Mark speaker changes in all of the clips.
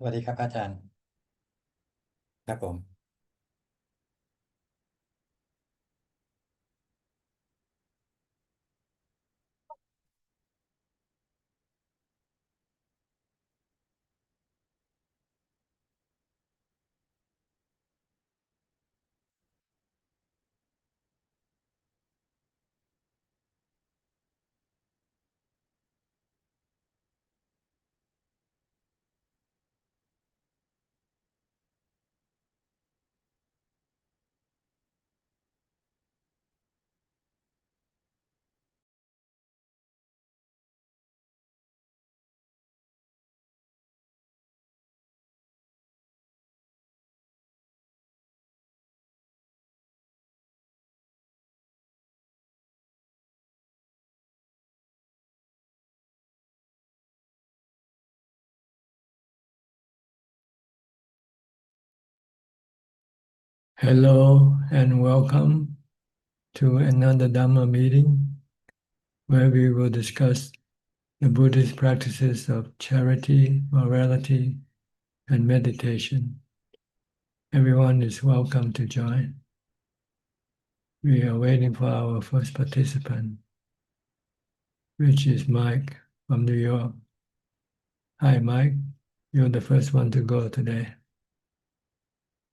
Speaker 1: วัสดีครับอาจารย์ครับผม
Speaker 2: Hello and welcome to another Dhamma meeting where we will discuss the Buddhist practices of charity, morality, and meditation. Everyone is welcome to join. We are waiting for our first participant, which is Mike from New York. Hi, Mike. You're the first one to go today.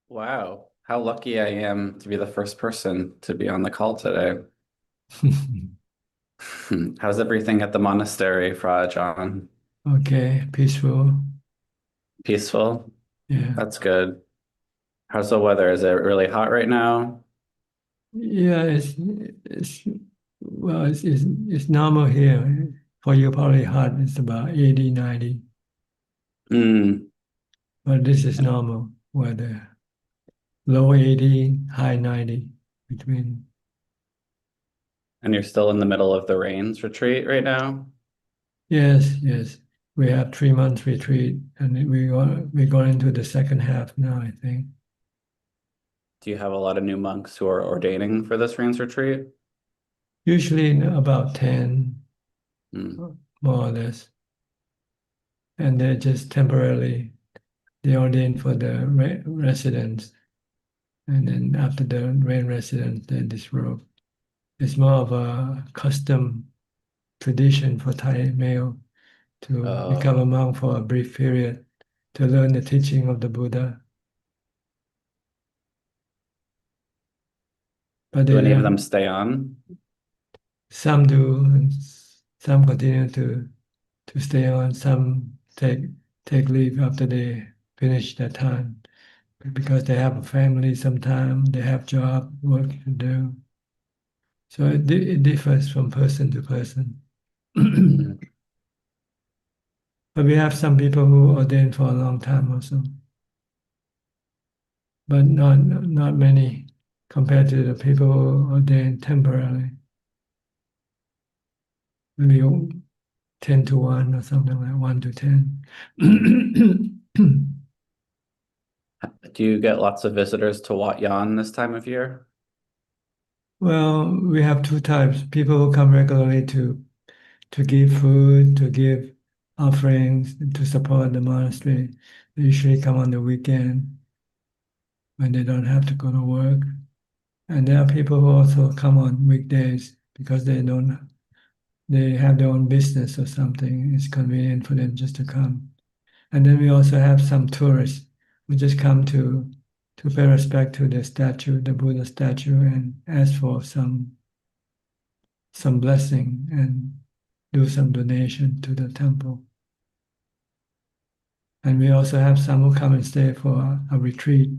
Speaker 3: Wow, how lucky I am to be the first person to be on the call today. How's everything at the monastery, Fra Ajaan?
Speaker 2: Okay, peaceful.
Speaker 3: Peaceful?
Speaker 2: Yeah.
Speaker 3: That's good. How's the weather? Is it really hot right now?
Speaker 2: Yeah, it's well, it's normal here. For you, probably hot. It's about 80, 90,
Speaker 3: Mm.
Speaker 2: but this is normal weather. Low 80, high 90 between.
Speaker 3: And you're still in the middle of the rains retreat right now?
Speaker 2: Yes, yes. We have 3 months retreat, and we're going into the second half now, I think.
Speaker 3: Do you have a lot of new monks who are ordaining for this rains retreat?
Speaker 2: Usually about 10,
Speaker 3: Mm.
Speaker 2: more or less, and they're just temporarily they ordain for the residents, and then after the rain residents, they disrobe. It's more of a custom tradition for Thai male to become a
Speaker 3: Oh,
Speaker 2: monk for a brief period to learn the teaching of the Buddha. But
Speaker 3: do
Speaker 2: they
Speaker 3: any of them
Speaker 2: don't,
Speaker 3: stay on?
Speaker 2: some do, and some continue to stay on. Some take leave after they finish their time because they have a family. Sometimes they have job work to do. So it differs from person to person.
Speaker 3: Mm.
Speaker 2: But we have some people who ordain for a long time also, but not many compared to the people who ordain temporarily. Maybe 10 to 1 or something like 1 to 10.
Speaker 3: Mm. Do you get lots of visitors to Wat Yan this time of year?
Speaker 2: Well, we have two types. People who come regularly to give food, to give offerings, to support the monastery. They usually come on the weekend when they don't have to go to work. And there are people who also come on weekdays because they have their own business or something. It's convenient for them just to come. And then we also have some tourists who just come to pay respect to the statue, the Buddha statue, and ask for some blessing and do some donation to the temple. And we also have some who come and stay for a retreat,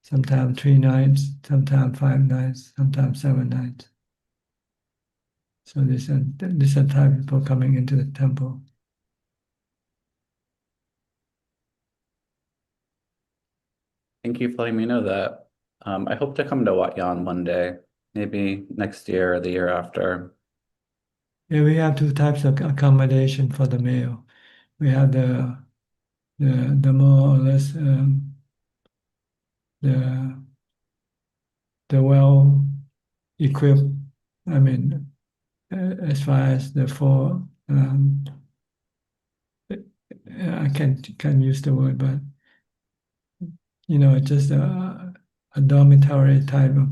Speaker 2: sometimes 3 nights, sometimes 5 nights, sometimes 7 nights. So these are type of people coming into the temple.
Speaker 3: Thank you for letting me know that. I hope to come to Wat Yan one day, maybe next year or the year after.
Speaker 2: Yeah, we have two types of accommodation for the male. We have the more or less the the well equipped. I mean, as far as the four I can't use the word, but just a dormitory type of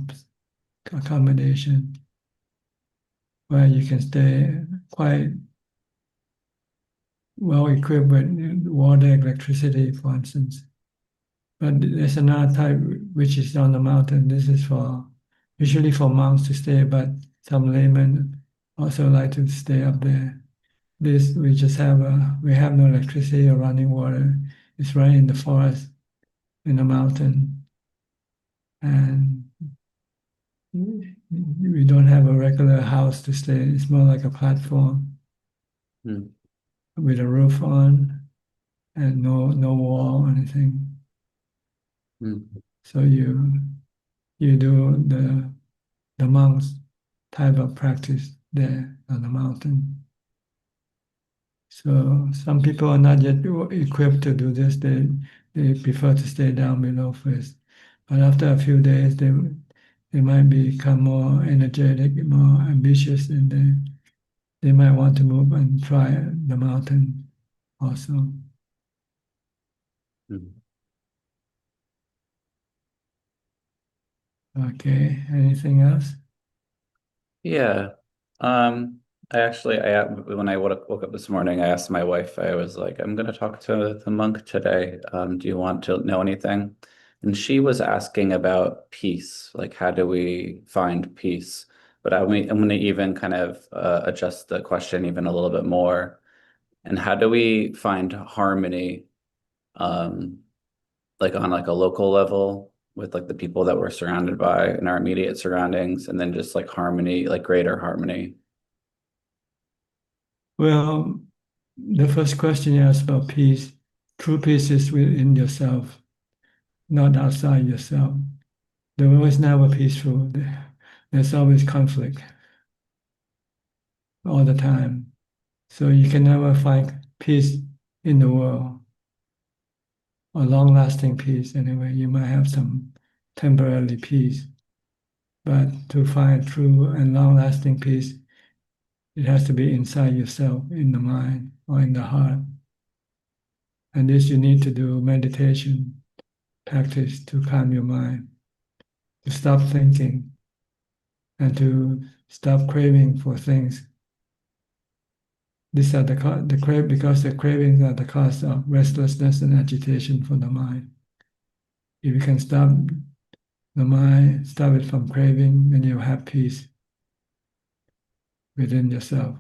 Speaker 2: accommodation where you can stay quite well equipped with water, electricity, for instance. But there's another type which is on the mountain. This is for usually for monks to stay, but some laymen also like to stay up there. This we have no electricity or running water. It's right in the forest, in the mountain, and we don't have a regular house to stay. It's more like a platform
Speaker 3: Mm.
Speaker 2: with a roof on and no wall or anything.
Speaker 3: Mm.
Speaker 2: So you do the monks type of practice there on the mountain. So some people are not yet equipped to do this. They prefer to stay down below first. But after a few days, they might become more energetic, more ambitious, and they might want to move and try the mountain also.
Speaker 3: Mm.
Speaker 2: Okay, anything else?
Speaker 3: Yeah. Um, when I woke up this morning, I asked my wife, I was like, I'm gonna talk to the monk today. Do you want to know anything? And she was asking about peace, like how do we find peace? But I'm gonna even kind of adjust the question even a little bit more. And how do we find harmony, um, like on like a local level with like the people that we're surrounded by in our immediate surroundings, and then just like harmony, like greater harmony.
Speaker 2: Well, the first question you asked about peace, true peace is within yourself, not outside yourself. The world is never peaceful. There's always conflict all the time. So you can never find peace in the world, or long-lasting peace anyway. You might have some temporary peace, but to find true and long-lasting peace, it has to be inside yourself, in the mind or in the heart. And this you need to do meditation practice to calm your mind, to stop thinking, and to stop craving for things. These are the crave because the cravings are the cause of restlessness and agitation for the mind. If you can stop the mind, stop it from craving, then you have peace within yourself.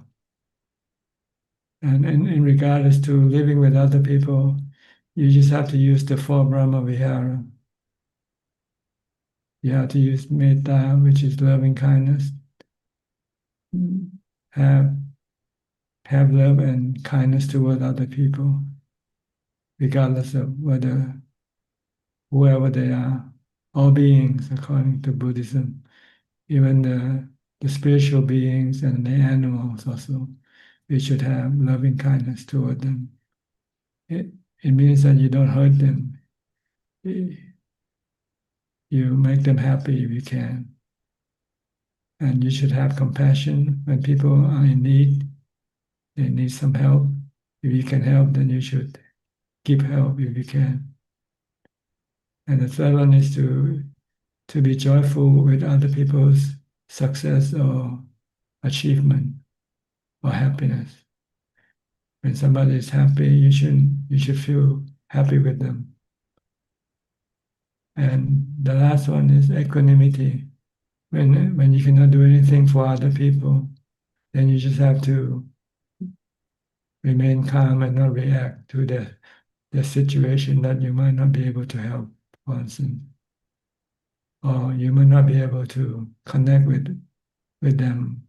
Speaker 2: And in regards to living with other people, you just have to use the four Brahma Vihara. You have to use metta, which is loving kindness. Have have love and kindness toward other people, regardless of whoever they are, all beings, according to Buddhism, even the spiritual beings and the animals also, we should have loving kindness toward them. It, it means that you don't hurt them. You make them happy if you can. And you should have compassion when people are in need, they need some help. If you can help, then you should give help if you can. And the third one is to be joyful with other people's success or achievement or happiness. When somebody is happy, you should feel happy with them. And the last one is equanimity. When you cannot do anything for other people, then you just have to remain calm and not react to the situation that you might not be able to help, for instance, or you might not be able to connect with them.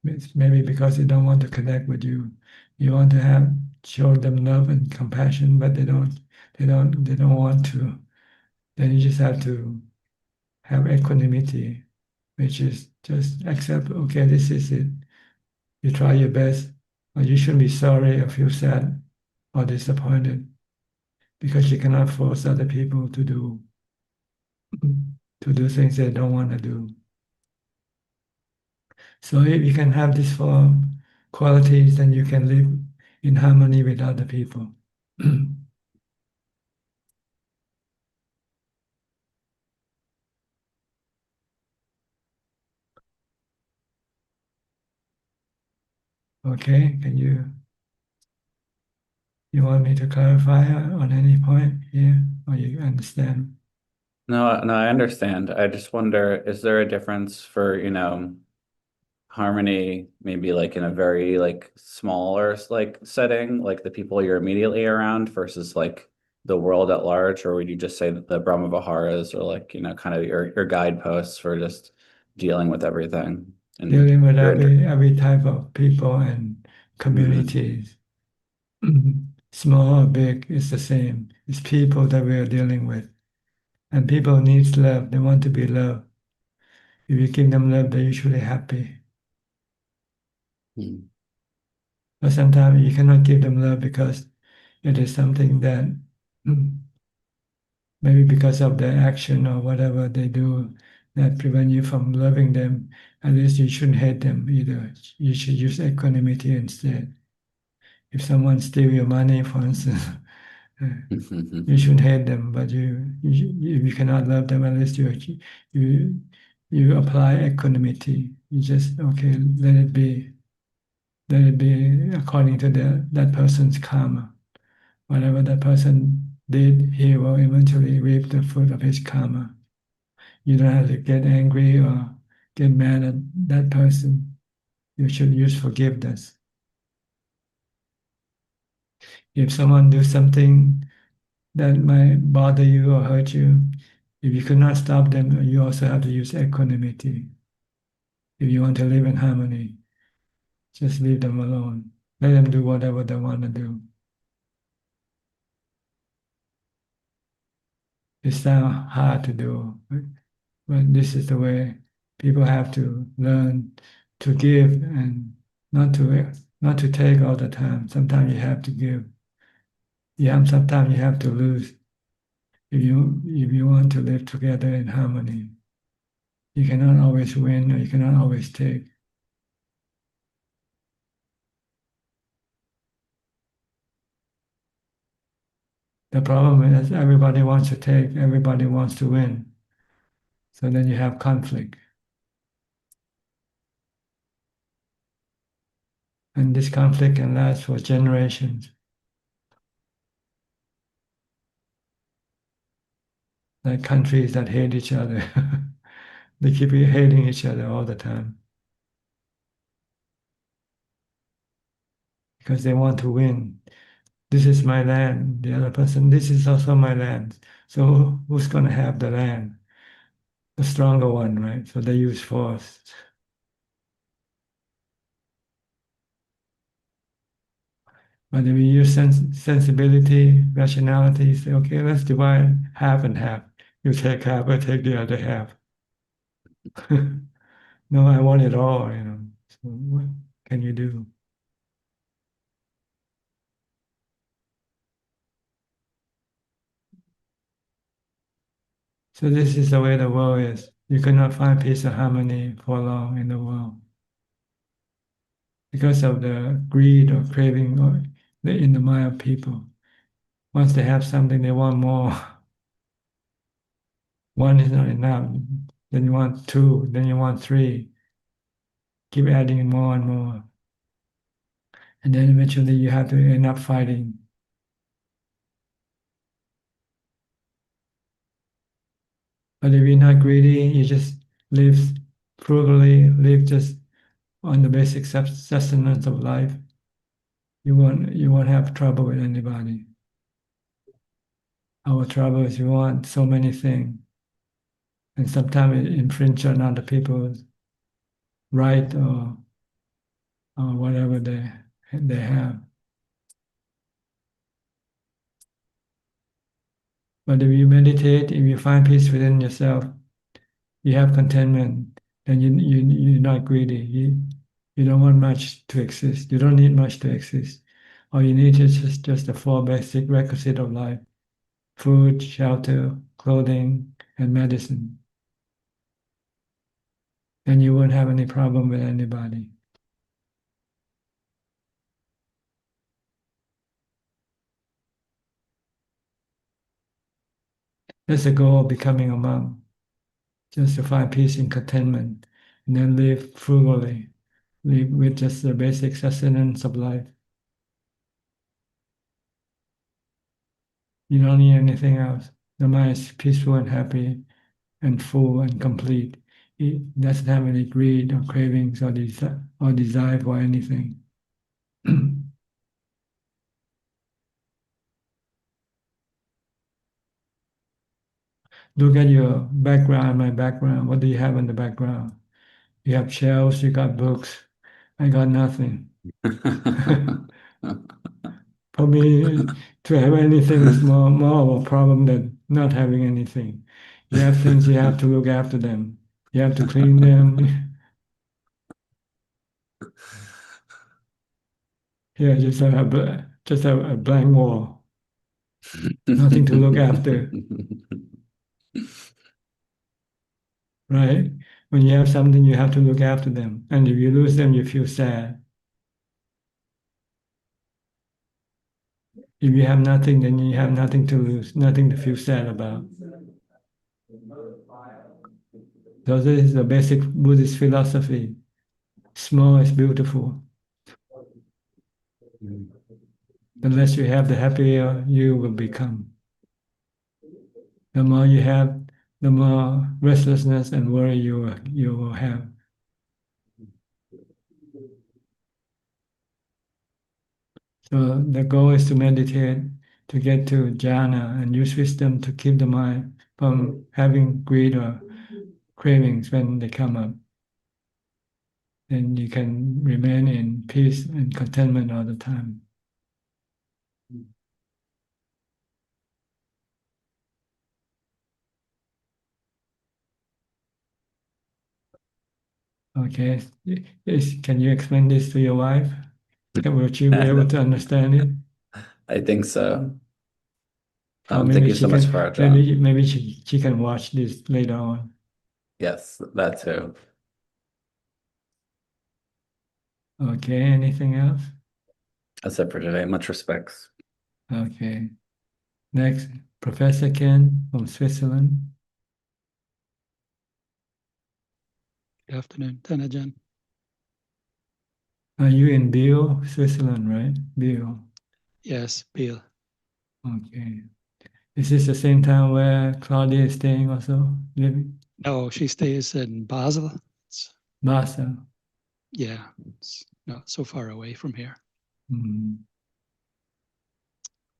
Speaker 2: It's maybe because they don't want to connect with you. You want to show them love and compassion, but they don't want to. Then you just have to have equanimity, which is just accept, okay, this is it. You try your best, but you shouldn't be sorry or feel sad or disappointed because you cannot force other people to do things they don't want to do. So if you can have these four qualities, then you can live in harmony with other people. Okay, you want me to clarify on any point here, or you understand?
Speaker 3: No, no, I understand. I just wonder, is there a difference for, harmony, maybe like in a very like smaller like setting, like the people you're immediately around versus like the world at large, or would you just say that the Brahma Viharas are like, kind of your guideposts for just dealing with everything and
Speaker 2: Dealing with
Speaker 3: your inter
Speaker 2: every type of people and
Speaker 3: Mhm.
Speaker 2: communities, small or big, it's the same. It's people that we are dealing with, and people needs love. They want to be loved. If you give them love, they're usually happy.
Speaker 3: Mhm.
Speaker 2: But sometimes you cannot give them love because it is something that maybe because of their action or whatever they do that prevent you from loving them. At least you shouldn't hate them either. You should use equanimity instead. If someone steal your money, for instance, you shouldn't hate them, but you cannot love them, at least you you apply equanimity. You just okay, let it be according to that person's karma. Whatever that person did, he will eventually reap the fruit of his karma. You don't have to get angry or get mad at that person. You should use forgiveness. If someone do something that might bother you or hurt you, if you could not stop them, you also have to use equanimity. If you want to live in harmony, just leave them alone. Let them do whatever they want to do. It's not hard to do, but this is the way people have to learn to give and not to not to take all the time. Sometimes you have to give. Yeah, sometimes you have to lose if you want to live together in harmony. You cannot always win or you cannot always take. The problem is everybody wants to take, everybody wants to win. So then you have conflict. And this conflict can last for generations, like countries that hate each other. They keep hating each other all the time because they want to win. This is my land. The other person, this is also my land. So who's going to have the land? The stronger one, right? So they use force. But if you use sensibility, rationality, say, okay, let's divide half and half. You take half, I take the other half. No, I want it all. So what can you do? So this is the way the world is. You cannot find peace and harmony for long in the world because of the greed or craving in the mind of people. Once they have something, they want more. One is not enough. Then you want two, then you want three. Keep adding more and more. And then eventually you have to end up fighting. But if you're not greedy, you just live frugally, live just on the basic sustenance of life. You won't have trouble with anybody. Our trouble is we want so many things, and sometimes it infringe on other people's right or whatever they have. But if you meditate, if you find peace within yourself, you have contentment, then you're not greedy. You don't want much to exist. You don't need much to exist. All you need is just the four basic requisites of life: food, shelter, clothing, and medicine. Then you won't have any problem with anybody. That's the goal of becoming a monk, just to find peace and contentment, and then live frugally, live with just the basic sustenance of life. You don't need anything else. The mind is peaceful and happy and full and complete. It doesn't have any greed or cravings or desire for anything. Look at your background, my background. What do you have in the background? You have shelves, you got books. I got nothing. For me, to have anything is more of a problem than not having anything. You have things, you have to look after them. You have to clean them. Here, just a blank wall, nothing to look after, right? When you have something, you have to look after them. And if you lose them, you feel sad. If you have nothing, then you have nothing to lose, nothing to feel sad about. So this is the basic Buddhist philosophy. Small is beautiful. The less you have, the happier you will become. The more you have, the more restlessness and worry you will have. So the goal is to meditate, to get to jhana and use wisdom to keep the mind from having greed or cravings when they come up. Then you can remain in peace and contentment all the time. Okay. Can you explain this to your wife? Will she be able to understand it?
Speaker 3: I think so.
Speaker 2: Or
Speaker 3: Thank
Speaker 2: maybe
Speaker 3: you
Speaker 2: she
Speaker 3: so much
Speaker 2: can
Speaker 3: for Ajaan.
Speaker 2: maybe she can watch this later on.
Speaker 3: Yes, that too.
Speaker 2: Okay, anything else?
Speaker 3: That's it for today. Much respects.
Speaker 2: Okay. Next, Professor Ken from Switzerland.
Speaker 4: Good afternoon, Ajaan.
Speaker 2: Are you in Biel, Switzerland, right? Biel.
Speaker 4: Yes, Bill.
Speaker 2: Okay. Is this the same town where Claudia is staying also, living?
Speaker 4: No, she stays in Basel. It's,
Speaker 2: Basel.
Speaker 4: yeah, it's not so far away from here.
Speaker 2: Mm.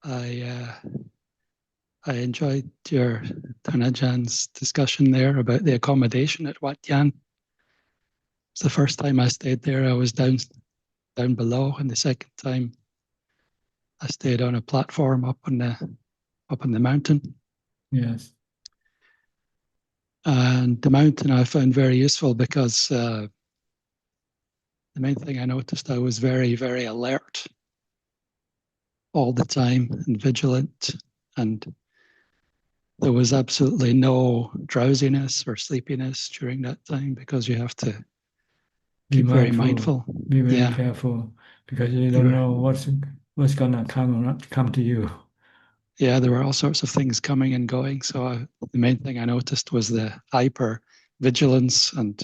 Speaker 4: I enjoyed your Tanajan's discussion there about the accommodation at Wat Yan. It's the first time I stayed there. I was down below, and the second time I stayed on a platform up on the mountain.
Speaker 2: Yes.
Speaker 4: And the mountain I found very useful because the main thing I noticed, I was very, very alert all the time and vigilant, and there was absolutely no drowsiness or sleepiness during that time because you have to
Speaker 2: Be
Speaker 4: keep very
Speaker 2: mindful.
Speaker 4: mindful.
Speaker 2: Be very
Speaker 4: Yeah,
Speaker 2: careful because you
Speaker 4: you
Speaker 2: don't
Speaker 4: were,
Speaker 2: know what's gonna come to you.
Speaker 4: yeah, there were all sorts of things coming and going. So the main thing I noticed was the hyper vigilance and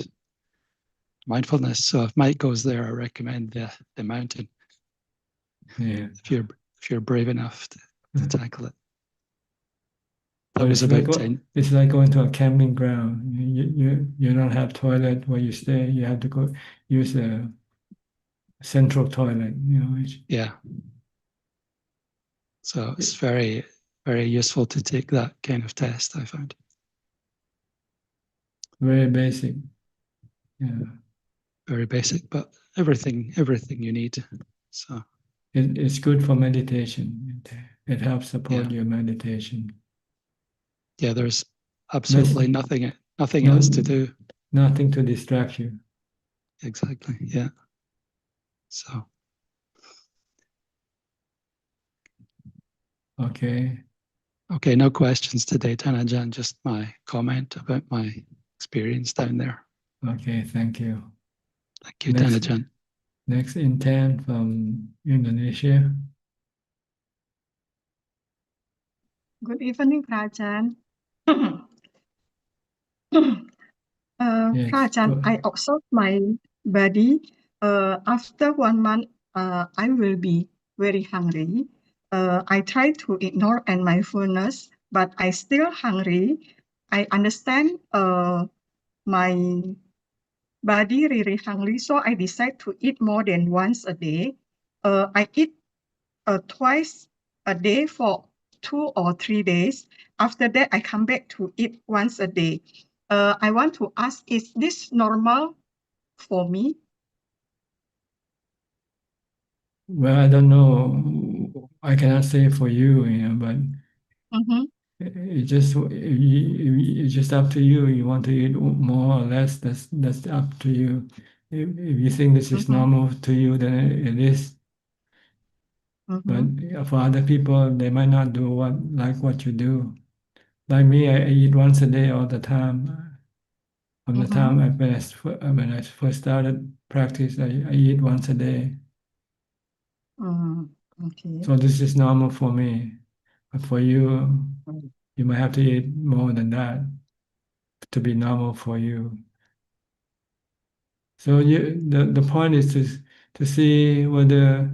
Speaker 4: mindfulness. So if Mike goes there, I recommend the mountain
Speaker 2: Yeah.
Speaker 4: if you're brave enough to tackle it. That
Speaker 2: But
Speaker 4: was about 10.
Speaker 2: it's like going to a camping ground. You don't have toilet where you stay. You have to go use a central toilet.
Speaker 4: Yeah. So it's very, very useful to take that kind of test, I found.
Speaker 2: Very basic. Yeah.
Speaker 4: Very basic, but everything you need. So
Speaker 2: It's good for meditation. It helps support
Speaker 4: yeah,
Speaker 2: your meditation.
Speaker 4: yeah. There's
Speaker 2: There's
Speaker 4: absolutely nothing else to
Speaker 2: no
Speaker 4: do.
Speaker 2: nothing to distract you.
Speaker 4: Exactly. Yeah. So
Speaker 2: Okay.
Speaker 4: okay, no questions today, Tanajan. Just my comment about my experience down there.
Speaker 2: Okay. Thank you.
Speaker 4: Thank you,
Speaker 2: Next,
Speaker 4: Tanajan.
Speaker 2: next intern from Indonesia.
Speaker 5: Good evening, Rajan.
Speaker 2: Yes.
Speaker 5: Ajaan, I observe my body. After 1 month, I will be very hungry. I try to ignore and mindfulness, but I still hungry. I understand my body really hungry, so I decide to eat more than once a day. I eat twice a day for 2 or 3 days. After that, I come back to eat once a day. I want to ask, is this normal for me?
Speaker 2: Well, I don't know. I cannot say for you, but
Speaker 5: Mm-hmm,
Speaker 2: it's just up to you. You want to eat more or less, that's up to you. If you think this is
Speaker 5: mm-hmm,
Speaker 2: normal to you, then it is.
Speaker 5: mm-hmm,
Speaker 2: But for other people, they might not do what you do. Like me, I eat once a day all the time. From the
Speaker 5: mm-hmm,
Speaker 2: time when I first started practice, I eat once a day.
Speaker 5: okay.
Speaker 2: So this is normal for me. But for you, you might have to eat more than that to be normal for you. So the point is to see whether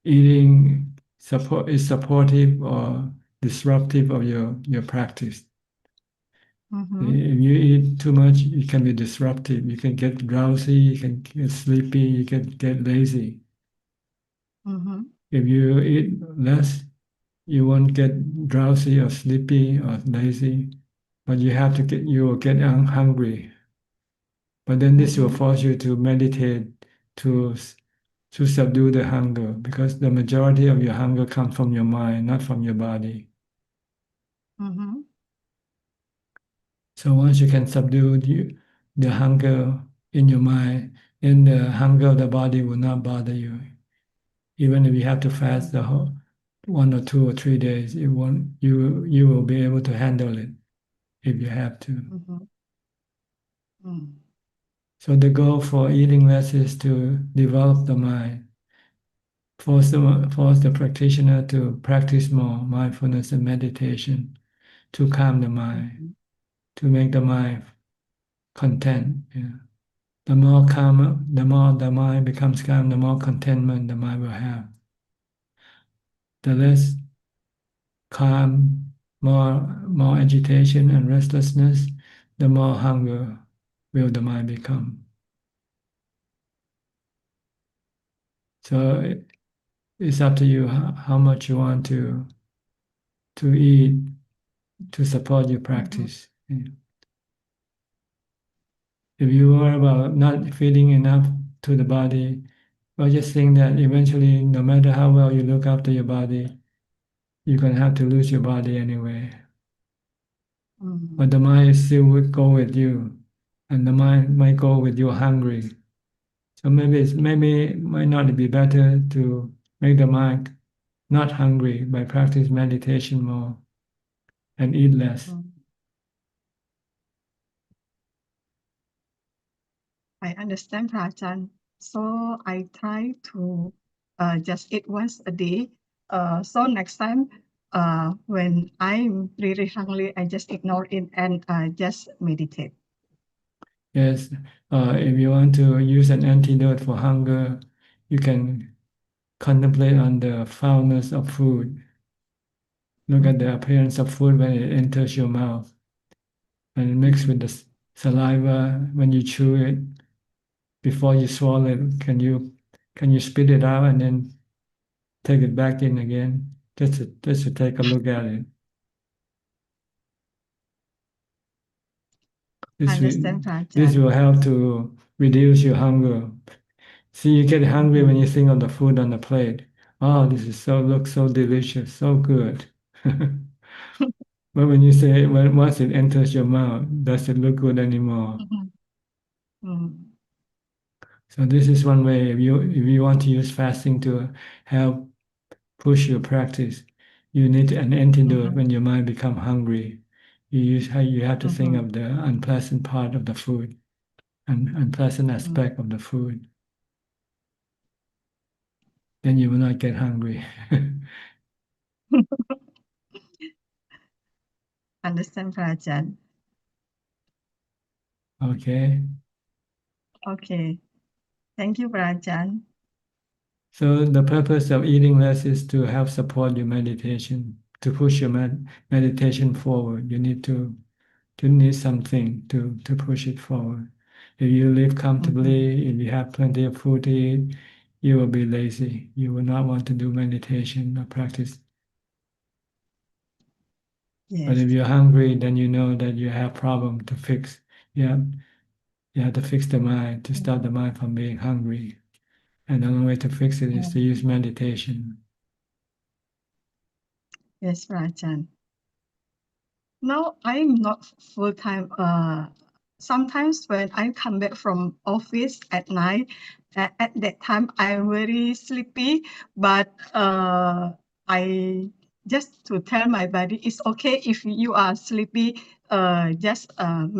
Speaker 2: eating is supportive or disruptive of your practice.
Speaker 5: Mm-hmm,
Speaker 2: If you eat too much, it can be disruptive. You can get drowsy, you can get sleepy, you can get lazy.
Speaker 5: mm-hmm,
Speaker 2: If you eat less, you won't get drowsy or sleepy or lazy, but you will get hungry. But then this will
Speaker 5: mm-hmm,
Speaker 2: force you to meditate to to subdue the hunger, because the majority of your hunger comes from your mind, not from your body.
Speaker 5: mm-hmm,
Speaker 2: So once you can subdue the hunger in your mind, then the hunger of the body will not bother you. Even if you have to fast the whole 1 or 2 or 3 days, it won't. You will be able to handle it if you have to.
Speaker 5: mm-hmm, mm,
Speaker 2: So the goal for eating less is to develop the mind, force the practitioner to practice more mindfulness and meditation, to calm the mind,
Speaker 5: mm-hmm,
Speaker 2: to make the mind content. Yeah. The more calm, the more the mind becomes calm, the more contentment the mind will have. The less calm, more agitation and restlessness, the more hunger will the mind become. So it's up to you how much you want to eat to support your
Speaker 5: mm-hmm,
Speaker 2: practice. Yeah. If you worry about not feeding enough to the body, well, just think that eventually, no matter how well you look after your body, you're going to have to lose your body anyway. But the mind still will go with you, and the mind might go with you hungry. So maybe it might not be better to make the mind not hungry by practice meditation more and eat less.
Speaker 5: mm. I understand, Prajan. So I try to just eat once a day. So next time, when I'm really hungry, I just ignore it and just meditate.
Speaker 2: Yes, if you want to use an antidote for hunger, you can contemplate on the foulness of food. Look at the
Speaker 5: Mm-hmm,
Speaker 2: appearance of food when it enters your mouth and mix with the saliva when you chew it. Before you swallow it, can you spit it out and then take it back in again? Just to take a look at it. This will,
Speaker 5: understand,
Speaker 2: this
Speaker 5: Prajan.
Speaker 2: will help to reduce your hunger. See, you get hungry when
Speaker 5: Mm-hmm.
Speaker 2: you think of the food on the plate. Oh, this is looks so delicious, so good. But when you say once it enters your mouth, does it look good anymore?
Speaker 5: Mm-hmm. Mm-hmm.
Speaker 2: So this is one way. If you want to use fasting to help push your practice, you need an antidote
Speaker 5: Mm-hmm.
Speaker 2: when your mind become hungry. You have to think
Speaker 5: Mm-hmm.
Speaker 2: of the unpleasant part of the food and unpleasant
Speaker 5: Mm-hmm.
Speaker 2: aspect of the food. Then you will not get hungry.
Speaker 5: understand พระอาจารย์
Speaker 2: Okay.
Speaker 5: Okay thank you พระอาจารย์
Speaker 2: So the purpose of eating less is to help support your meditation, to push your meditation forward. You need to need something to push it forward. If you live comfortably, if you have plenty of food to eat, you will be lazy. You will not want to do meditation or practice. But
Speaker 5: yes
Speaker 2: if you're hungry, then you know that you have problem to fix. You have to fix the mind, to stop the mind from being hungry. And the only way to fix it is to use meditation.
Speaker 5: yes พระอาจารย์ Now I'm not full time. Sometimes when I come back from office at night, at that time I'm very sleepy. But I just to tell my body it's okay if you are sleepy. Just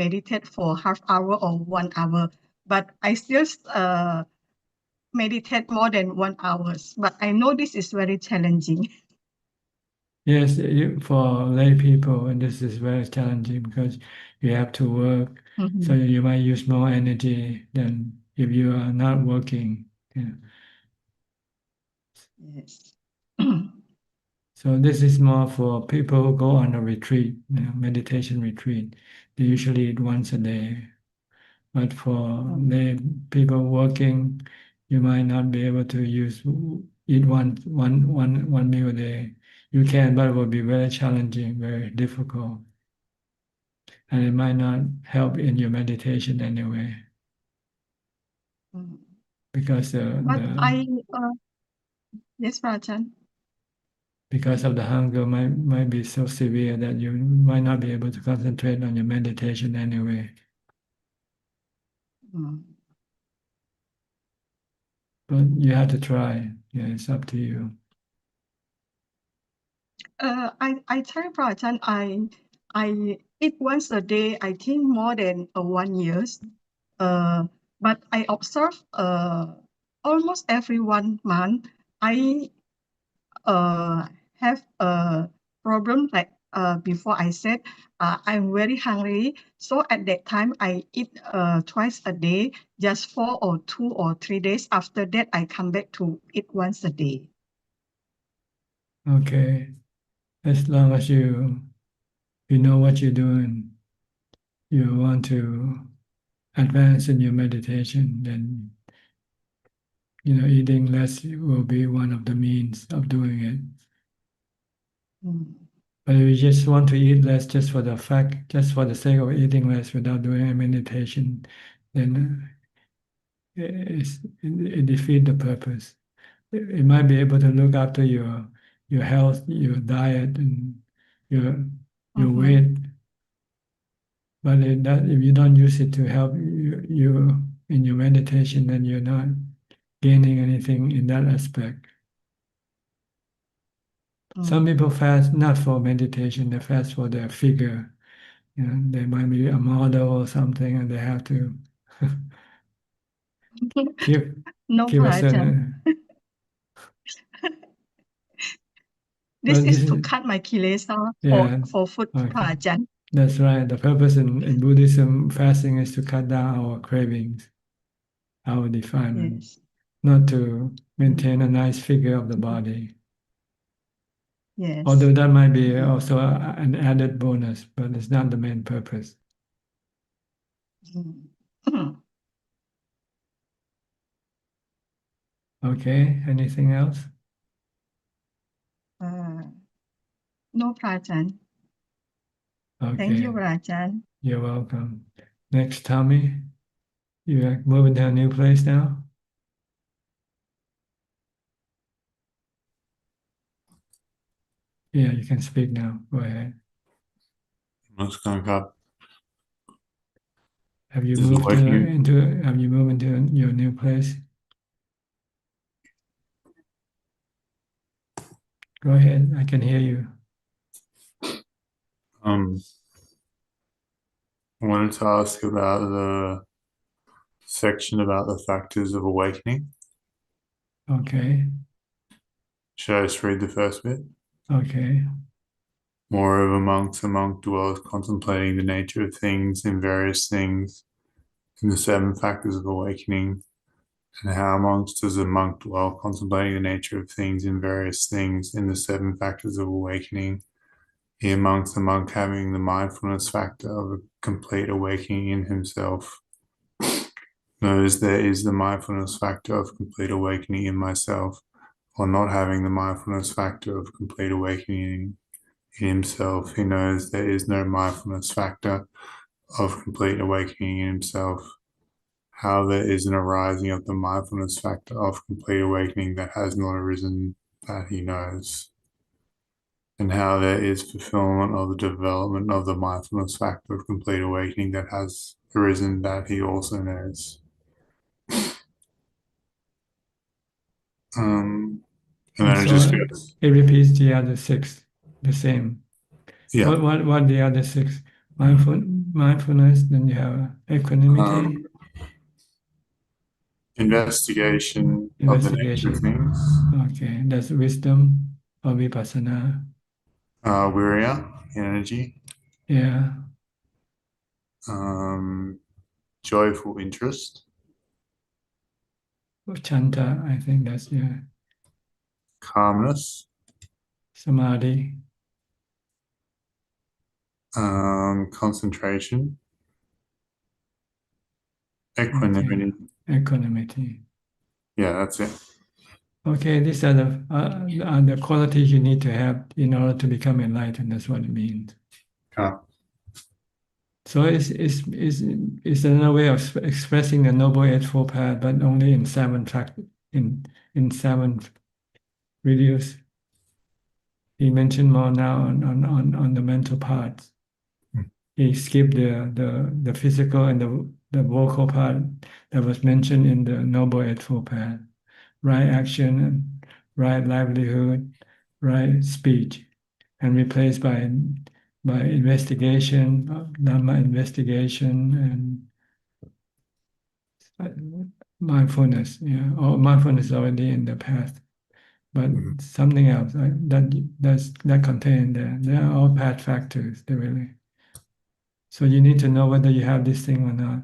Speaker 5: meditate for half hour or 1 hour. But I still meditate more than 1 hour. But I know this is very challenging.
Speaker 2: Yes, for lay people, and this is very challenging because you have to work, so you might use more energy than if you are not working. Yeah.
Speaker 5: Yes.
Speaker 2: So this is more for people who go on a retreat, meditation retreat. They usually eat once a day. But for lay people working, you might not be able to eat one meal a day. You can, but it will be very challenging, very difficult. And it might not help in your meditation anyway. Because
Speaker 5: But yes, Rajan.
Speaker 2: Because of the hunger might be so severe that you might not be able to concentrate on your meditation anyway. But you have to try. Yeah, it's up to you.
Speaker 5: I tell Rajan, I eat once a day. I think more than 1 year. But I observe almost every 1 month I have a problem like before I said I'm very hungry. So at that time I eat twice a day, just for 2 or 3 days. After that I come back to eat once a day.
Speaker 2: Okay. As long as you know what you're doing, you want to advance in your meditation, then eating less will be one of the means of doing it. But if you just want to eat less just for the sake of eating less without doing any meditation, then it defeats the purpose. It might be able to look after your health, your diet, and your weight. But if you don't use it to help you in your meditation, then you're not gaining anything in that aspect. Some people fast not for meditation, they fast for their figure. They might be a model or something, and they have to keep
Speaker 5: No,
Speaker 2: keep a
Speaker 5: Rajan.
Speaker 2: certain.
Speaker 5: This
Speaker 2: Well,
Speaker 5: is to cut my kilesa for food,
Speaker 2: okay.
Speaker 5: Rajan.
Speaker 2: That's right. The purpose in Buddhism fasting is to cut down our cravings, our defilement,
Speaker 5: Yes.
Speaker 2: not to maintain a nice figure of the body.
Speaker 5: Yes.
Speaker 2: Although that might be also an added bonus, but it's not the main purpose. Okay, anything else?
Speaker 5: No, Rajan.
Speaker 2: Okay.
Speaker 5: Thank you, Rajan.
Speaker 2: You're welcome. Next, Tommy. You're moving to a new place now? Yeah, you can speak now. Go ahead.
Speaker 6: What's going on?
Speaker 2: Have you moved into your new place? Go ahead. I can hear you.
Speaker 6: I wanted to ask about the section about the factors of awakening.
Speaker 2: Okay.
Speaker 6: Should I just read the first bit?
Speaker 2: Okay.
Speaker 6: Moreover, a monk dwells contemplating the nature of things in various things in the seven factors of awakening. And how amongst does a monk dwell contemplating the nature of things in various things in the seven factors of awakening? He amongst the monk having the mindfulness factor of a complete awakening in himself knows there is the mindfulness factor of complete awakening in myself, or not having the mindfulness factor of complete awakening in himself, he knows there is no mindfulness factor of complete awakening in himself. How there is an arising of the mindfulness factor of complete awakening that has not arisen, that he knows. And how there is fulfillment of the development of the mindfulness factor of complete awakening that has arisen, that he also knows. And then it
Speaker 2: So
Speaker 6: just goes,
Speaker 2: it repeats the other six, the same.
Speaker 6: yeah.
Speaker 2: What the other six? Mindfulness, then you have equanimity,
Speaker 6: Investigation of the nature of
Speaker 2: investigation.
Speaker 6: things,
Speaker 2: Okay, that's wisdom or vipassana.
Speaker 6: virya, energy,
Speaker 2: Yeah,
Speaker 6: joyful interest,
Speaker 2: chanta, I think that's
Speaker 6: calmness,
Speaker 2: samadhi.
Speaker 6: concentration,
Speaker 2: Okay,
Speaker 6: equanimity.
Speaker 2: equanimity.
Speaker 6: Yeah, that's it.
Speaker 2: Okay, these are the qualities you need to have in order to become enlightened. That's what it means.
Speaker 6: Calm.
Speaker 2: So it's another way of expressing the Noble Eightfold Path, but only in in seven videos. He mentioned more now on the mental parts.
Speaker 6: Mm.
Speaker 2: He skipped the physical and the vocal part that was mentioned in the Noble Eightfold Path. Right action and right livelihood, right speech, and replaced by investigation, Dhamma investigation, and mindfulness. Yeah, or mindfulness is already in the path, but
Speaker 6: Mhm.
Speaker 2: something else that contained there. They are all path factors. They really. So you need to know whether you have this thing or not.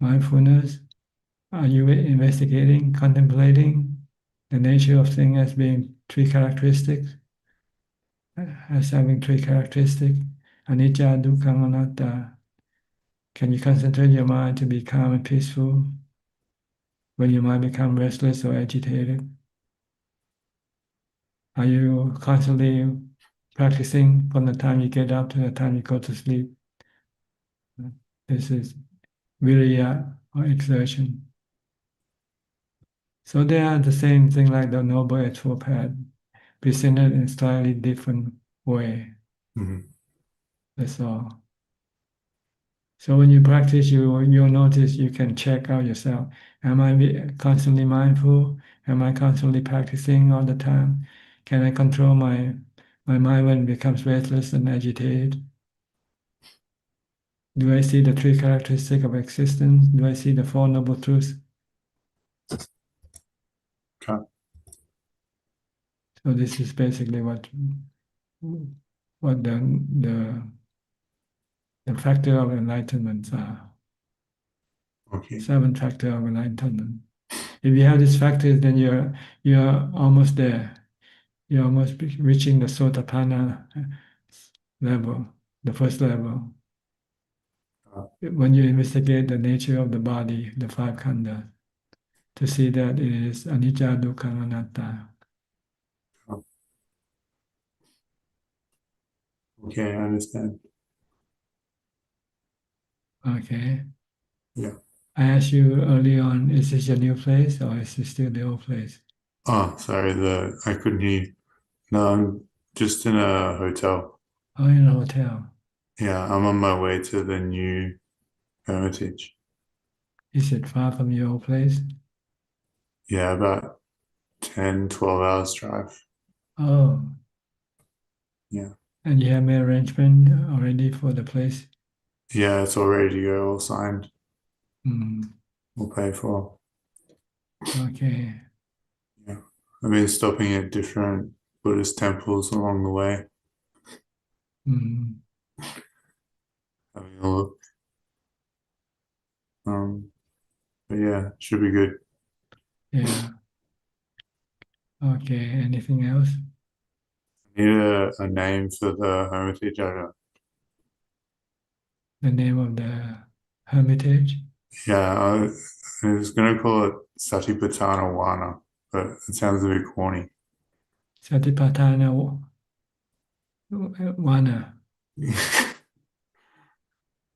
Speaker 2: Mindfulness. Are you investigating, contemplating the nature of things as being three characteristics? As having three characteristics, anicca, dukkha, anatta. Can you concentrate your mind to be calm and peaceful when your mind becomes restless or agitated? Are you constantly practicing from the time you get up to the time you go to sleep? This is virya or exertion. So they are the same thing like the Noble Eightfold Path, presented in a slightly different way.
Speaker 6: Mhm.
Speaker 2: That's all. So when you practice, you'll notice you can check out yourself. Am I constantly mindful? Am I constantly practicing all the time? Can I control my mind when it becomes restless and agitated? Do I see the three characteristics of existence? Do I see the Four Noble Truths?
Speaker 6: Calm.
Speaker 2: So this is basically what the factor of enlightenment are.
Speaker 6: Okay.
Speaker 2: Seven factor of enlightenment. If you have these factors, then you're almost there. You're almost reaching the Sotapanna level, the first level. When you investigate the nature of the body, the five khandhas, to see that it is anicca, dukkha, anatta.
Speaker 6: Okay, I understand.
Speaker 2: Okay.
Speaker 6: Yeah.
Speaker 2: I asked you early on, is this your new place or is this still the old place?
Speaker 6: Oh, sorry, I couldn't hear you. No, I'm just in a hotel.
Speaker 2: Oh, in a hotel.
Speaker 6: Yeah, I'm on my way to the new Hermitage.
Speaker 2: Is it far from your old place?
Speaker 6: Yeah, about 10, 12 hours drive.
Speaker 2: Oh,
Speaker 6: Yeah.
Speaker 2: and you have made arrangement already for the place?
Speaker 6: Yeah, it's all ready to go, all signed,
Speaker 2: Hmm.
Speaker 6: all paid for.
Speaker 2: Okay.
Speaker 6: Yeah. I've been stopping at different Buddhist temples along the way.
Speaker 2: Mm,
Speaker 6: having a look. But yeah, should be good.
Speaker 2: yeah. Okay. Anything else?
Speaker 6: Need a name for the hermitage.
Speaker 2: The name of the hermitage?
Speaker 6: Yeah, I was gonna call it Satipatthana Wana, but it sounds a bit corny.
Speaker 2: Satipatthana Wana.
Speaker 6: Okay,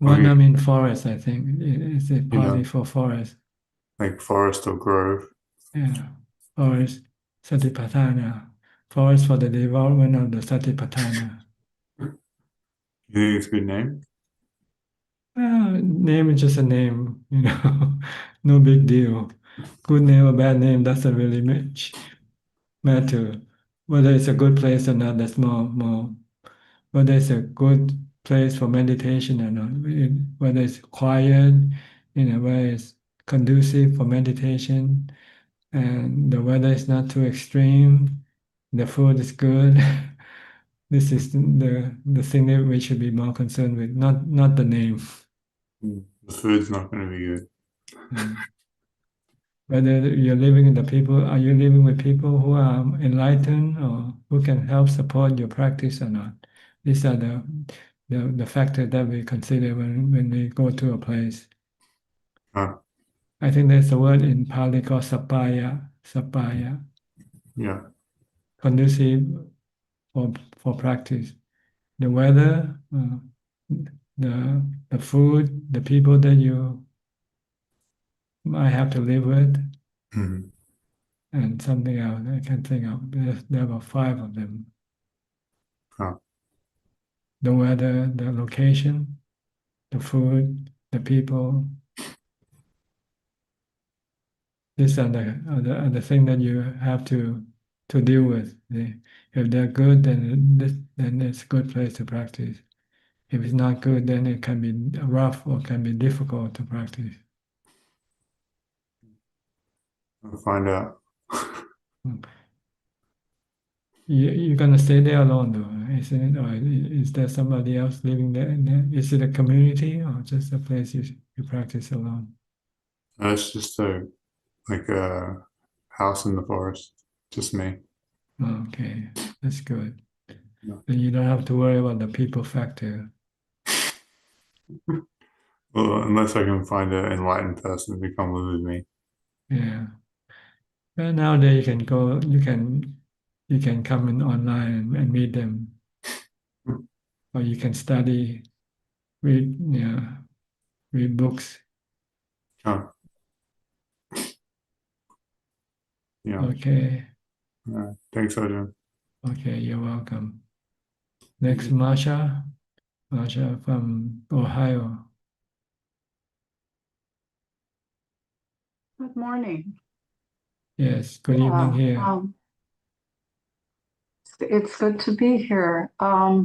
Speaker 2: Wana means forest, I think. It's a party
Speaker 6: yeah,
Speaker 2: for forest.
Speaker 6: like forest or grove.
Speaker 2: Yeah. Forest, Satipatthana. Forest for the development of the Satipatthana.
Speaker 6: You think it's a good name?
Speaker 2: Name is just a name, no big deal. Good name or bad name doesn't really matter. Whether it's a good place or not, that's more. Whether it's a good place for meditation or not, whether it's quiet, whether it's conducive for meditation, and the weather is not too extreme, the food is good. This is the thing that we should be more concerned with, not the name.
Speaker 6: The food's not going to be good.
Speaker 2: Mm. Whether are you living with people who are enlightened or who can help support your practice or not? These are the factors that we consider when we go to a place.
Speaker 6: Ah,
Speaker 2: I think there's a word in Pali called sapaya,
Speaker 6: yeah.
Speaker 2: conducive for practice. The weather, the food, the people that you might have to live with,
Speaker 6: Mhm.
Speaker 2: and something else I can think of. There were five of them.
Speaker 6: Ah,
Speaker 2: The weather, the location, the food, the people. These are the thing that you have to deal with. If they're good, then it's a good place to practice. If it's not good, then it can be rough or can be difficult to practice.
Speaker 6: I'll find out.
Speaker 2: Mm. You're gonna stay there alone though, isn't it? Or is there somebody else living there? Is it a community or just a place you practice alone?
Speaker 6: It's just like a house in the forest. Just me.
Speaker 2: Okay, that's good.
Speaker 6: No.
Speaker 2: Then you don't have to worry about the people factor.
Speaker 6: Well, unless I can find an enlightened person to come live with me.
Speaker 2: Yeah. Well, nowadays you can come in online and meet them, or you can study, read, read books.
Speaker 6: Oh, yeah.
Speaker 2: Okay,
Speaker 6: Thanks, Ajaan.
Speaker 2: okay, you're welcome. Next, Masha from Ohio.
Speaker 7: Good morning.
Speaker 2: Yes, good evening here.
Speaker 7: It's good to be here. I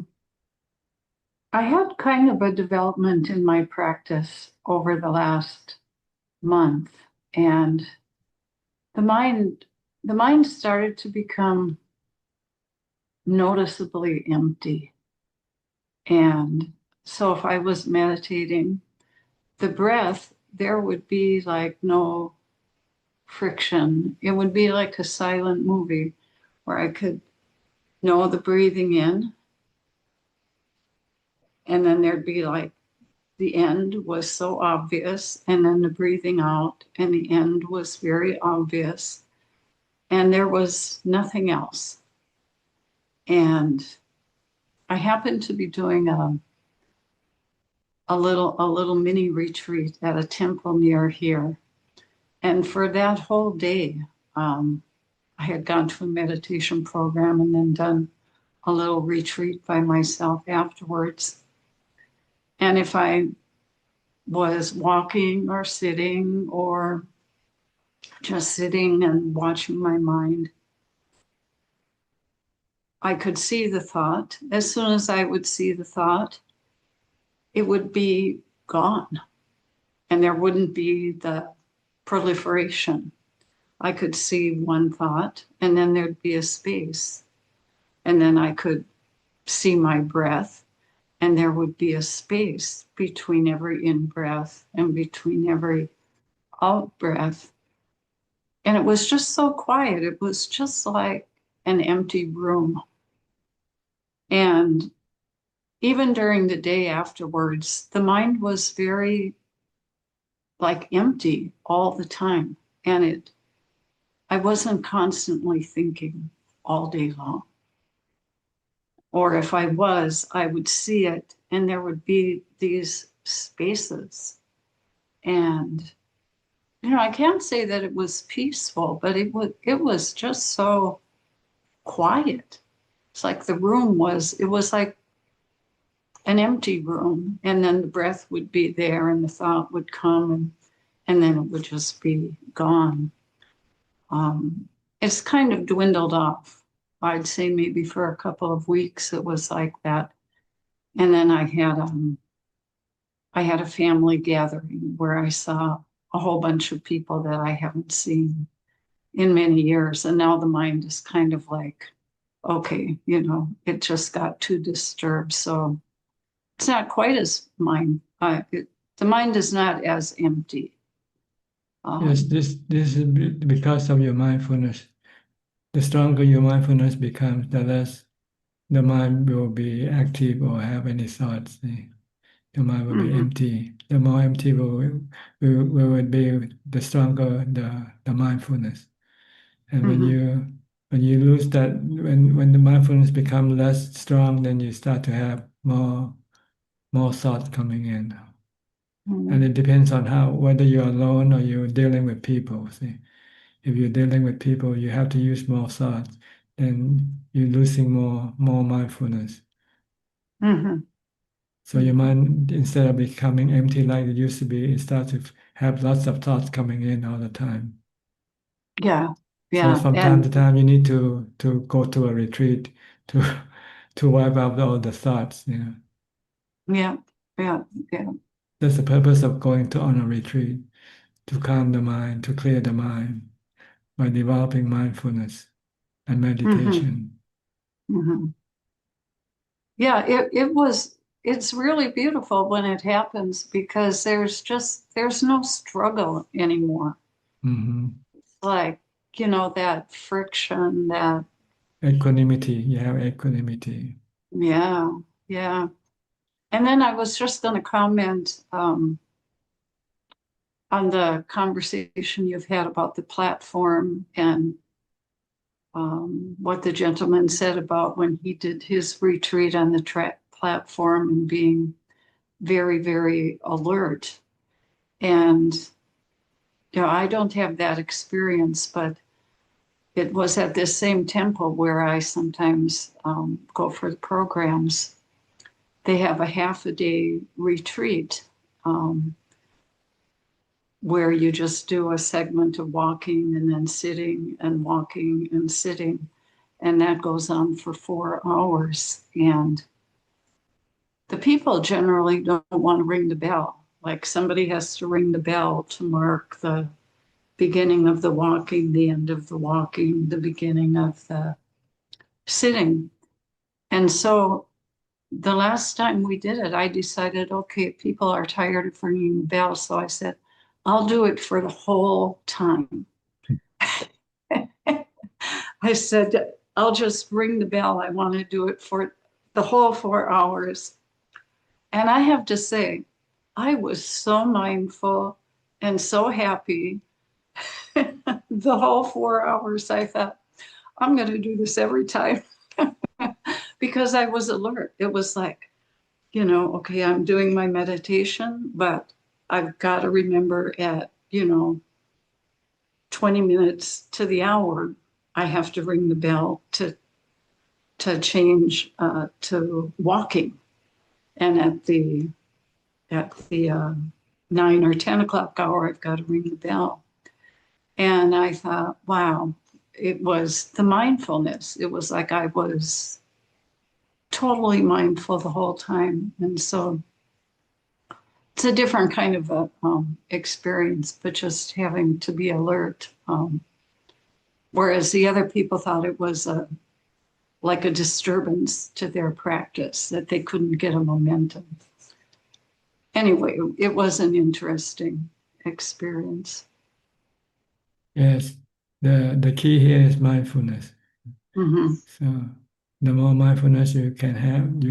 Speaker 7: had kind of a development in my practice over the last month, and the mind started to become noticeably empty. And so if I was meditating, the breath, there would be like no friction. It would be like a silent movie where I could know the breathing in, and then there'd be like the end was so obvious, and then the breathing out, and the end was very obvious, and there was nothing else. And I happened to be doing a little mini retreat at a temple near here, and for that whole day, I had gone to a meditation program and then done a little retreat by myself afterwards. And if I was walking or sitting or just sitting and watching my mind, I could see the thought. As soon as I would see the thought, it would be gone and there wouldn't be the proliferation. I could see one thought and then there'd be a space. And then I could see my breath and there would be a space between every in-breath and between every out-breath. And it was just so quiet. It was just like an empty room. And even during the day afterwards, the mind was very like empty all the time. And I wasn't constantly thinking all day long. Or if I was, I would see it and there would be these spaces. And, I can't say that it was peaceful, but it was just so quiet. It's like the room it was like an empty room. And then the breath would be there and the thought would come and then it would just be gone. It's kind of dwindled off. I'd say maybe for a couple of weeks it was like that. And then I had a family gathering where I saw a whole bunch of people that I haven't seen in many years. And now the mind is kind of like, okay, it just got too disturbed. So it's not quite as the mind is not as empty.
Speaker 2: Yes, this is because of your mindfulness. The stronger your mindfulness becomes, the less the mind will be active or have any thoughts. The mind will be empty. The more empty will be, the stronger the mindfulness. And when you lose that, when the mindfulness becomes less strong, then you start to have more thoughts coming in. And it depends on whether you're alone or you're dealing with people. See, if you're dealing with people, you have to use more thoughts, then you're losing more mindfulness. So your mind, instead of becoming empty like it used to be, it starts to have lots of thoughts coming in all the time.
Speaker 7: Yeah.
Speaker 2: So from time to time, you need to go to a retreat to wipe out all the thoughts.
Speaker 7: Yeah.
Speaker 2: That's the purpose of going on a retreat, to calm the mind, to clear the mind by developing mindfulness and meditation.
Speaker 7: Yeah, it's really beautiful when it happens because there's no struggle anymore. It's like, that friction, that
Speaker 2: equanimity. You have equanimity.
Speaker 7: Yeah. And then I was just going to comment on the conversation you've had about the platform and what the gentleman said about when he did his retreat on the platform and being very, very alert. And, I don't have that experience, but it was at this same temple where I sometimes go for the programs. They have a half a day retreat where you just do a segment of walking and then sitting and walking and sitting. And that goes on for 4 hours. And the people generally don't want to ring the bell. Like somebody has to ring the bell to mark the beginning of the walking, the end of the walking, the beginning of the sitting. And so the last time we did it, I decided, okay, people are tired of ringing the bell. So I said, I'll do it for the whole time. I said, I'll just ring the bell. I want to do it for the whole 4 hours. And I have to say, I was so mindful and so happy. The whole 4 hours, I thought, I'm going to do this every time because I was alert. It was like, okay, I'm doing my meditation, but I've got to remember at, 20 minutes to the hour, I have to ring the bell to change to walking. And at the 9 or 10 o'clock hour, I've got to ring the bell. And I thought, wow, it was the mindfulness. It was like I was totally mindful the whole time. And so it's a different kind of a, experience, but just having to be alert. Whereas the other people thought it was like a disturbance to their practice, that they couldn't get a momentum. Anyway, it was an interesting experience.
Speaker 2: Yes, the key here is mindfulness.
Speaker 7: Mm-hmm.
Speaker 2: So the more mindfulness you can have,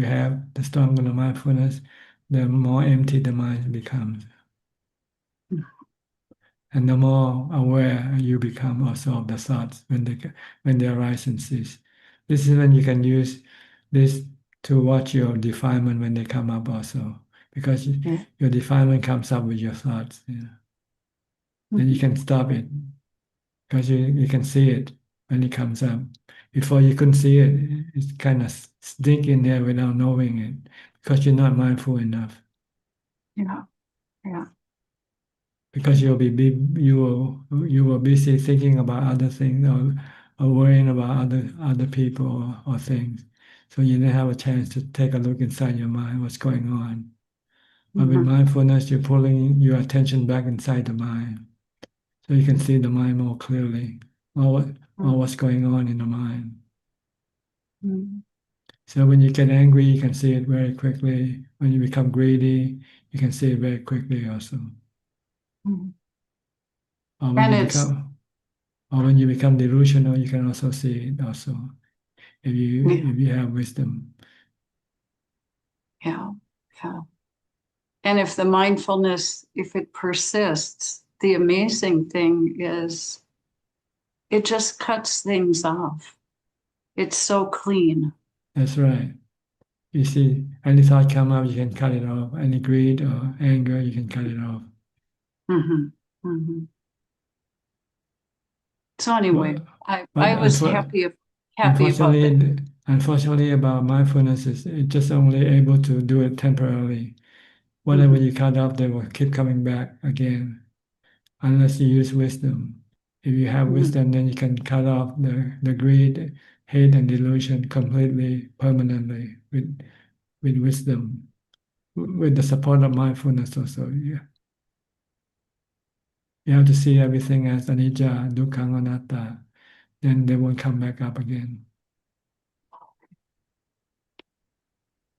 Speaker 2: the stronger the mindfulness, the more empty the mind becomes. And the more aware you become also of the thoughts when they arise and cease. This is when you can use this to watch your defilement when they come up also, because
Speaker 7: Yeah.
Speaker 2: your defilement comes up with your thoughts. Then you can stop it because you can see it when it comes up. Before you couldn't see it, it's kind of sneak in there without knowing it because you're not mindful enough.
Speaker 7: Yeah. Yeah.
Speaker 2: Because you were busy thinking about other things or worrying about other people or things. So you didn't have a chance to take a look inside your mind, what's going on. But with
Speaker 7: Mm-hmm.
Speaker 2: mindfulness, you're pulling your attention back inside the mind. So you can see the mind more clearly, or what's going on in the mind.
Speaker 7: Mm-hmm.
Speaker 2: So when you get angry, you can see it very quickly. When you become greedy, you can see it very quickly also.
Speaker 7: Mm-hmm.
Speaker 2: Or when
Speaker 7: And
Speaker 2: you
Speaker 7: it's,
Speaker 2: become Or when you become delusional, you can also see it also
Speaker 7: yeah,
Speaker 2: if you have wisdom.
Speaker 7: yeah, yeah. And if the mindfulness, if it persists, the amazing thing is it just cuts things off. It's so clean.
Speaker 2: That's right. You see, any thought come up, you can cut it off. Any greed or anger, you can cut it off.
Speaker 7: Mm-hmm. Mm-hmm. So
Speaker 2: But,
Speaker 7: anyway,
Speaker 2: but
Speaker 7: I was happy about that.
Speaker 2: unfortunately, about mindfulness is it's just only able to do it temporarily. Whatever
Speaker 7: Mm-hmm.
Speaker 2: you cut off, they will keep coming back again, unless you use wisdom. If you have
Speaker 7: Mm-hmm.
Speaker 2: wisdom, then you can cut off the greed, hate, and delusion completely, permanently with wisdom, with the support of mindfulness also. Yeah. You have to see everything as anicca, dukkha, anatta, then they won't come back up again.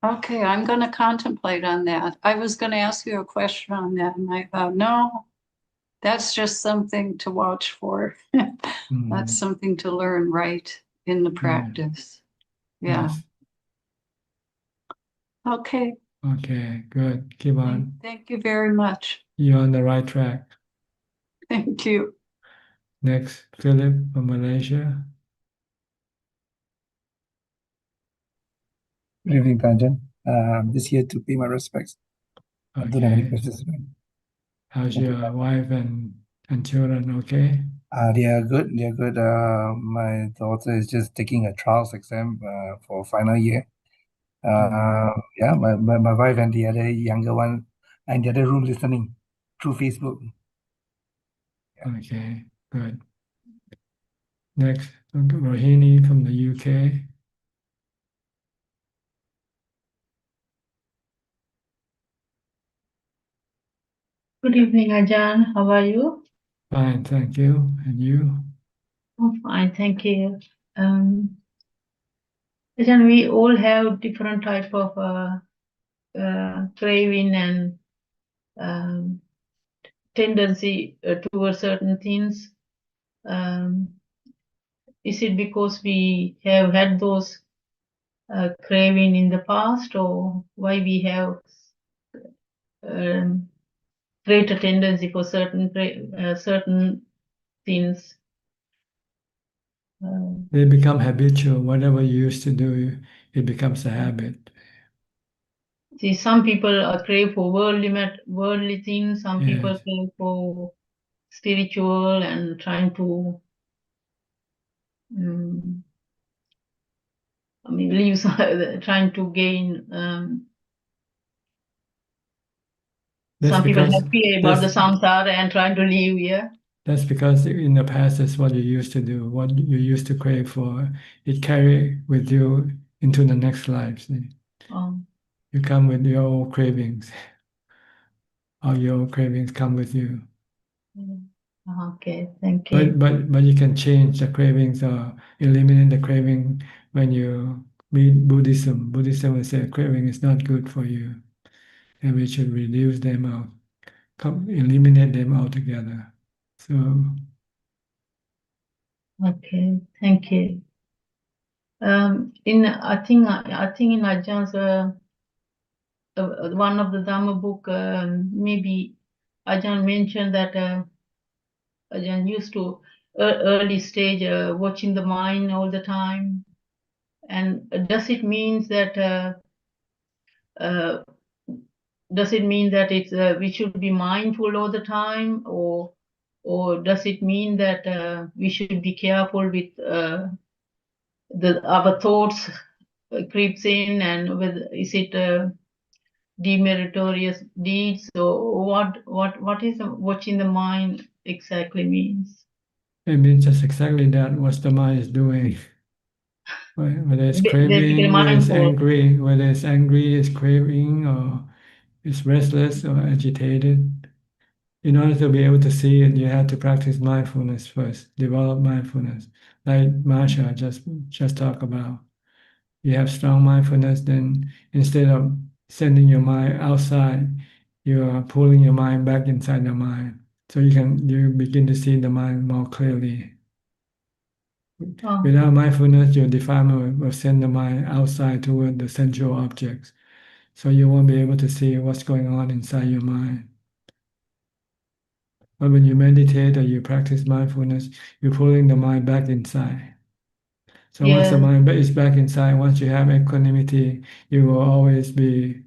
Speaker 7: Okay, I'm going to contemplate on that. I was going to ask you a question on that, and I thought, no, that's just something to watch for. That's something to learn right in the practice. Yeah.
Speaker 2: Yes.
Speaker 7: Okay.
Speaker 2: Okay, good. Keep on.
Speaker 7: Thank you very much.
Speaker 2: You're on the right track.
Speaker 7: Thank you.
Speaker 2: Next, Philip from Malaysia.
Speaker 8: Good evening, Ajaan. I'm just here to pay my respects. I don't have any
Speaker 2: Okay.
Speaker 8: questions.
Speaker 2: How's
Speaker 8: Thank you.
Speaker 2: your wife and children? Okay.
Speaker 8: They are good. They are good. My daughter is just taking a trials exam for final year. Yeah, my wife and the other younger one and the other room listening through Facebook.
Speaker 2: Okay, good. Next, Rohini from the UK.
Speaker 9: Good evening, Ajaan. How are you?
Speaker 2: Fine, thank you. And you?
Speaker 9: I'm fine, thank you. Ajaan, we all have different type of craving and tendency towards certain things. Is it because we have had those craving in the past, or why we have um, greater tendency for certain things?
Speaker 2: They become habitual. Whatever you used to do, it becomes a habit.
Speaker 9: See, some people crave for worldly things. Some people
Speaker 2: Yes.
Speaker 9: crave for spiritual and trying to, um, trying to gain.
Speaker 2: That's
Speaker 9: Some people
Speaker 2: because
Speaker 9: have fear about the
Speaker 2: that's
Speaker 9: samsara and trying to live. Yeah.
Speaker 2: that's because in the past that's what you used to do, what you used to crave for. It carry with you into the next life. See?
Speaker 9: Um,
Speaker 2: You come with your old cravings. All your old cravings come with you.
Speaker 9: okay, thank you.
Speaker 2: But you can change the cravings or eliminate the craving when you read Buddhism, Buddhism will say craving is not good for you, and we should reduce them out, eliminate them altogether. So,
Speaker 9: Okay, thank you. I think in Ajaan's one of the Dhamma book, maybe Ajaan mentioned that Ajaan used to early stage watching the mind all the time. And does it mean that uh, we should be mindful all the time, or does it mean that we should be careful with our thoughts creeps in, and is it demeritorious deeds, or what is watching the mind exactly means?
Speaker 2: it means just exactly that, what the mind is doing. Whether it's
Speaker 9: Basically
Speaker 2: craving, whether it's
Speaker 9: mindful.
Speaker 2: angry, it's craving, or it's restless or agitated. In order to be able to see it, you have to practice mindfulness first, develop mindfulness. Like Marsha just talked about. You have strong mindfulness, then instead of sending your mind outside, you are pulling your mind back inside the mind. So you begin to see the mind more clearly.
Speaker 9: Oh,
Speaker 2: Without mindfulness, your defilement will send the mind outside toward the sensual objects. So you won't be able to see what's going on inside your mind. But when you meditate or you practice mindfulness, you're pulling the mind back inside. So once the
Speaker 9: yeah,
Speaker 2: mind is back inside, once you have equanimity, you will always be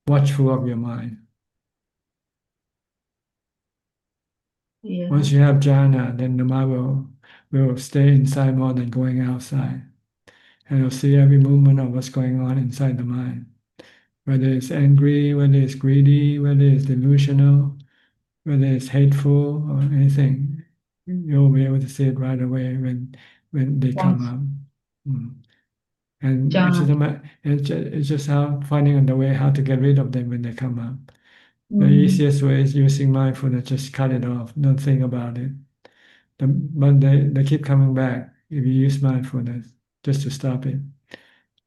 Speaker 2: watchful of your mind.
Speaker 9: yeah,
Speaker 2: Once you have jhana, then the mind will stay inside more than going outside. And you'll see every movement of what's going on inside the mind. Whether it's angry, whether it's greedy, whether it's delusional, whether it's hateful or anything, you'll be able to see it right away when they come
Speaker 9: once
Speaker 2: up. Mm. And
Speaker 9: jhana.
Speaker 2: it's just how finding the way how to get rid of them when they come up. The
Speaker 9: Mm,
Speaker 2: easiest way is using mindfulness, just cut it off, don't think about it. But they keep coming back if you use mindfulness just to stop it.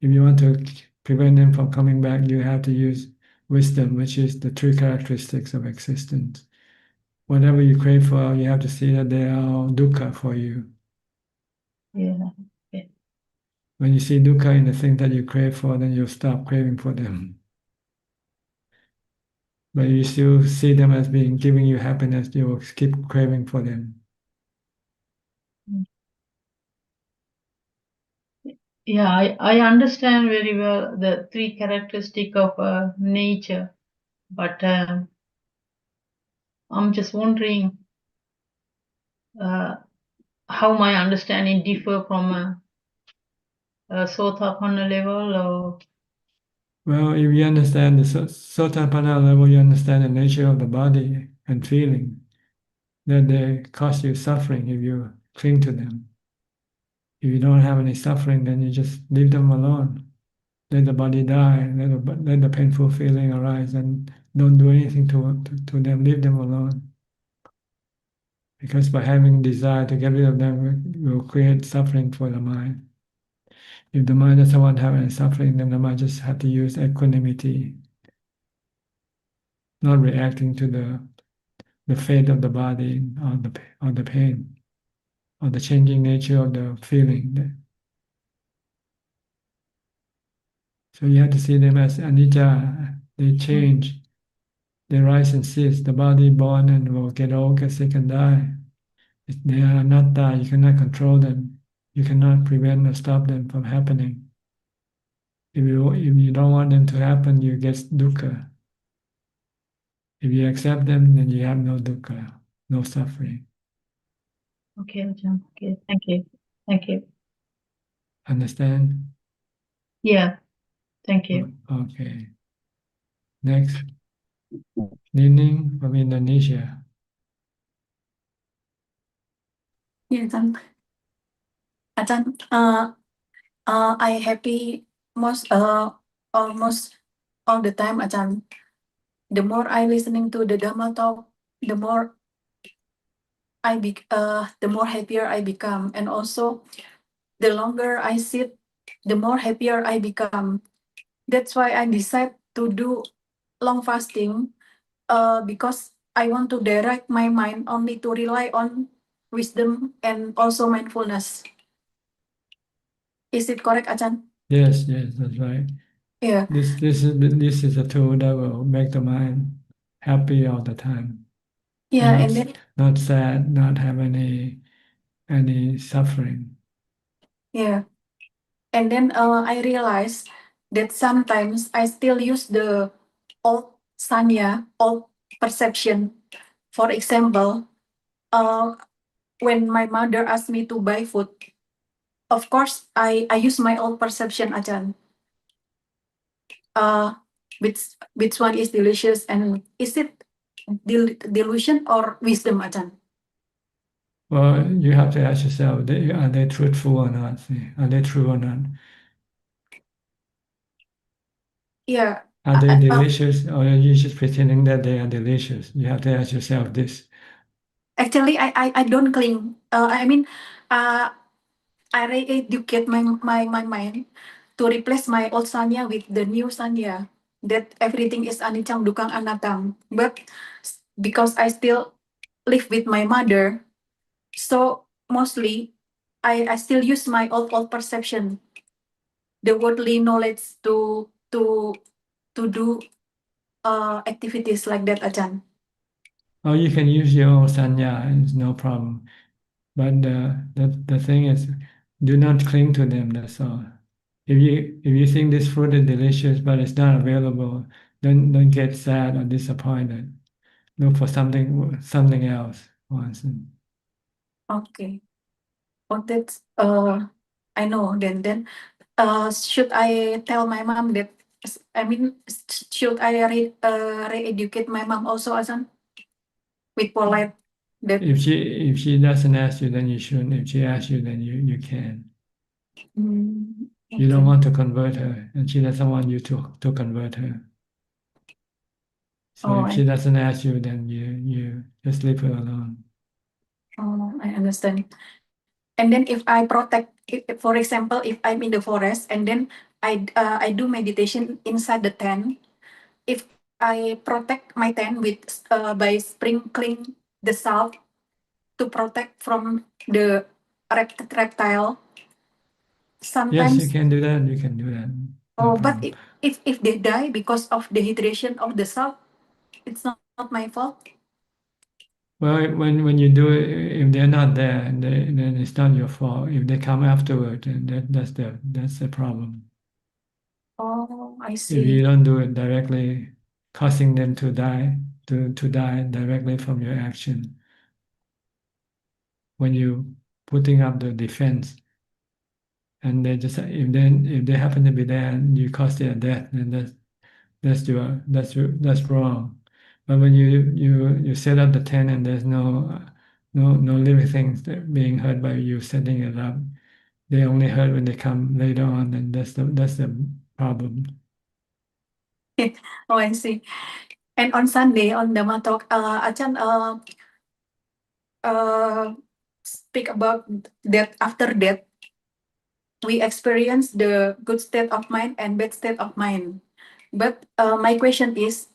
Speaker 2: If you want to prevent them from coming back, you have to use wisdom, which is the three characteristics of existence. Whatever you crave for, you have to see that they are all dukkha for you.
Speaker 9: yeah, yeah,
Speaker 2: When you see dukkha in the thing that you crave for, then you'll stop craving for them. But you still see them as being giving you happiness, you will keep craving for them.
Speaker 9: yeah. I understand very well the three characteristic of nature, but I'm just wondering how my understanding differ from a Sotapanna level, or
Speaker 2: Well, if you understand the Sotapanna level, you understand the nature of the body and feeling, that they cause you suffering if you cling to them. If you don't have any suffering, then you just leave them alone. Let the body die, let the painful feeling arise, and don't do anything to them, leave them alone. Because by having desire to get rid of them will create suffering for the mind. If the mind doesn't want to have any suffering, then the mind just have to use equanimity, not reacting to the fate of the body or the pain or the changing nature of the feeling. So you have to see them as anicca. They change, they rise and cease. The body born and will get old, get sick, and die. They are anatta. You cannot control them. You cannot prevent or stop them from happening. If you don't want them to happen, you get dukkha. If you accept them, then you have no dukkha, no suffering.
Speaker 9: okay, Ajahn. Okay, thank you, thank you.
Speaker 2: Understand?
Speaker 9: Yeah, thank you.
Speaker 2: Okay. Next, Nining from Indonesia.
Speaker 10: Yeah, Ajahn, I happy almost all the time, Ajahn. The more I listening to the Dhamma talk, the more the more happier I become, and also the longer I sit the more happier I become. That's why I decide to do long fasting, because I want to direct my mind only to rely on wisdom and also mindfulness. Is it correct, Ajahn?
Speaker 2: Yes, that's right.
Speaker 10: Yeah,
Speaker 2: This is a tool that will make the mind happy all the time,
Speaker 10: yeah,
Speaker 2: and
Speaker 10: and then
Speaker 2: not sad, not have any suffering.
Speaker 10: yeah, and then I realized that sometimes I still use the old sanya, old perception. For example, when my mother asked me to buy food, of course I use my old perception, Ajahn. Uh, which one is delicious and is it delusion or wisdom, Ajahn?
Speaker 2: Well, you have to ask yourself, are they truthful or not? See? Are they true or not?
Speaker 10: Yeah,
Speaker 2: Are they delicious, or are you just pretending that they are delicious? You have to ask yourself this.
Speaker 10: actually I don't cling. I mean, I re-educate my mind to replace my old sanya with the new sanya that everything is anicang dukang anatang. But because I still live with my mother, so mostly I still use my old perception, the worldly knowledge to do activities like that, Ajahn.
Speaker 2: Oh, you can use your own sanya, it's no problem. But the thing is, do not cling to them, that's all. If you think this fruit is delicious but it's not available, don't get sad or disappointed. Look for something else.
Speaker 10: Okay. Oh, that's I know. Then should I tell my mom that? I mean, should I re-educate my mom also, Azan, with polite that?
Speaker 2: If she doesn't ask you, then you shouldn't. If she asks you, then you can. You don't
Speaker 10: Okay.
Speaker 2: want to convert her, and she doesn't want you to convert her. So
Speaker 10: Oh,
Speaker 2: if she doesn't ask you, then you just leave her alone.
Speaker 10: I understand. And then if I protect, for example, if I'm in the forest and then I do meditation inside the tent, if I protect my tent with by sprinkling the salt to protect from the reptile,
Speaker 2: Yes, you
Speaker 10: sometimes.
Speaker 2: can do that. You can do that. No
Speaker 10: Oh, but
Speaker 2: problem.
Speaker 10: if they die because of dehydration of the salt, it's not my fault.
Speaker 2: Well, when you do it, if they're not there, then it's not your fault. If they come afterward, then that's the problem.
Speaker 10: Oh, I
Speaker 2: If you
Speaker 10: see.
Speaker 2: don't do it directly, causing them to die directly from your action, when you putting up the defense, and if they happen to be there and you cause their death, then that's wrong. But when you set up the tent and there's no living things that being hurt by you setting it up, they only hurt when they come later on, and that's the problem.
Speaker 10: Oh, I see. And on Sunday on Dhamma talk, Achan speak about that after death we experience the good state of mind and bad state of mind. But my question is,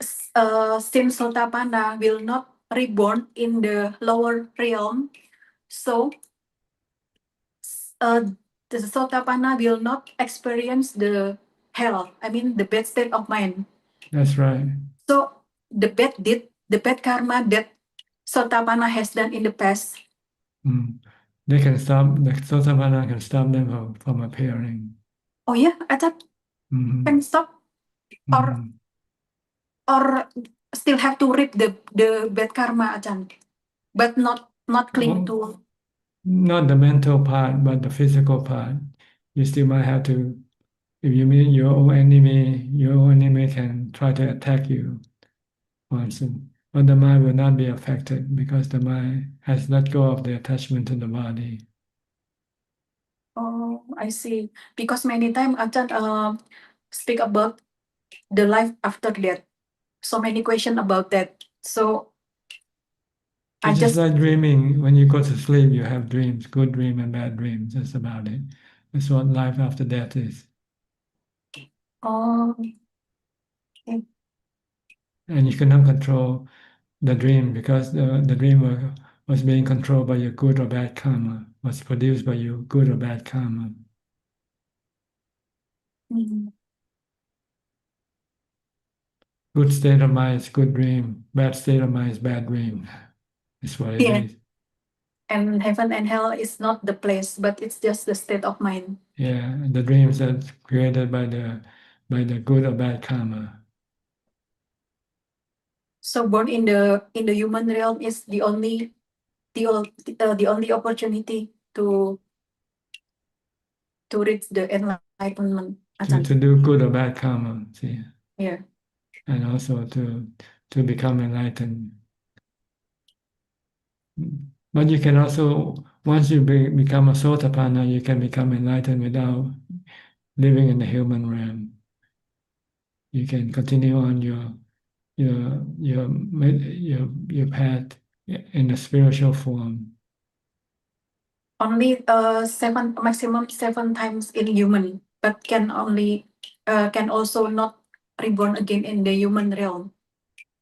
Speaker 10: since Sotapanna will not reborn in the lower realm, so uh, the Sotapanna will not experience the hell. I mean, the bad state of mind.
Speaker 2: That's right.
Speaker 10: So the bad karma that Sotapanna has done in the past.
Speaker 2: They can stop, the Sotapanna can stop them from appearing.
Speaker 10: Oh yeah, I thought can stop or or still have to reap the bad karma, Ajahn, but not cling to.
Speaker 2: Not the mental part, but the physical part. You still might have to, if you meet your own enemy can try to attack you once, but the mind will not be affected because the mind has let go of the attachment to the body.
Speaker 10: Oh, I see. Because many times Ajahn speak about the life after death. So many questions about that. So I
Speaker 2: It's just
Speaker 10: just
Speaker 2: like dreaming. When you go to sleep, you have dreams, good dream and bad dreams. That's about it. That's what life after death is.
Speaker 10: Oh, okay.
Speaker 2: And you cannot control the dream because the dream was being controlled by your good or bad karma, was produced by your good or bad karma.
Speaker 10: Mhm.
Speaker 2: Good state of mind is good dream, bad state of mind is bad dream. That's what it
Speaker 10: Yeah.
Speaker 2: is.
Speaker 10: And heaven and hell is not the place, but it's just the state of mind.
Speaker 2: Yeah, and the dreams that created by the good or bad karma.
Speaker 10: So born in the human realm is the only opportunity to reach the enlightenment.
Speaker 2: To do good or bad karma, see,
Speaker 10: Yeah.
Speaker 2: and also to become enlightened. But you can also, once you become a sotapanna, you can become enlightened without living in the human realm. You can continue on your path in a spiritual form.
Speaker 10: Only maximum 7 times in human, but can also not reborn again in the human realm.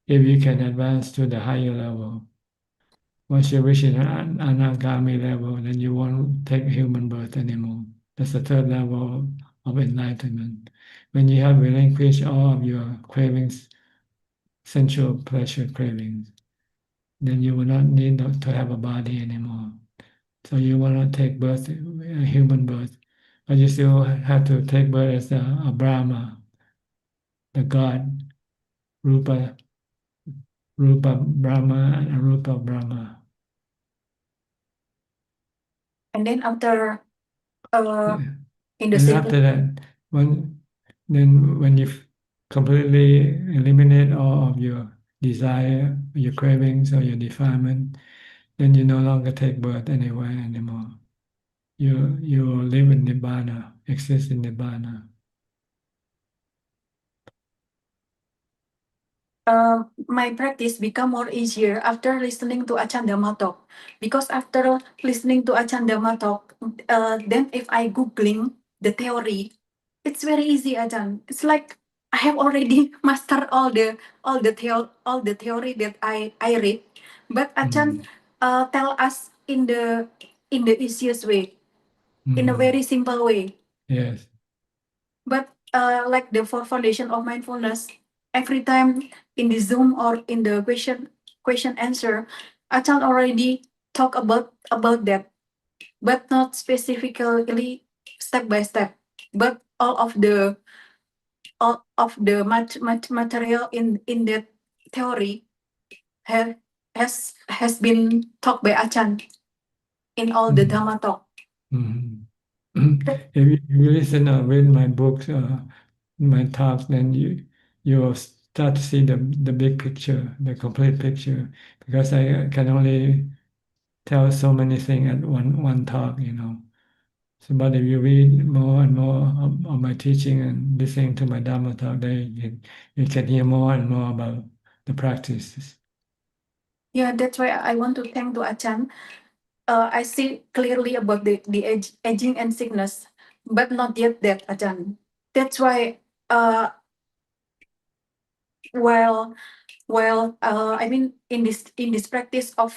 Speaker 2: If you can advance to the higher level, once you reach an anagami level, then you won't take human birth anymore. That's the third level of enlightenment. When you have relinquished all of your cravings, sensual pleasure cravings, then you will not need to have a body anymore. So you will not take birth, a human birth, but you still have to take birth as a Brahma, the God, Rupa, Rupa Brahma and Arupa Brahma.
Speaker 10: And then after in the
Speaker 2: And after that, when you've completely eliminate all of your desire, your cravings, or your defilement, then you no longer take birth anywhere anymore. You live in Nibbana, exist in Nibbana.
Speaker 10: my practice become more easier after listening to Ajaan Dhamma talk. Because after listening to Ajaan Dhamma talk, then if I googling the theory, it's very easy, Ajaan. It's like I have already mastered all the theory that I read, but Ajaan tell us in the easiest way, in a very simple way.
Speaker 2: Yes.
Speaker 10: But like the four foundation of mindfulness, every time in the Zoom or in the question answer, Ajahn already talk about that, but not specifically step by step. But all of the material in that theory have, has been taught by Ajahn in all the Dhamma talk.
Speaker 2: If you listen or read my books, my talks, then you will start to see the big picture, the complete picture, because I can only tell so many things at one talk, you know. So, but if you read more and more of my teaching and listening to my Dhamma talk, then you can hear more and more about the practices.
Speaker 10: Yeah, that's why I want to thank to Ajahn. I see clearly about the aging and sickness, but not yet that, Ajahn. That's why while I mean in this practice of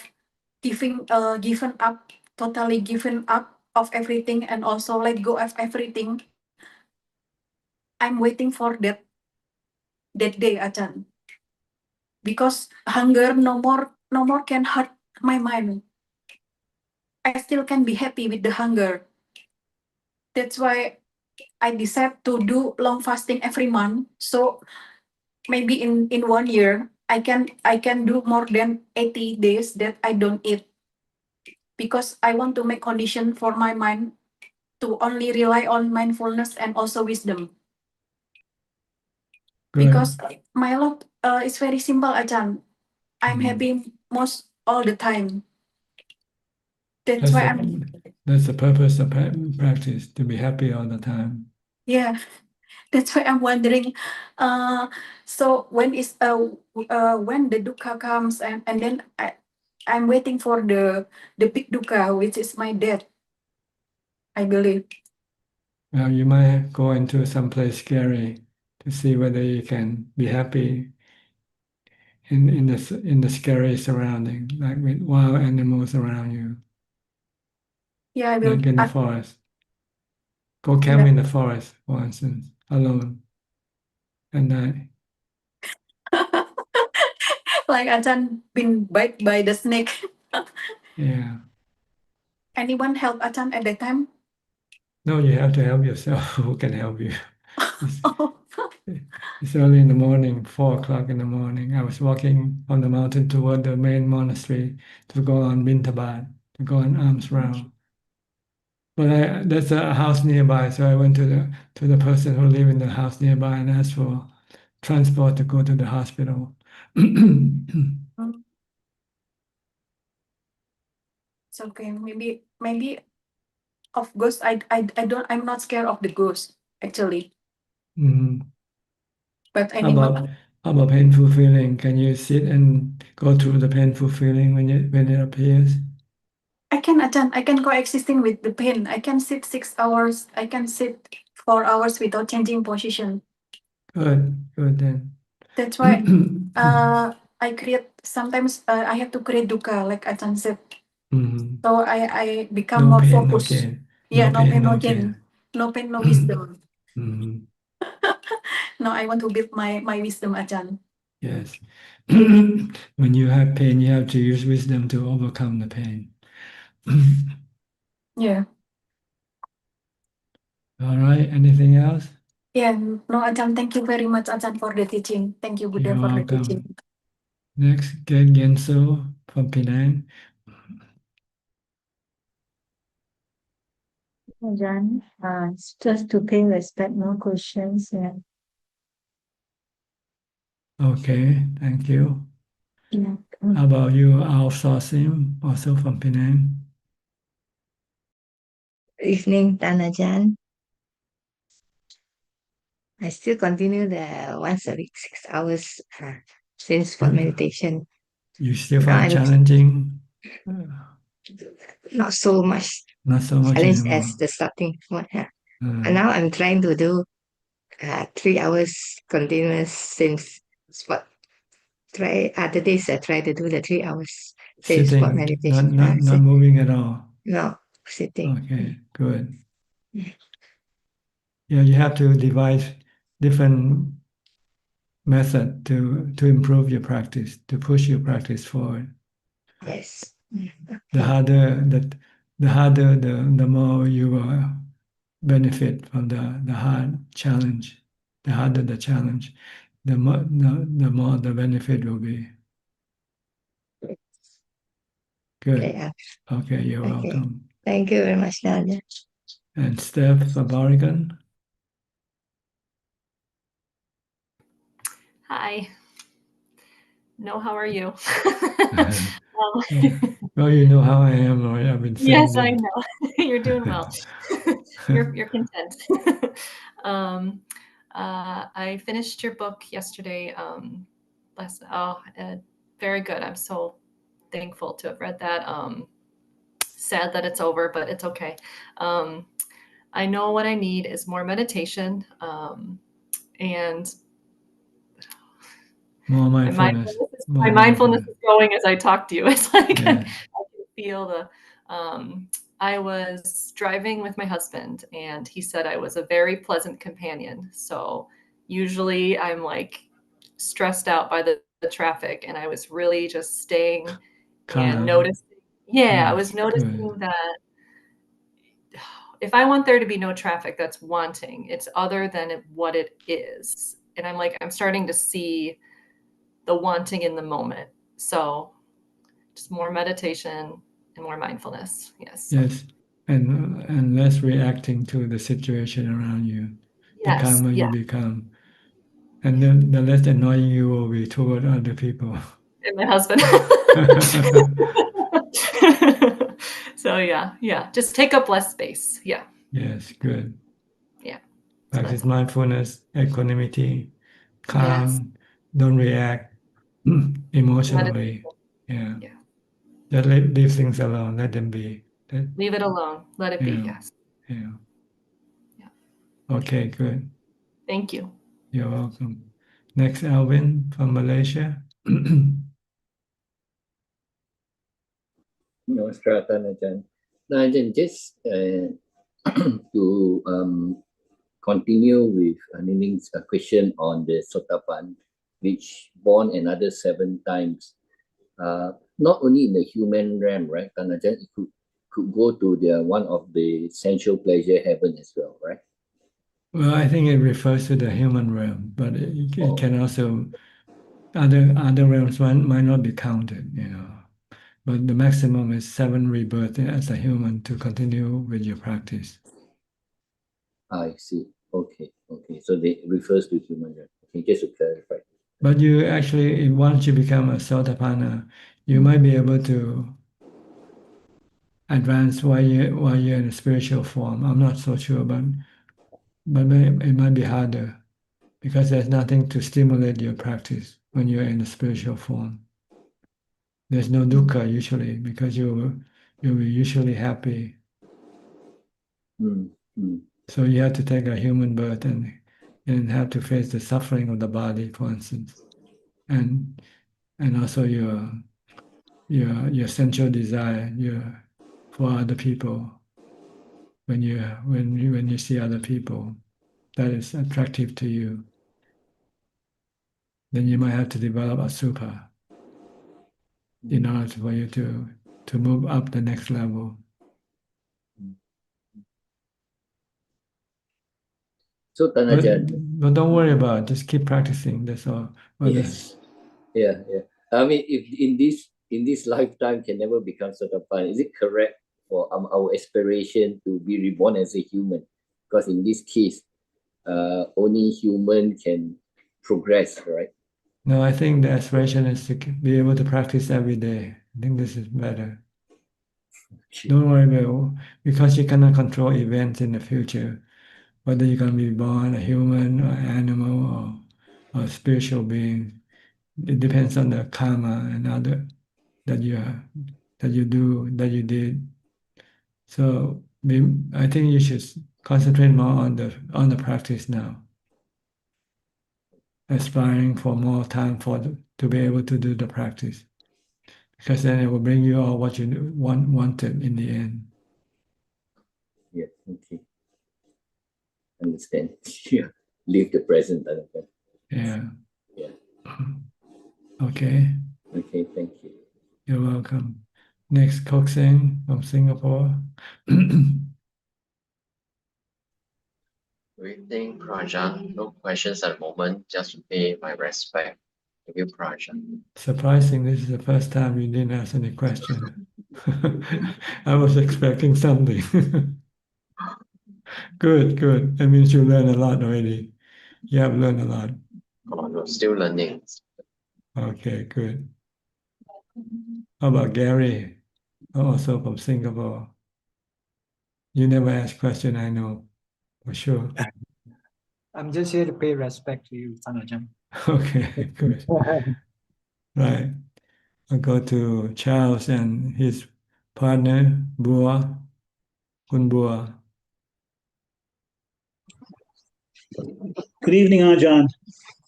Speaker 10: given up, totally given up of everything and also let go of everything, I'm waiting for that day, Ajahn. Because hunger no more can hurt my mind. I still can be happy with the hunger. That's why I decide to do long fasting every month. So maybe in 1 year, I can do more than 80 days that I don't eat. Because I want to make condition for my mind to only rely on mindfulness and also wisdom.
Speaker 2: Good.
Speaker 10: Because my love is very simple, Ajahn. I'm happy most all the time. That's why
Speaker 2: that's the purpose of practice, to be happy all the time.
Speaker 10: yeah. That's why I'm wondering. So when when the dukkha comes and then I'm waiting for the big dukkha, which is my death, I believe.
Speaker 2: Well, you might go into some place scary to see whether you can be happy in the scary surrounding, like with wild animals around you,
Speaker 10: Yeah, I will.
Speaker 2: like in the forest. Go camp
Speaker 10: Yeah.
Speaker 2: in the forest, for instance, alone at night.
Speaker 10: Like Ajahn been bite by the snake.
Speaker 2: Yeah.
Speaker 10: Anyone help Ajahn at that time?
Speaker 2: No, you have to help yourself. Who can help you? It's,
Speaker 10: Oh,
Speaker 2: it's early in the morning, 4 o'clock in the morning. I was walking on the mountain toward the main monastery to go on Bintabat, to go on alms round. But there's a house nearby, so I went to the person who lived in the house nearby and asked for transport to go to the hospital.
Speaker 10: it's okay. Maybe of ghost. I don't. I'm not scared of the ghost actually.
Speaker 2: Mhm.
Speaker 10: But
Speaker 2: How
Speaker 10: animal.
Speaker 2: about painful feeling? Can you sit and go through the painful feeling when it appears?
Speaker 10: I can Ajahn. I can coexisting with the pain. I can sit 6 hours. I can sit 4 hours without changing position.
Speaker 2: Good then.
Speaker 10: That's why I create sometimes I have to create dukkha like Ajahn said.
Speaker 2: Mhm.
Speaker 10: So I become
Speaker 2: No
Speaker 10: more
Speaker 2: pain, no
Speaker 10: focused.
Speaker 2: gain.
Speaker 10: Yeah,
Speaker 2: No
Speaker 10: no
Speaker 2: pain,
Speaker 10: pain, no
Speaker 2: no
Speaker 10: gain.
Speaker 2: gain.
Speaker 10: No pain, no wisdom.
Speaker 2: Mhm.
Speaker 10: No, I want to build my wisdom, Ajahn.
Speaker 2: Yes. When you have pain, you have to use wisdom to overcome the pain.
Speaker 10: Yeah.
Speaker 2: All right. Anything else?
Speaker 10: Yeah. No, Ajahn, thank you very much, Ajahn, for the teaching. Thank you, Buddha,
Speaker 2: You're
Speaker 10: for the teaching.
Speaker 2: welcome. Next, Gen Genso from Penang.
Speaker 11: Ajahn, it's just to pay respect, no questions. Yeah.
Speaker 2: Okay, thank you.
Speaker 11: Yeah.
Speaker 2: How about you, Ao Sim, also from Penang?
Speaker 12: Evening, Tan Ajahn. I still continue the once a week, 6 hours since for meditation.
Speaker 2: You still
Speaker 12: Now
Speaker 2: find
Speaker 12: I'm
Speaker 2: challenging?
Speaker 12: not so much
Speaker 2: Not so much
Speaker 12: challenge
Speaker 2: anymore.
Speaker 12: as the starting one. Yeah.
Speaker 2: Uh,
Speaker 12: And now I'm trying to do 3 hours continuous since spot. Try other days I try to do the 3 hours since spot
Speaker 2: Sitting,
Speaker 12: meditation.
Speaker 2: not moving at all.
Speaker 12: No, sitting.
Speaker 2: Okay, good. Yeah, you have to devise different method to improve your practice, to push your practice forward.
Speaker 12: Yes.
Speaker 2: The harder the more you will benefit from the hard challenge. The harder the challenge, the more the benefit will be. Good.
Speaker 12: Okay,
Speaker 2: Okay, you're
Speaker 12: okay.
Speaker 2: welcome.
Speaker 12: Thank you very much, Ajahn.
Speaker 2: And Steph from Oregon.
Speaker 13: Hi. No, how are you?
Speaker 2: Well, you know how I am, Lori. I've been saying
Speaker 13: Yes, I
Speaker 2: this.
Speaker 13: know. You're doing well. You're content. I finished your book yesterday. Very good. I'm so thankful to have read that. Sad that it's over, but it's okay. I know what I need is more meditation, and
Speaker 2: More mindfulness.
Speaker 13: my mindfulness is growing as I talk to you. It's like
Speaker 2: Yeah.
Speaker 13: I can feel the. I was driving with my husband, and he said I was a very pleasant companion. So usually I'm like stressed out by the traffic, and I was really just staying and noticing. Yeah, I was noticing that if I want there to be no traffic, that's wanting. It's other than what it is. And I'm starting to see the wanting in the moment. So just more meditation and more mindfulness. Yes.
Speaker 2: Yes. And less reacting to the situation around you. The
Speaker 13: Yes.
Speaker 2: calmer
Speaker 13: Yeah.
Speaker 2: you become. And then the less annoying you will be toward other people.
Speaker 13: And my husband. So yeah. Just take up less space. Yeah.
Speaker 2: Yes, good.
Speaker 13: Yeah.
Speaker 2: Practice mindfulness, equanimity, calm, don't react emotionally. Yeah. Just leave things alone, let them be.
Speaker 13: Leave it alone. Let it be. Yes.
Speaker 2: Yeah. Okay, good.
Speaker 13: Thank you.
Speaker 2: You're welcome. Next, Alvin from Malaysia.
Speaker 14: Namaskar, Ajaan. Ajaan, just to continue with Nining's question on the Sotapan, which born another 7 times. Not only in the human realm, right, Ajaan, it could go to the one of the sensual pleasure heaven as well, right?
Speaker 2: Well, I think it refers to the human realm, but it can also other realms might not be counted, you know. But the maximum is 7 rebirths as a human to continue with your practice.
Speaker 14: I see. Okay. So it refers to human realm. Okay, just to clarify.
Speaker 2: But you actually, once you become a Sotapanna, you might be able to advance while you're in a spiritual form. I'm not so sure, but it might be harder because there's nothing to stimulate your practice when you're in a spiritual form. There's no dukkha usually because you'll be usually happy. So you have to take a human birth and have to face the suffering of the body, for instance, and also your sensual desire for other people when you see other people that is attractive to you, then you might have to develop a super in order for you to move up the next level.
Speaker 14: So Ajaan,
Speaker 2: but don't worry about it. Just keep practicing. That's all.
Speaker 14: yes. Yeah. I mean, if in this lifetime can never become Sotapan, is it correct for our aspiration to be reborn as a human? Because in this case, only human can progress, right?
Speaker 2: No, I think the aspiration is to be able to practice every day. I think this is better. Don't worry about because you cannot control events in the future, whether you're going to be born a human or animal or spiritual being. It depends on the karma and other that you did. So I think you should concentrate more on the practice now, aspiring for more time to be able to do the practice, because then it will bring you all what you wanted in the end.
Speaker 14: Yeah. Okay. Understand. Yeah. Live the present. Understand.
Speaker 2: Yeah.
Speaker 14: Yeah.
Speaker 2: Okay.
Speaker 14: Okay. Thank you.
Speaker 2: You're welcome. Next, Kokseng from Singapore.
Speaker 15: Good evening, Prajan. No questions at the moment, just to pay my respect. Thank you, Prajan.
Speaker 2: Surprising, this is the first time you didn't ask any question. I was expecting something. Good. That means you learned a lot already. You have learned a lot.
Speaker 15: Oh, no, still learning.
Speaker 2: Okay, good. How about Gary? Also from Singapore. You never ask question, I know, for sure.
Speaker 16: I'm just here to pay respect to you, Ajaan.
Speaker 2: Okay, good. Right. I'll go to Charles and his partner, Bua, Kun Bua.
Speaker 17: Good evening, Ajaan.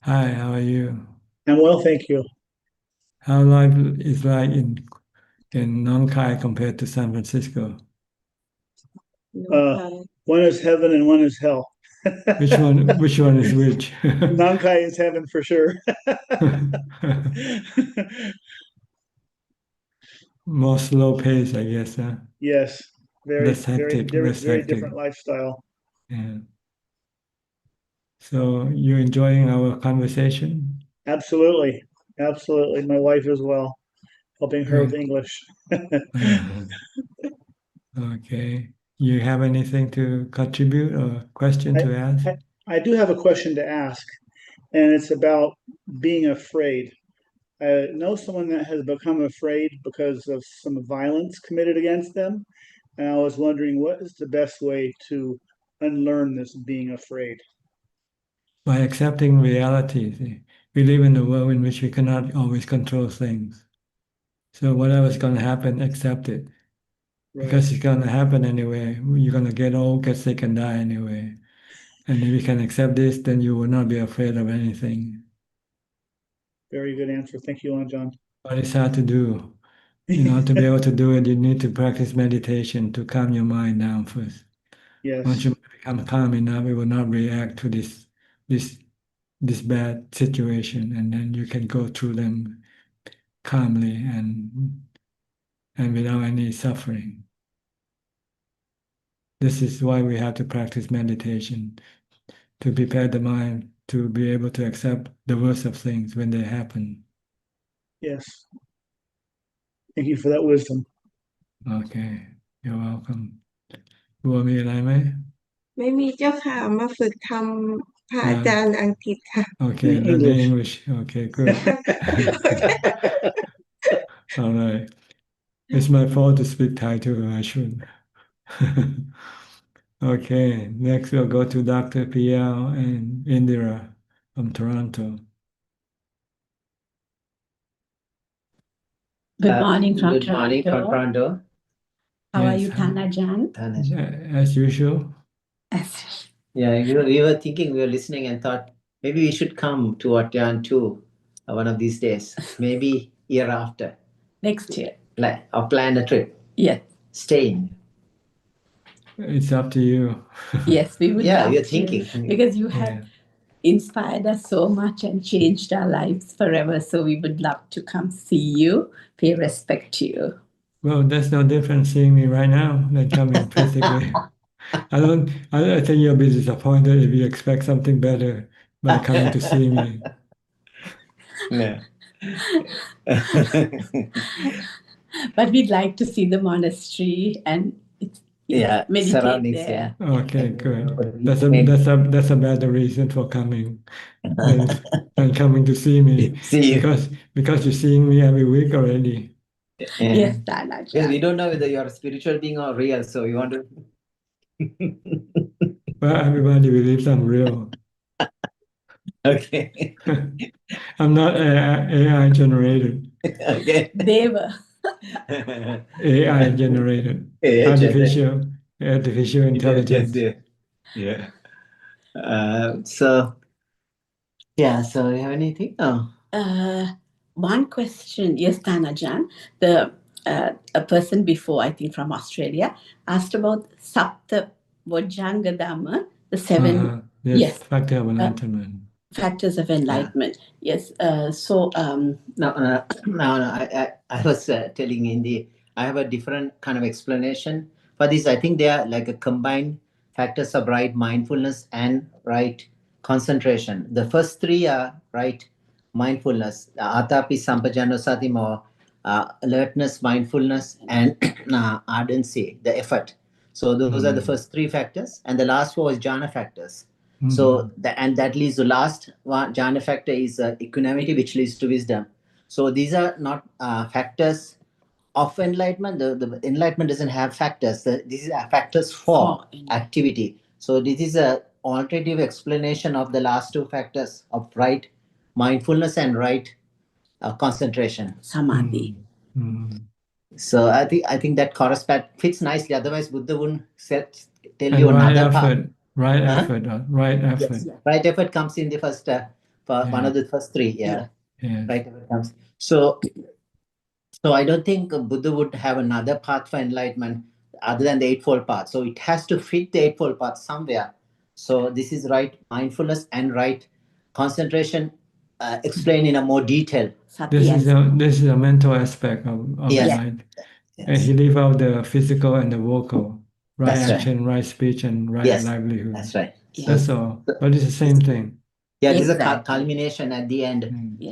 Speaker 2: Hi, how are you?
Speaker 17: I'm well, thank you.
Speaker 2: How life is like in Nong Khai compared to San Francisco?
Speaker 17: One is heaven and one is hell.
Speaker 2: Which one is which?
Speaker 17: Nankai is heaven for sure.
Speaker 2: More slow pace, I guess, huh?
Speaker 17: Yes, very,
Speaker 2: Less
Speaker 17: very,
Speaker 2: hectic,
Speaker 17: very,
Speaker 2: less
Speaker 17: very
Speaker 2: hectic.
Speaker 17: different lifestyle.
Speaker 2: Yeah. So you enjoying our conversation?
Speaker 17: Absolutely. My wife as well, helping her with
Speaker 2: Good.
Speaker 17: English.
Speaker 2: Okay. You have anything to contribute or question to ask?
Speaker 17: I do have a question to ask, and it's about being afraid. I know someone that has become afraid because of some violence committed against them, and I was wondering what is the best way to unlearn this being afraid?
Speaker 2: By accepting reality. See, we live in a world in which we cannot always control things. So whatever's going to happen, accept it.
Speaker 17: Right.
Speaker 2: Because it's going to happen anyway. You're going to get old, get sick, and die anyway. And if you can accept this, then you will not be afraid of anything.
Speaker 17: Very good answer. Thank you, Ajaan.
Speaker 2: But it's hard to do. In order to be able to do it, you need to practice meditation to calm your mind down first.
Speaker 17: Yes.
Speaker 2: Once you become calm enough, it will not react to this bad situation, and then you can go through them calmly and without any suffering. This is why we have to practice meditation to prepare the mind to be able to accept the worst of things when they happen.
Speaker 17: Yes. Thank you for that wisdom.
Speaker 2: Okay, you're welcome. บัวมีอะไรไหม
Speaker 18: ไม่มีเจ้าค่ะมาฝึกทำพระอาจารย์อังกฤษค่ะ
Speaker 2: Okay,
Speaker 17: In
Speaker 2: learn the
Speaker 17: English.
Speaker 2: English. Okay, good. All right. It's my fault to speak Thai too. I should. Okay, next we'll go to Dr. PL and Indira from Toronto.
Speaker 19: Good morning from
Speaker 15: Good morning from
Speaker 19: Toronto.
Speaker 15: Toronto.
Speaker 19: How are
Speaker 2: Yes,
Speaker 19: you, Tanajan?
Speaker 2: As usual.
Speaker 15: Yeah, we were thinking, we were listening and thought maybe we should come to Ajaan too one of these days, maybe year after.
Speaker 19: Next year.
Speaker 15: Like, or plan a trip.
Speaker 19: Yes.
Speaker 15: Staying.
Speaker 2: It's up to you.
Speaker 19: Yes, we would
Speaker 15: Yeah,
Speaker 19: love
Speaker 15: you're
Speaker 19: to,
Speaker 15: thinking.
Speaker 19: because you have inspired us so much and changed our lives forever. So we would love to come see you, pay respect to you.
Speaker 2: Well, there's no difference seeing me right now than coming physically. I think you'll be disappointed if you expect something better by coming to see me.
Speaker 15: Yeah.
Speaker 19: But we'd like to see the monastery and meditate
Speaker 15: surroundings,
Speaker 19: there.
Speaker 2: Okay, good. That's a better reason for coming than coming to see me.
Speaker 15: See you.
Speaker 2: Because you're seeing me every week already.
Speaker 19: Yes, Tanajan.
Speaker 15: Because we don't know whether you're a spiritual being or real, so we want to.
Speaker 2: Well, everybody believes I'm real.
Speaker 15: Okay.
Speaker 2: I'm not AI generated.
Speaker 15: Okay.
Speaker 19: They were.
Speaker 2: AI generated.
Speaker 15: AI
Speaker 2: Artificial intelligence.
Speaker 15: Yeah. So you have anything? Oh.
Speaker 19: One question, yes, Tanajan. A person before, I think from Australia, asked about Sapta Vajjanga Dhamma, the seven.
Speaker 2: Yes, factor of enlightenment.
Speaker 19: Factors of enlightenment. Yes.
Speaker 15: No, I was telling Indy, I have a different kind of explanation for this. I think they are like a combined factors of right mindfulness and right concentration. The first three are right mindfulness, atapi sampajano satimo, alertness, mindfulness, and ardency, the effort. So those are the first three factors, and the last four is jhana factors. So that leads the last one. Jhana factor is equanimity, which leads to wisdom. So these are not factors of enlightenment. The enlightenment doesn't have factors. These are factors for activity. So this is a alternative explanation of the last two factors of right mindfulness and right concentration.
Speaker 19: Samadhi.
Speaker 15: So I think that fits nicely. Otherwise, Buddha wouldn't tell
Speaker 2: And
Speaker 15: you
Speaker 2: right
Speaker 15: another
Speaker 2: effort,
Speaker 15: path.
Speaker 2: right effort, right effort.
Speaker 15: Yes. Right effort comes in the first one of the first three. Yeah. Right effort comes. So I don't think Buddha would have another path for enlightenment other than the Eightfold Path. So it has to fit the Eightfold Path somewhere. So this is right mindfulness and right concentration explained in a more detail.
Speaker 2: This is a mental aspect of
Speaker 15: Yes.
Speaker 2: mind. And he leave out the physical and the vocal, right
Speaker 15: That's
Speaker 2: action, right speech, and right livelihood.
Speaker 15: That's right.
Speaker 2: That's all. But it's the same thing.
Speaker 15: Yeah, this is a culmination at the end,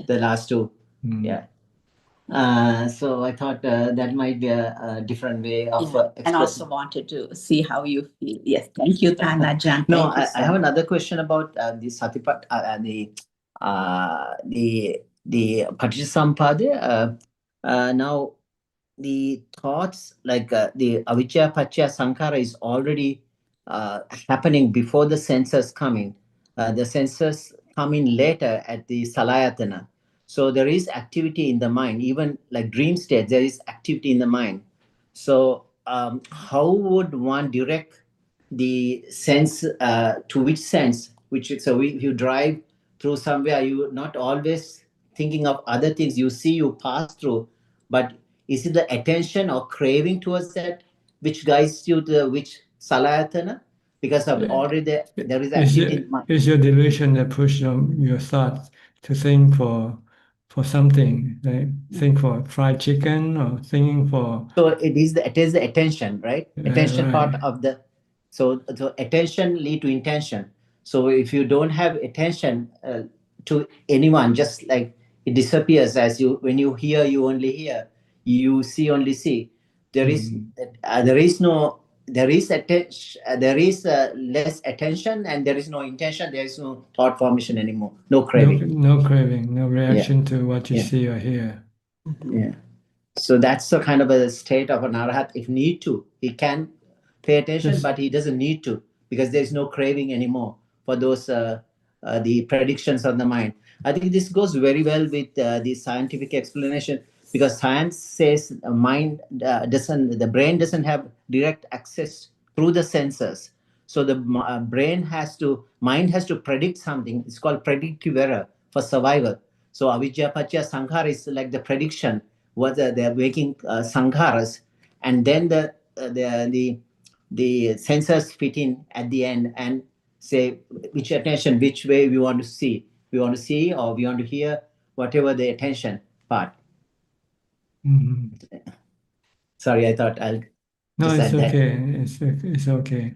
Speaker 15: the last two. Yeah. So I thought that might be a different way of expressing.
Speaker 19: And also wanted to see how you feel. Yes, thank you, Tanajan.
Speaker 15: No, I have another question about the Satipat, the Paticcasamuppada. Now, the thoughts like the avijja paccaya sankhara is already happening before the senses coming. The senses come in later at the salayatana. So there is activity in the mind, even like dream state, there is activity in the mind. So how would one direct the sense, to which sense, if you drive through somewhere, you not always thinking of other things you see, you pass through, but is it the attention or craving towards that which guides you to which salayatana? Because of already there is activity in the mind.
Speaker 2: Is your delusion that push your thoughts to think for something, like think for fried chicken or thinking for
Speaker 15: So it is the attention, right? Attention part
Speaker 2: right.
Speaker 15: of the so attention lead to intention. So if you don't have attention to anyone, just like it disappears as you when you hear, you only hear, you see only see. There is no there is attention, there is less attention, and there is no intention. There is no thought formation anymore. No craving.
Speaker 2: No craving, no
Speaker 15: Yeah.
Speaker 2: reaction to what you
Speaker 15: Yeah.
Speaker 2: see or hear.
Speaker 15: Yeah. So that's the kind of a state of an arahat. If need to, he can pay attention, but he doesn't need to because there is no craving anymore for those the predictions of the mind. I think this goes very well with the scientific explanation because science says the brain doesn't have direct access through the senses. So the mind has to predict something. It's called predictive error for survival. So avijja pacha sankhara is like the prediction whether they're making sankharas, and then the sensors fit in at the end and say which attention, which way we want to see. We want to see or we want to hear, whatever the attention part. Sorry, I thought I'll
Speaker 2: No,
Speaker 15: just
Speaker 2: it's
Speaker 15: add that.
Speaker 2: okay. It's okay.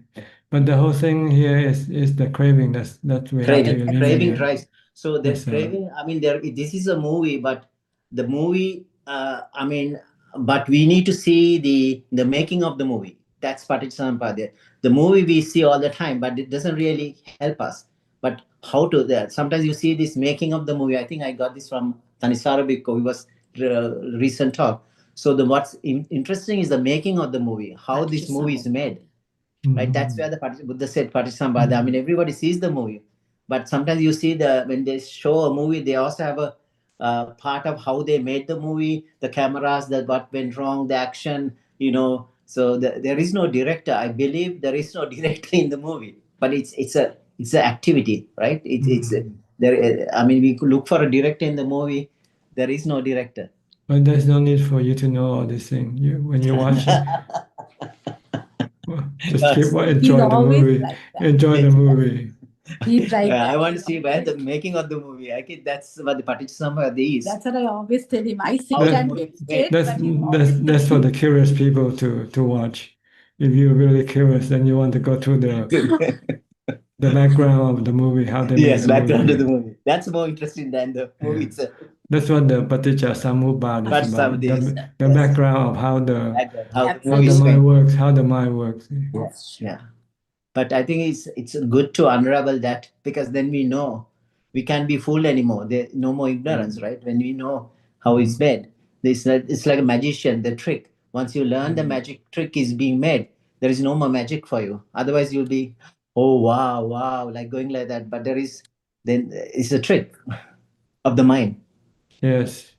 Speaker 2: But the whole thing here is the craving that we have to
Speaker 15: Craving
Speaker 2: eliminate.
Speaker 15: drives. So the
Speaker 2: That's all.
Speaker 15: craving, I mean, this is a movie, but the movie, but we need to see the making of the movie. That's Patichampada. The movie we see all the time, but it doesn't really help us. But how to that? Sometimes you see this making of the movie. I think I got this from Tanisara Biko. It was recent talk. So what's interesting is the making of the movie, how this movie is made. Right, that's where the Buddha said Patichampada. I mean, everybody sees the movie, but sometimes you see when they show a movie, they also have a part of how they made the movie, the cameras, what went wrong, the action, So there is no director. I believe there is no director in the movie, but it's an activity, right? It's there. I mean, we could look for a director in the movie. There is no director.
Speaker 2: But there's no need for you to know all these things. When you watch it, just keep enjoy the movie. Enjoy the movie.
Speaker 19: He's like
Speaker 15: I
Speaker 19: that.
Speaker 15: want to see where the making of the movie. I think that's what the Patichampada is.
Speaker 19: That's what I always tell him. I sit
Speaker 15: That-
Speaker 19: and meditate,
Speaker 2: That's
Speaker 19: but he always
Speaker 2: that's for the curious people to watch. If you're really curious, then you want to go through the background of the movie, how they made
Speaker 15: Yes,
Speaker 2: the
Speaker 15: background
Speaker 2: movie.
Speaker 15: of the movie. That's more interesting than the movie itself.
Speaker 2: That's what the Paticca Samuppada is about. The background of how the
Speaker 15: movie is
Speaker 2: mind
Speaker 15: made.
Speaker 2: works, how the mind works.
Speaker 15: Yes, yeah. But I think it's good to unravel that because then we know we can't be fooled anymore. There's no more ignorance, right? When we know how it's made, it's like a magician, the trick. Once you learn the magic trick is being made, there is no more magic for you. Otherwise, you'll be, oh wow, like going like that. But then it's a trick of the mind.
Speaker 2: Yes.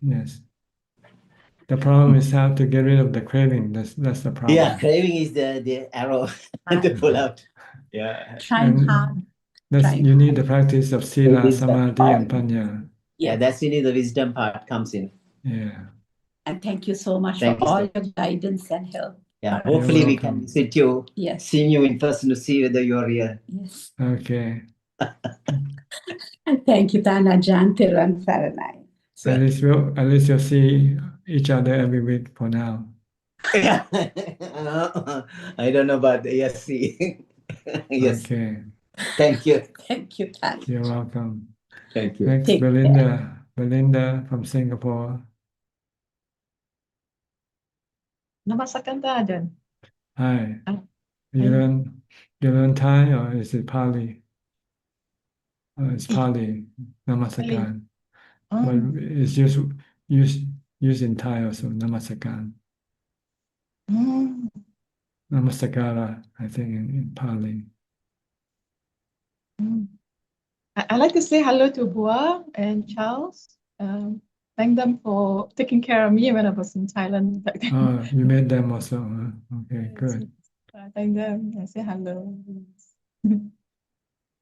Speaker 2: The problem is how to get rid of the craving. That's the problem.
Speaker 15: Yeah, craving is the arrow to pull out. Yeah.
Speaker 19: trying hard.
Speaker 2: You need the practice of sila,
Speaker 15: It is
Speaker 2: samadhi,
Speaker 15: that
Speaker 2: and panya.
Speaker 15: Yeah, that's really the wisdom part comes in.
Speaker 2: Yeah.
Speaker 19: And thank you so much
Speaker 15: Thank
Speaker 19: for
Speaker 15: you,
Speaker 19: all
Speaker 15: sir.
Speaker 19: your guidance and help.
Speaker 15: Yeah, hopefully we can
Speaker 2: welcome.
Speaker 15: visit you,
Speaker 19: Yes.
Speaker 15: seeing you in person to see whether you're here.
Speaker 19: Yes.
Speaker 2: Okay.
Speaker 19: And thank you, Ajaan, Thiruvan Saranai.
Speaker 2: At least you'll see each other every week for now.
Speaker 15: I don't know about the ESC. Yes.
Speaker 2: Okay.
Speaker 15: Thank you.
Speaker 19: Thank you, Tan.
Speaker 2: You're welcome.
Speaker 15: Thank you.
Speaker 2: Next,
Speaker 19: Take
Speaker 2: Belinda from Singapore.
Speaker 20: Namaskar, Ajaan.
Speaker 2: Hi. You learn Thai or is it Pali? It's Pali. Namaskar. But it's used in Thai also. Namaskar. Namaskara, I think in Pali.
Speaker 20: I'd like to say hello to Bua and Charles. Thank them for taking care of me when I was in Thailand.
Speaker 2: Oh, you met them also. Huh? Okay, good.
Speaker 20: I thank them. I say hello. And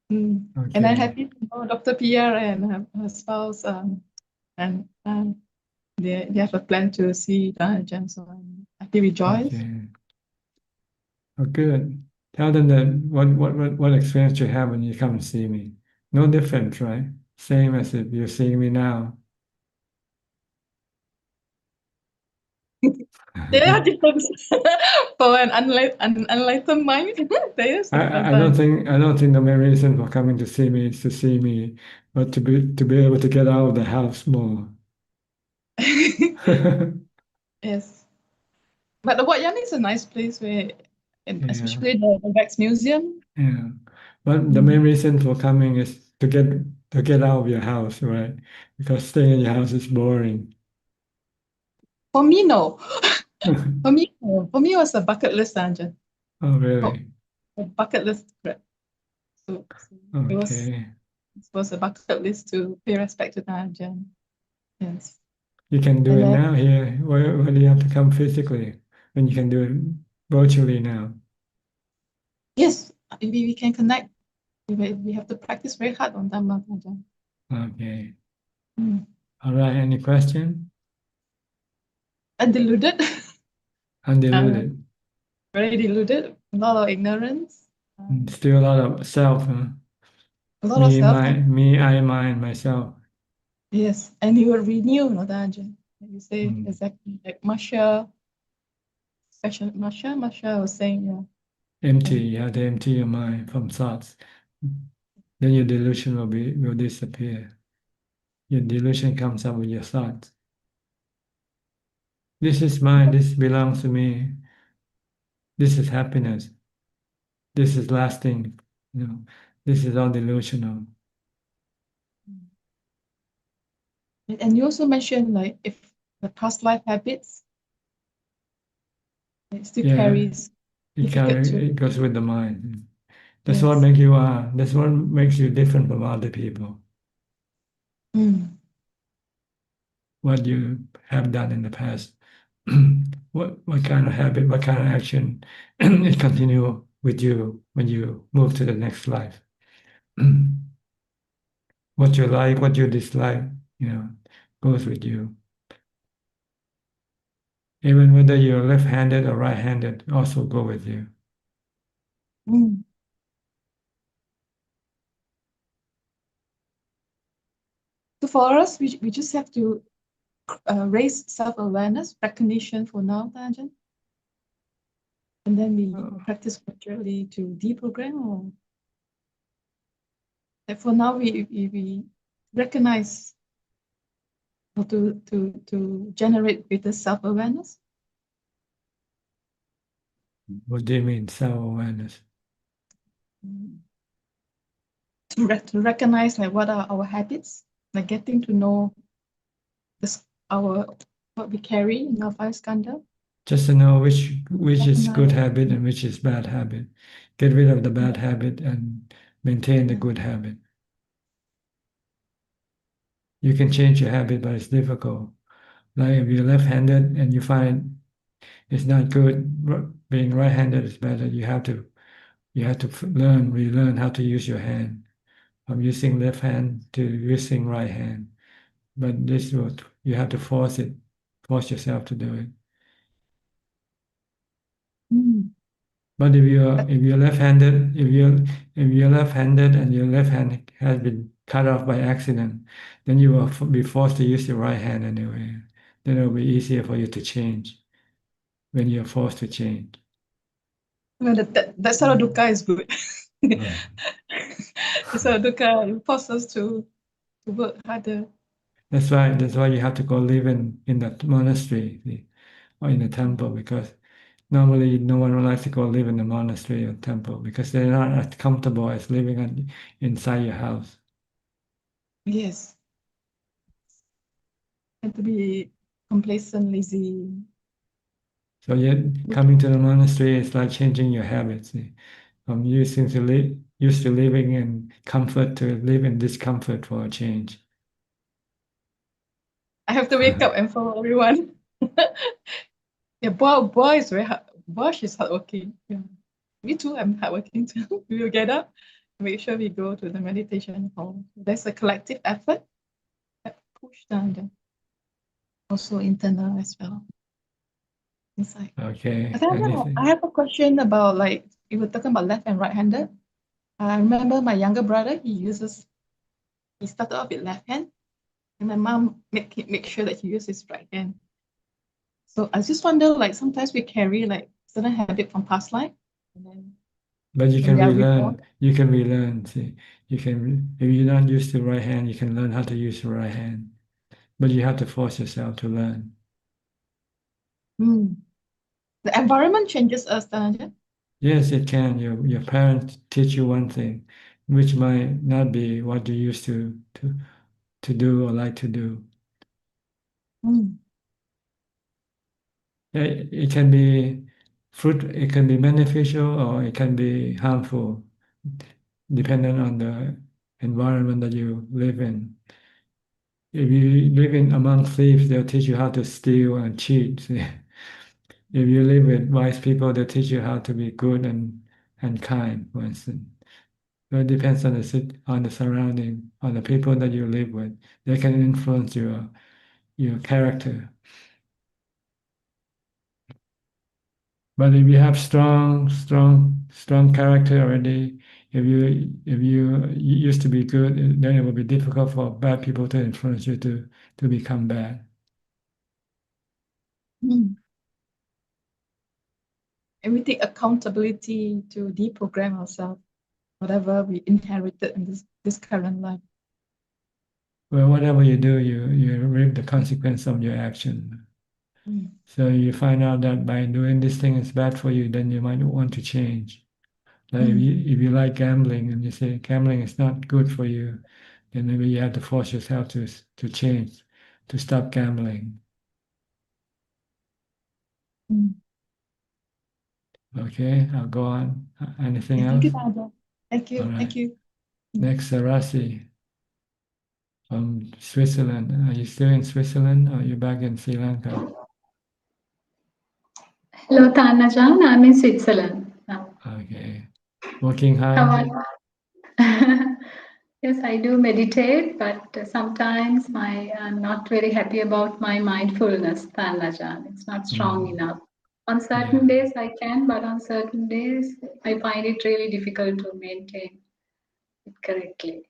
Speaker 20: I'm
Speaker 2: Okay.
Speaker 20: happy to know Dr. Pierre and her spouse, and they have a plan to see Ajahn, so I'm happy with Joyce.
Speaker 2: Okay. Oh, good. Tell them that what experience you have when you come and see me. No difference, right? Same as if you're seeing me now.
Speaker 20: There are differences for an unenlightened mind. There is difference.
Speaker 2: I don't think the main reason for coming to see me is to see me, but to be able to get out of the house more.
Speaker 20: Yes. But the Wat Yan is a nice place where, and
Speaker 2: Yeah.
Speaker 20: especially the Wax Museum.
Speaker 2: Yeah. But the main reason for coming is to get out of your house, right? Because staying in your house is boring.
Speaker 20: For me, no. For me, no. For me, it was a bucket list, Ajahn.
Speaker 2: Oh, really?
Speaker 20: A bucket list trip. So
Speaker 2: Okay.
Speaker 20: it was a bucket list to pay respect to Ajahn. Yes.
Speaker 2: You can do
Speaker 20: And
Speaker 2: it
Speaker 20: then,
Speaker 2: now here. Why do you have to come physically when you can do it virtually now?
Speaker 20: yes, we can connect. We have to practice very hard on Dhamma, Ajahn.
Speaker 2: Okay.
Speaker 20: Mm.
Speaker 2: All right. Any question?
Speaker 20: Undiluted.
Speaker 2: Undiluted.
Speaker 20: Very deluded. A lot of ignorance.
Speaker 2: Still a lot of self, huh?
Speaker 20: A lot of self.
Speaker 2: Me, I, mine, myself.
Speaker 20: Yes, and you will renew, no, Ajahn. You say exactly like Masha, special Masha was saying, yeah.
Speaker 2: Empty. You have to empty your mind from thoughts. Then your delusion will disappear. Your delusion comes up with your thoughts. This is mine. This belongs to me. This is happiness. This is lasting. This is all delusional.
Speaker 20: And you also mentioned like if the past life habits, it still carries difficult to.
Speaker 2: It goes with the mind. That's
Speaker 20: Yes.
Speaker 2: what makes you that's what makes you different from other people. What you have done in the past. What kind of habit, what kind of action it continue with you when you move to the next life. What you like, what you dislike, goes with you. Even whether you're left-handed or right-handed, also go with you.
Speaker 20: So for us, we just have to raise self-awareness, recognition for now, Ajahn. And then we practice gradually to deprogram, or that for now we recognize or to generate greater self-awareness.
Speaker 2: What do you mean, self-awareness?
Speaker 20: To recognize like what are our habits, like getting to know this what we carry in our five skandha.
Speaker 2: Just to know which is good habit and which is bad habit. Get rid of the bad habit and maintain the good habit. You can change your habit, but it's difficult. Like if you're left-handed and you find it's not good, being right-handed is better. You have to relearn how to use your hand from using left hand to using right hand. But you have to force yourself to do it. But if you're left-handed, if you're left-handed and your left hand has been cut off by accident, then you will be forced to use your right hand anyway. Then it will be easier for you to change when you're forced to change.
Speaker 20: Well, that sort of dukkha is good. The sort of dukkha forces us to work harder.
Speaker 2: That's why you have to go live in the monastery or in the temple, because normally no one would like to go live in the monastery or temple because they're not as comfortable as living inside your house.
Speaker 20: Yes. And to be complacent, lazy.
Speaker 2: So coming to the monastery is like changing your habits from used to living in comfort to live in discomfort for a change.
Speaker 20: I have to wake up and follow everyone. Yeah, boy is very hard. Boy, she's hardworking. Yeah. Me too, I'm hardworking too. We will get up, make sure we go to the meditation hall. There's a collective effort that push down the also internal as well. Inside.
Speaker 2: Okay.
Speaker 20: But I have a question about like you were talking about left and right-handed. I remember my younger brother, he started off with left hand, and my mom make sure that he uses his right hand. So I just wonder, like sometimes we carry like certain habit from past life, and then
Speaker 2: But you can
Speaker 20: we are
Speaker 2: relearn.
Speaker 20: reborn.
Speaker 2: You can relearn. See, you can if you're not used to right hand, you can learn how to use the right hand. But you have to force yourself to learn.
Speaker 20: The environment changes us, Danja.
Speaker 2: Yes, it can. Your parents teach you one thing, which might not be what you used to do or like to do. It can be it can be beneficial or it can be harmful, depending on the environment that you live in. If you live in among thieves, they'll teach you how to steal and cheat. See? If you live with wise people, they'll teach you how to be good and kind, for instance. So it depends on the surrounding, on the people that you live with. They can influence your character. But if you have strong character already, if you used to be good, then it will be difficult for bad people to influence you to become bad.
Speaker 20: And we take accountability to deprogram ourselves, whatever we inherited in this current life.
Speaker 2: Well, whatever you do, you reap the consequence of your action. So you find out that by doing this thing is bad for you, then you might want to change. Like if you like gambling and you say gambling is not good for you, then maybe you have to force yourself to change, to stop gambling. Okay, I'll go on. Anything
Speaker 20: Thank you,
Speaker 2: else?
Speaker 20: Danja. Thank you.
Speaker 2: All right.
Speaker 20: Thank you.
Speaker 2: Next, Sarasi from Switzerland. Are you still in Switzerland or are you back in Sri Lanka?
Speaker 21: Hello, Ajaan. I'm in Switzerland now.
Speaker 2: Okay. Working
Speaker 21: How are
Speaker 2: hard?
Speaker 21: you? Yes, I do meditate, but sometimes I'm not very happy about my mindfulness, Ajaan. It's not strong enough. On certain days I can, but on certain days I find it really difficult to maintain it correctly.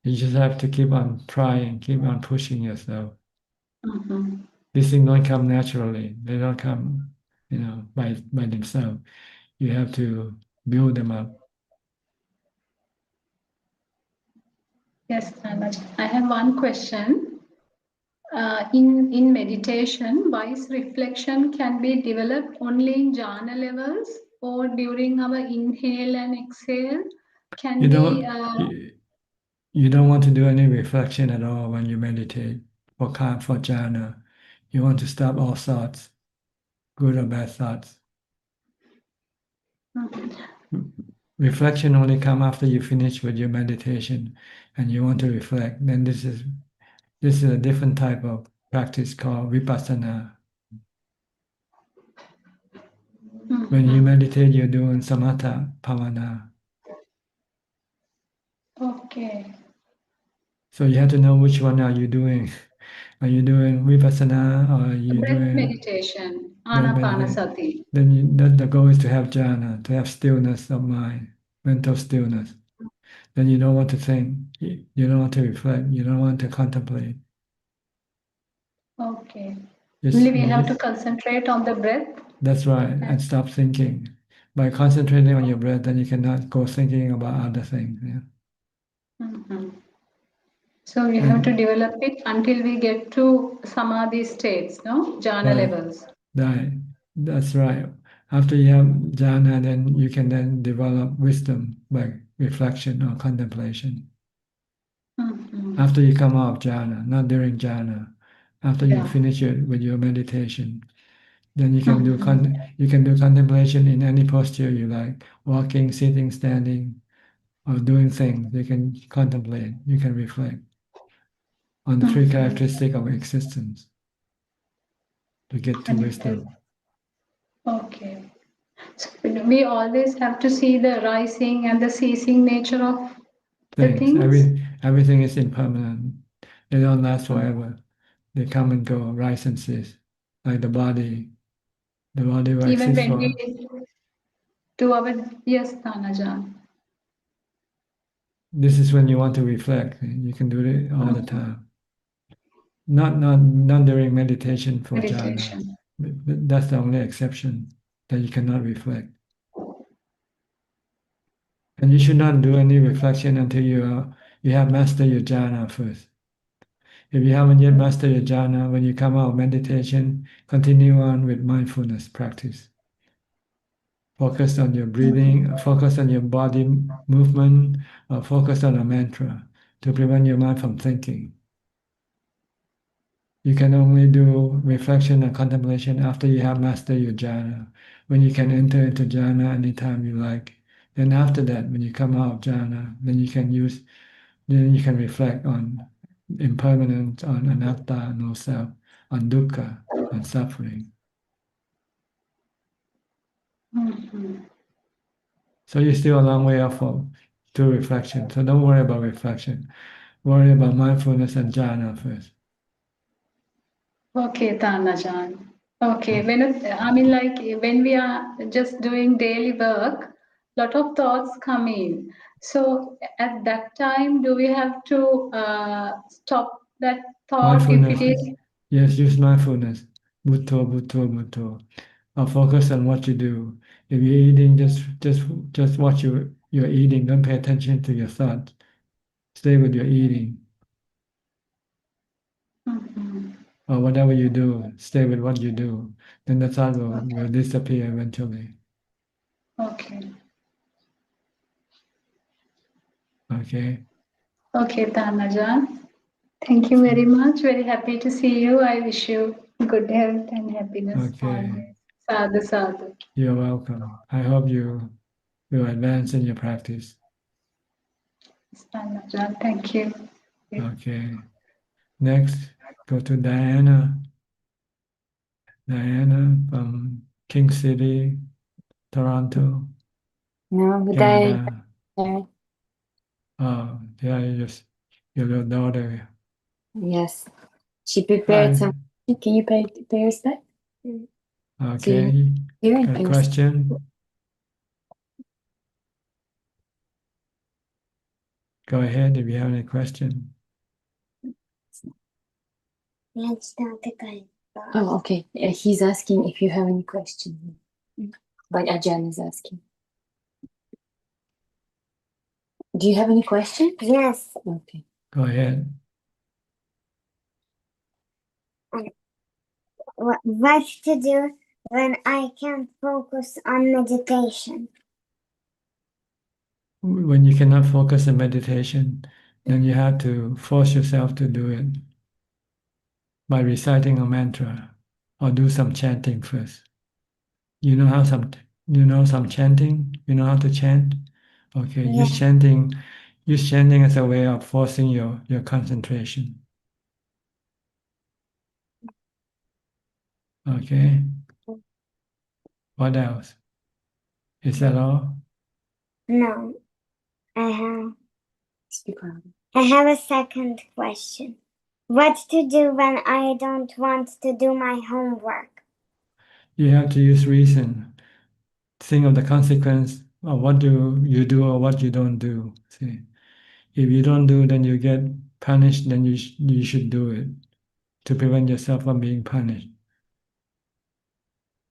Speaker 2: You just have to keep on trying, keep on pushing yourself.
Speaker 21: Mhm.
Speaker 2: These things don't come naturally. They don't come, by themselves. You have to build them up.
Speaker 21: Yes, Ajaan. I have one question. In meditation, wise reflection can be developed only in jhana levels or during our inhale and exhale. Can
Speaker 2: You
Speaker 21: we?
Speaker 2: don't you don't want to do any reflection at all when you meditate for jhana. You want to stop all thoughts, good or bad thoughts. Reflection only come after you finish with your meditation and you want to reflect. Then this is a different type of practice called vipassana. When you meditate, you're doing samatha bhavana.
Speaker 21: Okay.
Speaker 2: So you have to know which one are you doing. Are you doing vipassana or are you
Speaker 21: Breath
Speaker 2: doing
Speaker 21: meditation,
Speaker 2: breath
Speaker 21: anapanasati.
Speaker 2: Then the goal is to have jhana, to have stillness of mind, mental stillness. Then you don't want to think, you don't want to reflect, you don't want to contemplate.
Speaker 21: Okay.
Speaker 2: Just,
Speaker 21: Only we have to concentrate on the breath.
Speaker 2: That's right, and stop thinking. By concentrating on your breath, then you cannot go thinking about other things. Yeah.
Speaker 21: Mhm. So we have to develop it until we get to samadhi states, no? Jhana
Speaker 2: Right.
Speaker 21: levels.
Speaker 2: Right. That's right. After you have jhana, then you can then develop wisdom by reflection or contemplation. After you come out of jhana, not during jhana. After you finish it with your meditation, then you can do contemplation in any posture you like, walking, sitting, standing, or doing things. You can contemplate. You can reflect on the three characteristics of existence to get to wisdom.
Speaker 21: Okay. So we always have to see the rising and the ceasing nature of the
Speaker 2: Things.
Speaker 21: things.
Speaker 2: Everything is impermanent. They don't last forever. They come and go, rise and cease. Like the body. The body will
Speaker 21: Even
Speaker 2: exist
Speaker 21: when
Speaker 2: for.
Speaker 21: we do our, yes, Tanajan.
Speaker 2: This is when you want to reflect. You can do it all the time. Not during meditation for jhana.
Speaker 21: Meditation.
Speaker 2: That's the only exception that you cannot reflect. And you should not do any reflection until you have mastered your jhana first. If you haven't yet mastered your jhana, when you come out of meditation, continue on with mindfulness practice. Focus on your breathing, focus on your body movement, or focus on a mantra to prevent your mind from thinking. You can only do reflection and contemplation after you have mastered your jhana, when you can enter into jhana anytime you like. Then after that, when you come out of jhana, then you can reflect on impermanence, on anatta, no self, on dukkha, on suffering.
Speaker 21: Mm-hmm.
Speaker 2: So you're still a long way off to reflection. So don't worry about reflection. Worry about mindfulness and jhana first.
Speaker 21: Okay, Tanajan. Okay, I mean, like when we are just doing daily work, lot of thoughts come in. So at that time, do we have to stop that thought if it
Speaker 2: Mindfulness,
Speaker 21: is?
Speaker 2: yes, use mindfulness. Bhutto, bhutto, bhutto. Or focus on what you do. If you're eating, just watch you're eating. Don't pay attention to your thoughts. Stay with your eating.
Speaker 21: Mhm.
Speaker 2: Or whatever you do, stay with what you do. Then the thought will disappear eventually.
Speaker 21: Okay.
Speaker 2: Okay.
Speaker 21: Okay, Tanajan. Thank you very much. Very happy to see you. I wish you good health and happiness
Speaker 2: Okay.
Speaker 21: always. Sadhu, sadhu.
Speaker 2: You're welcome. I hope you will advance in your practice.
Speaker 21: Tanajan, thank you.
Speaker 2: Okay. Next, go to Diana. Diana from King City, Toronto,
Speaker 1: No,
Speaker 2: Canada.
Speaker 1: I,
Speaker 2: Oh, yeah, your little daughter.
Speaker 1: yes, she prepared
Speaker 2: Hi.
Speaker 1: some. Can you pay respect?
Speaker 2: Okay.
Speaker 1: Here and
Speaker 2: Got
Speaker 1: pay
Speaker 2: a
Speaker 1: respect.
Speaker 2: question? Go ahead if you have any question.
Speaker 1: Oh, okay. He's asking if you have any question. Like Ajaan is asking. Do you have any question? Yes. Okay.
Speaker 2: Go ahead.
Speaker 22: What to do when I can't focus on meditation?
Speaker 2: When you cannot focus on meditation, then you have to force yourself to do it by reciting a mantra or do some chanting first. You know some chanting? You know how to chant? Okay,
Speaker 22: Yeah.
Speaker 2: use chanting as a way of forcing your concentration. Okay. What else? Is that all?
Speaker 22: No, I have.
Speaker 1: Speak on.
Speaker 22: I have a second question. What to do when I don't want to do my homework?
Speaker 2: You have to use reason. Think of the consequence of what you do or what you don't do. See, if you don't do, then you get punished. Then you should do it to prevent yourself from being punished.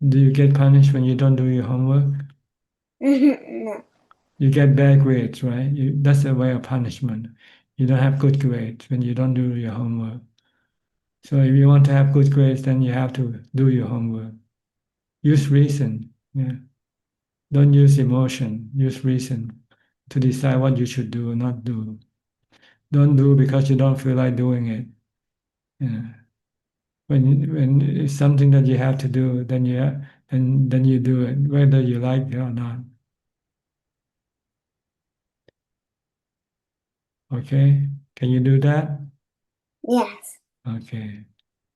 Speaker 2: Do you get punished when you don't do your homework?
Speaker 22: No.
Speaker 2: You get bad grades, right? That's a way of punishment. You don't have good grades when you don't do your homework. So if you want to have good grades, then you have to do your homework. Use reason. Yeah. Don't use emotion. Use reason to decide what you should do or not do. Don't do because you don't feel like doing it. Yeah. When it's something that you have to do, then you do it, whether you like it or not. Okay? Can you do that?
Speaker 22: Yes.
Speaker 2: Okay.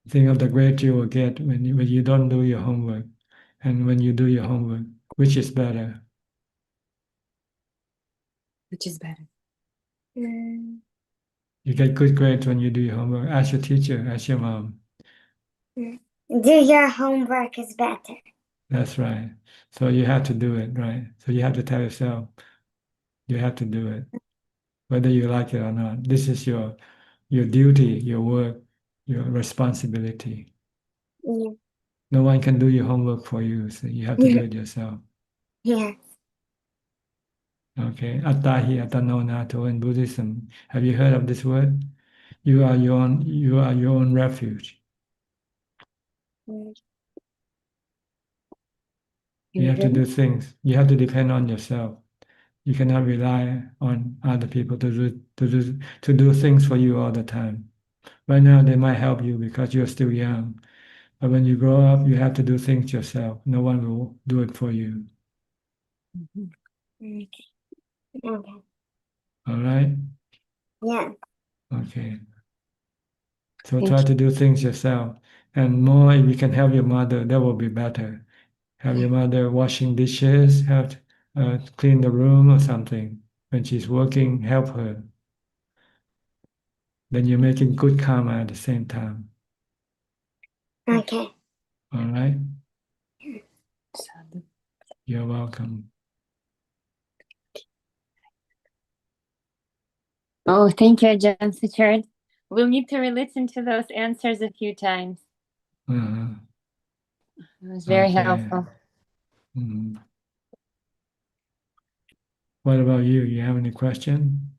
Speaker 2: Think of the grade you will get when you don't do your homework and when you do your homework. Which is better?
Speaker 1: Which is better?
Speaker 22: Mm,
Speaker 2: You get good grades when you do your homework. Ask your teacher, ask your mom.
Speaker 22: mm. Do your homework is better.
Speaker 2: That's right. So you have to do it, right? So you have to tell yourself, you have to do it, whether you like it or not. This is your duty, your work, your responsibility.
Speaker 22: Yeah.
Speaker 2: No one can do your homework for you, so you have to do it yourself.
Speaker 22: Yeah.
Speaker 2: Okay. Attahi atano nato in Buddhism. Have you heard of this word? You are your own refuge.
Speaker 22: Mm.
Speaker 2: You have to
Speaker 22: Mhm.
Speaker 2: do things. You have to depend on yourself. You cannot rely on other people to do things for you all the time. Right now, they might help you because you're still young. But when you grow up, you have to do things yourself. No one will do it for you.
Speaker 22: Okay. Okay.
Speaker 2: All right?
Speaker 22: Yeah.
Speaker 2: Okay. So
Speaker 22: Thank
Speaker 2: try to do things yourself. And more, if you can help your mother, that will be better. Have your mother washing dishes, help clean the room or something. When she's working, help her. Then you're making good karma at the same time.
Speaker 22: Okay.
Speaker 2: All right? You're welcome.
Speaker 1: Oh, thank you, Ajahn Suchart. We'll need to re-listen to those answers a few times.
Speaker 2: Uh-huh.
Speaker 1: It was very
Speaker 2: Okay.
Speaker 1: helpful.
Speaker 2: Mhm. What about you? You have any question?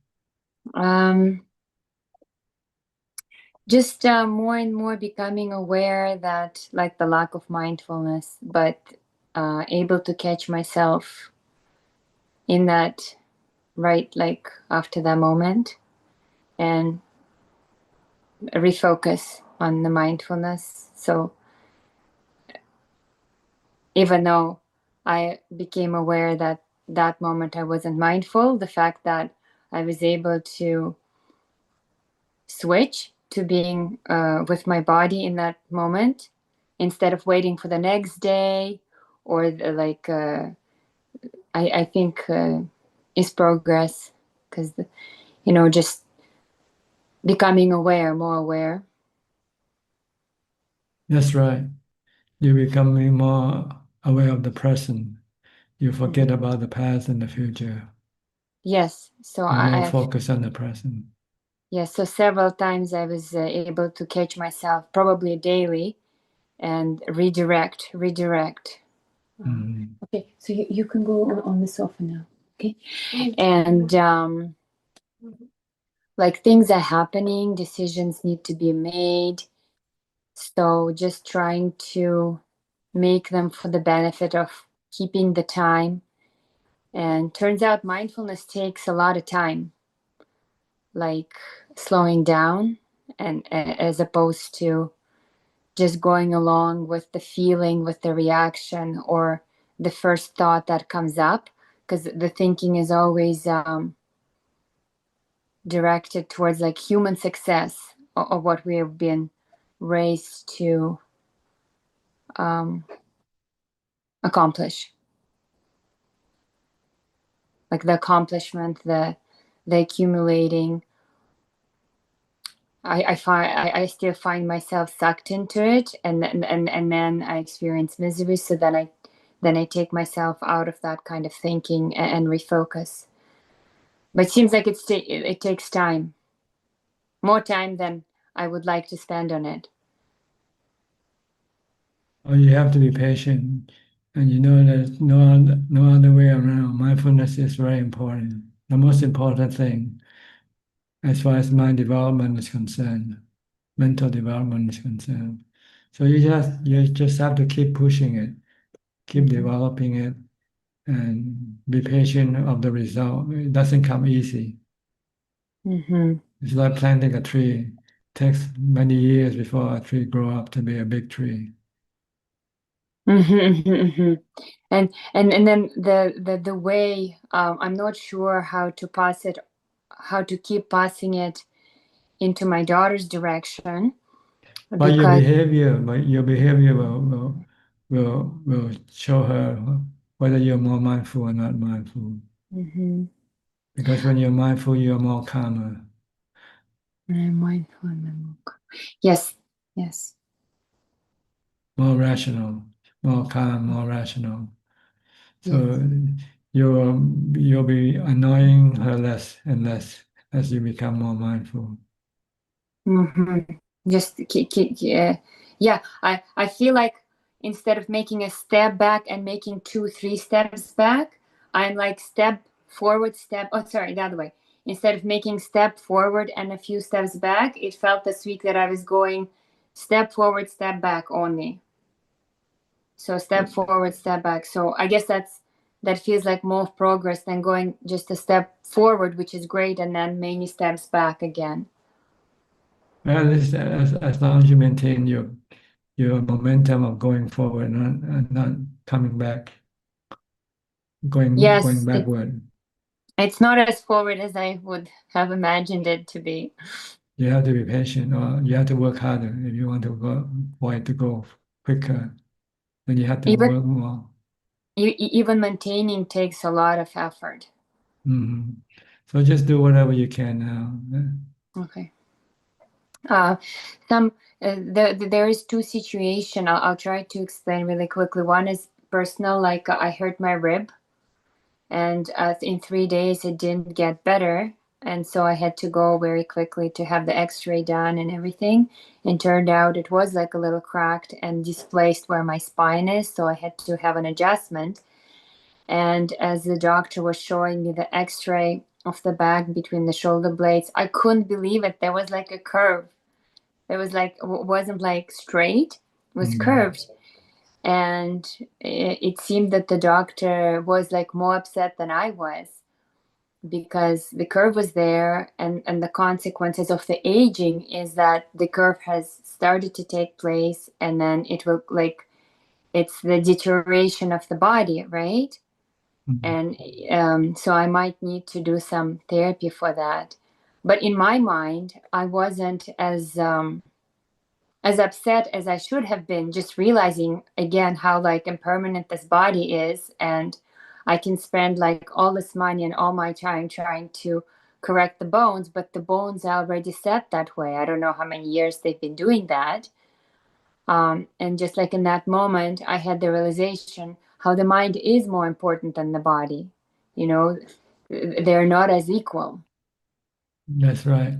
Speaker 1: Just more and more becoming aware that, like, the lack of mindfulness, but able to catch myself in that, right, like after that moment, and refocus on the mindfulness. So even though I became aware that that moment I wasn't mindful, the fact that I was able to switch to being with my body in that moment instead of waiting for the next day or I think is progress, because just becoming aware, more aware.
Speaker 2: That's right. You're becoming more aware of the present. You forget about the past and the future.
Speaker 1: Yes, so
Speaker 2: You're more
Speaker 1: I've
Speaker 2: focused on the present.
Speaker 1: yes, so several times I was able to catch myself, probably daily, and redirect.
Speaker 2: Mhm.
Speaker 1: Okay, so you can go on the sofa now. Okay, and like things are happening, decisions need to be made. So just trying to make them for the benefit of keeping the time. And turns out mindfulness takes a lot of time, like slowing down, and as opposed to just going along with the feeling, with the reaction, or the first thought that comes up, because the thinking is always directed towards like human success, or what we have been raised to accomplish, like the accomplishment, the accumulating. I still find myself sucked into it, and then I experience misery. So then I take myself out of that kind of thinking and refocus. But it seems like it takes time, more time than I would like to spend on it.
Speaker 2: Oh, you have to be patient, and you know there's no other way around. Mindfulness is very important. The most important thing, as far as mind development is concerned, mental development is concerned. So you just have to keep pushing it, keep developing it, and be patient of the result. It doesn't come easy. It's like planting a tree. It takes many years before a tree grow up to be a big tree.
Speaker 1: And then the way, I'm not sure how to pass it, how to keep passing it into my daughter's direction,
Speaker 2: But
Speaker 1: because
Speaker 2: your behavior will show her whether you're more mindful or not mindful.
Speaker 1: Mm-hmm.
Speaker 2: Because when you're mindful, you're more calmer.
Speaker 1: I'm mindful and I'm more yes, yes.
Speaker 2: More rational, more calm, more rational. So
Speaker 1: Yes.
Speaker 2: you'll be annoying her less and less as you become more mindful.
Speaker 1: Mm-hmm. Just yeah. I feel like instead of making a step back and making 2, 3 steps back, I'm like step forward, step. Oh, sorry, the other way. Instead of making step forward and a few steps back, it felt this week that I was going step forward, step back only. So step forward, step back. So I guess that feels like more progress than going just a step forward, which is great, and then many steps back again.
Speaker 2: Well, at least as long as you maintain your momentum of going forward and not coming back, going
Speaker 1: Yes,
Speaker 2: backward.
Speaker 1: it's not as forward as I would have imagined it to be.
Speaker 2: You have to be patient, or you have to work harder if you want to go for it to go quicker. Then you have to
Speaker 1: Even
Speaker 2: work more.
Speaker 1: even maintaining takes a lot of effort.
Speaker 2: Mm-hmm. So just do whatever you can now.
Speaker 1: Okay. There is 2 situations. I'll try to explain really quickly. One is personal, like I hurt my rib, and in 3 days it didn't get better, and so I had to go very quickly to have the X-ray done and everything. And turned out it was like a little cracked and displaced where my spine is, so I had to have an adjustment. And as the doctor was showing me the X-ray of the back between the shoulder blades, I couldn't believe it. There was like a curve. It was like wasn't like straight, it was curved. And it seemed that the doctor was like more upset than I was, because the curve was there, and the consequences of the aging is that the curve has started to take place, and then it will like it's the deterioration of the body, right? And so I might need to do some therapy for that. But in my mind, I wasn't as upset as I should have been, just realizing again how like impermanent this body is, and I can spend like all this money and all my time trying to correct the bones, but the bones are already set that way. I don't know how many years they've been doing that. And just like in that moment, I had the realization how the mind is more important than the body. You know, they're not as equal.
Speaker 2: That's right.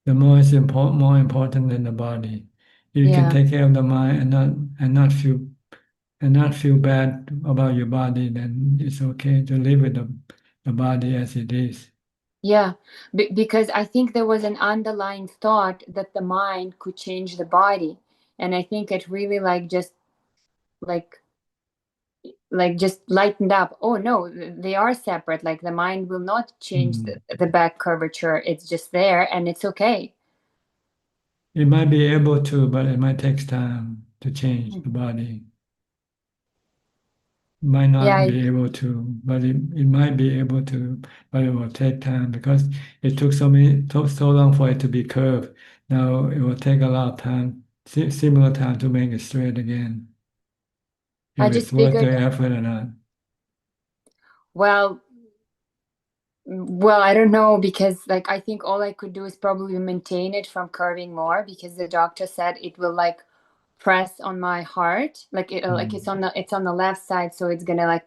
Speaker 2: The more is more important than the body. If you can take care of the mind and not feel bad about your body, then it's okay to live with the body as it is.
Speaker 1: Yeah, because I think there was an underlying thought that the mind could change the body, and I think it really like just lightened up. Oh no, they are separate. Like the mind will not change the back curvature. It's just there, and it's okay.
Speaker 2: It might be able to, but it might take time to change the body. Might not be able to, but it might be able to, but it will take time because it took so long for it to be curved. Now it will take a lot of time, similar time to make it straight again.
Speaker 1: I
Speaker 2: If
Speaker 1: just
Speaker 2: it's worth
Speaker 1: figured,
Speaker 2: the effort or not.
Speaker 1: well, I don't know, because like I think all I could do is probably maintain it from curving more, because the doctor said it will like press on my heart, like it's on the left side, so it's gonna like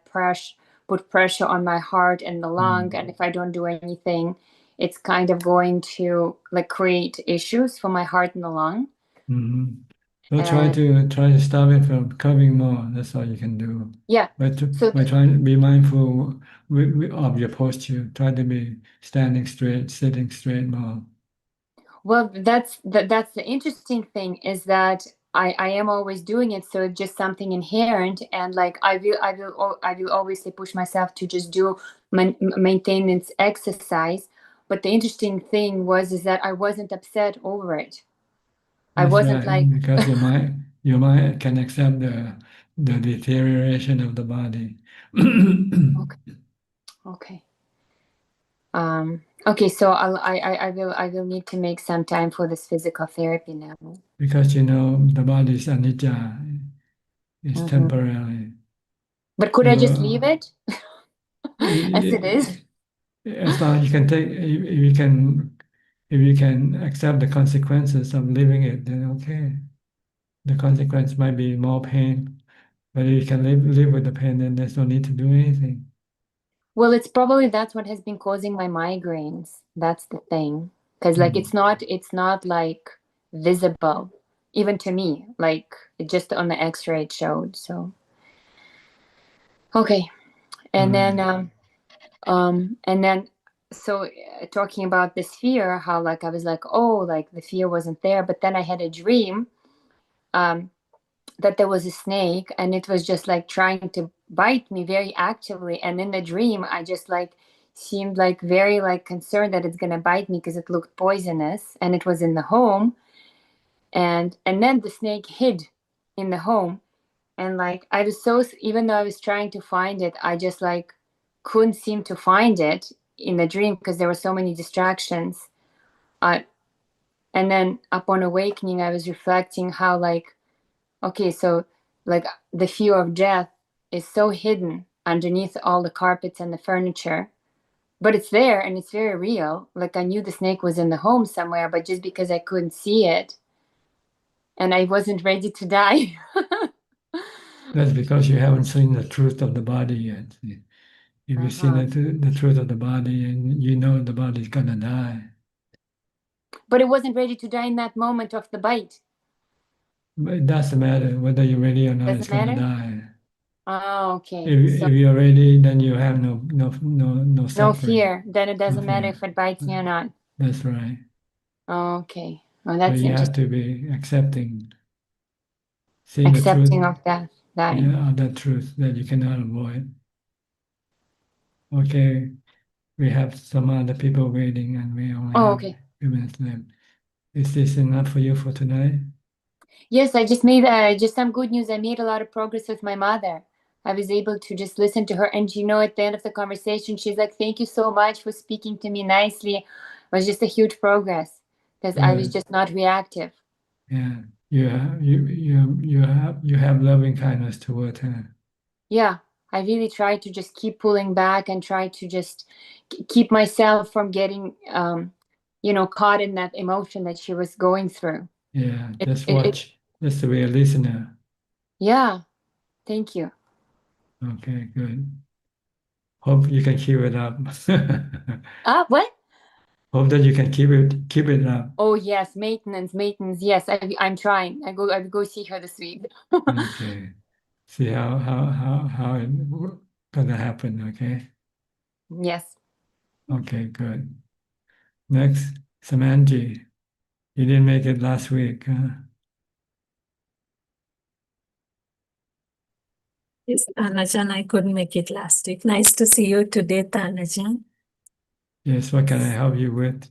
Speaker 1: put pressure on my heart and the lung, and if I don't do anything, it's kind of going to like create issues for my heart and the lung.
Speaker 2: So try to stop it from curving more. That's all you can do.
Speaker 1: Yeah.
Speaker 2: By trying to be mindful of your posture. Try to be standing straight, sitting straight more.
Speaker 1: Well, that's the interesting thing, is that I am always doing it, so it's just something inherent, and like I will obviously push myself to just do maintenance exercise. But the interesting thing is that I wasn't upset over it. I wasn't like
Speaker 2: because your mind can accept the deterioration of the body.
Speaker 1: Okay. Okay, so I will need to make some time for this physical therapy now.
Speaker 2: Because the body is anicca, it's temporary.
Speaker 1: But could I just leave it as it is?
Speaker 2: As long as you can take, if you can accept the consequences of living it, then okay. The consequence might be more pain, but if you can live with the pain, then there's no need to do anything.
Speaker 1: Well, it's probably that's what has been causing my migraines. That's the thing. Because like it's not like visible, even to me. Like it just on the X-ray it showed. So okay. And then and then so talking about this fear, how like I was like, oh, like the fear wasn't there, but then I had a dream that there was a snake and it was just like trying to bite me very actively, and in the dream I just like seemed like very like concerned that it's gonna bite me because it looked poisonous and it was in the home, and then the snake hid in the home, and like I was so, even though I was trying to find it, I just like couldn't seem to find it in the dream because there were so many distractions. And then upon awakening I was reflecting how like, okay, so like the fear of death is so hidden underneath all the carpets and the furniture, but it's there and it's very real. Like I knew the snake was in the home somewhere, but just because I couldn't see it and I wasn't ready to die.
Speaker 2: That's because you haven't seen the truth of the body yet. If you see the truth of the body and you know the body's gonna die.
Speaker 1: But it wasn't ready to die in that moment of the bite.
Speaker 2: But it doesn't matter whether you're ready or not,
Speaker 1: Doesn't
Speaker 2: it's gonna
Speaker 1: matter?
Speaker 2: die.
Speaker 1: Oh, okay.
Speaker 2: If you're ready, then you have no
Speaker 1: No
Speaker 2: suffering.
Speaker 1: fear. Then it doesn't matter if it bites me or not.
Speaker 2: That's right.
Speaker 1: Oh, okay. Oh,
Speaker 2: But
Speaker 1: that's
Speaker 2: you have
Speaker 1: interesting.
Speaker 2: to be accepting, seeing the truth.
Speaker 1: Accepting of death, dying.
Speaker 2: Yeah, of that truth that you cannot avoid. Okay, we have some other people waiting and we only have a few minutes left. Is this enough for you for tonight?
Speaker 1: Yes, I just made just some good news. I made a lot of progress with my mother. I was able to just listen to her, and you know, at the end of the conversation, she's like, "Thank you so much for speaking to me nicely." It was just a huge progress because I was just not reactive.
Speaker 2: Yeah, you have loving kindness toward her.
Speaker 1: Yeah, I really try to just keep pulling back and try to just keep myself from getting, caught in that emotion that she was going through.
Speaker 2: Yeah, just watch. Just to be a listener.
Speaker 1: Yeah, thank you.
Speaker 2: Okay, good. Hope you can keep it up.
Speaker 1: What?
Speaker 2: Hope that you can keep it up.
Speaker 1: Oh yes, maintenance. Yes, I'm trying. I go see her this week.
Speaker 2: Okay. See how it gonna happen, okay?
Speaker 1: Yes.
Speaker 2: Okay, good. Next, Samanji. You didn't make it last week, huh?
Speaker 3: Yes, Ajaan, I couldn't make it last week. Nice to see you today, Ajaan.
Speaker 2: Yes, what can I help you with?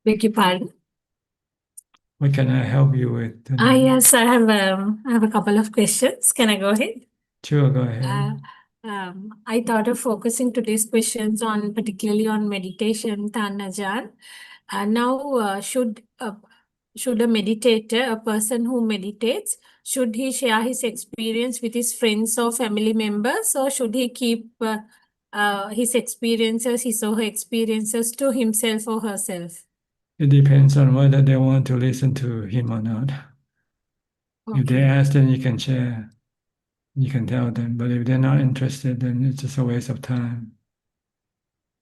Speaker 3: Beg your pardon?
Speaker 2: What can I help you with tonight?
Speaker 3: Yes, I have a couple of questions. Can I go ahead?
Speaker 2: Sure, go ahead.
Speaker 3: I thought of focusing today's questions on particularly on meditation, Ajaan. Now, should a meditator, a person who meditates, should he share his experience with his friends or family members, or should he keep his experiences, his or her experiences to himself or herself?
Speaker 2: It depends on whether they want to listen to him or not. If they ask, then you can share. You can tell them. But if they're not interested, then it's just a waste of time.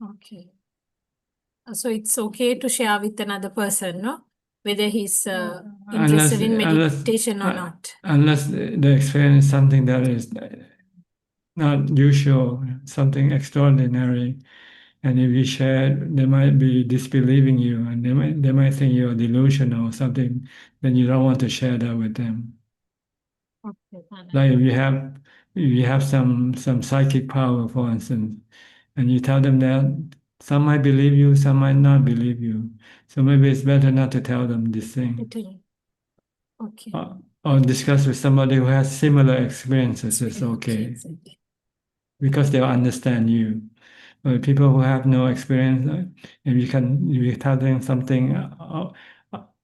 Speaker 3: Okay. So it's okay to share with another person, no? Whether he's interested in meditation or not.
Speaker 2: Unless the experience is something that is not usual, something extraordinary. And if you share, they might be disbelieving you, and they might think you're delusional or something. Then you don't want to share that with them.
Speaker 3: Okay,
Speaker 2: Like if you have some psychic power, for instance, and you tell them that, some might believe you, some might not believe you. So maybe it's better not to tell them this thing.
Speaker 3: Okay.
Speaker 2: Or discuss with somebody who has similar experiences is okay, because they'll understand you. But people who have no experience, if you tell them something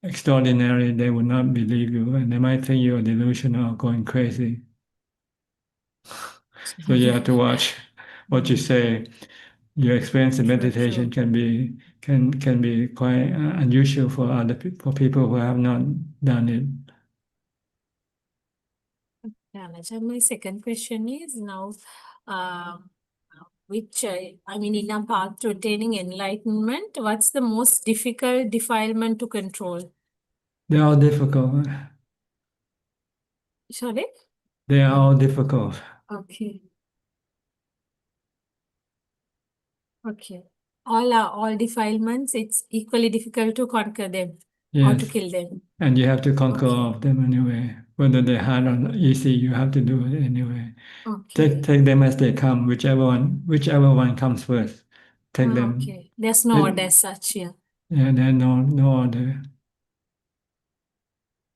Speaker 2: extraordinary, they will not believe you, and they might think you're delusional or going crazy. So you have to watch what you say. Your experience in meditation can be quite unusual for for people who have not done it.
Speaker 3: Yeah, Ajahn, my second question is now, I mean, in a path to attaining enlightenment, what's the most difficult defilement to control?
Speaker 2: They're all difficult.
Speaker 3: Sorry?
Speaker 2: They are all difficult.
Speaker 3: Okay. Okay. All defilements, it's equally difficult to conquer them or to
Speaker 2: Yes.
Speaker 3: kill them.
Speaker 2: And you have to conquer all of them anyway. Whether they're hard or easy, you have to do it anyway.
Speaker 3: Okay.
Speaker 2: Take them as they come, whichever one comes first. Take them.
Speaker 3: Okay. There's no order as such here.
Speaker 2: Yeah, there's no order.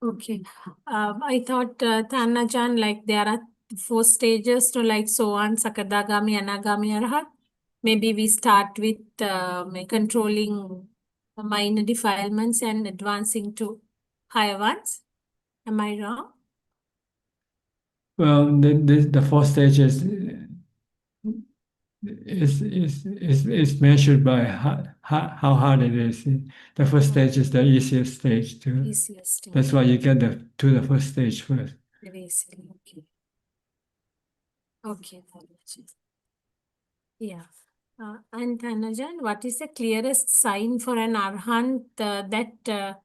Speaker 3: Okay. I thought, Ajahn, like there are 4 stages to like Soan, Sakadagami, Anagami, Arhat. Maybe we start with controlling the minor defilements and advancing to higher ones. Am I wrong?
Speaker 2: Well, the 4 stages is measured by how hard it is. The first stage is the easiest stage too.
Speaker 3: Easiest stage.
Speaker 2: That's why you get to the first stage first.
Speaker 3: Very easily. Okay. Okay. Yeah. And Ajahn, what is the clearest sign for an arhat that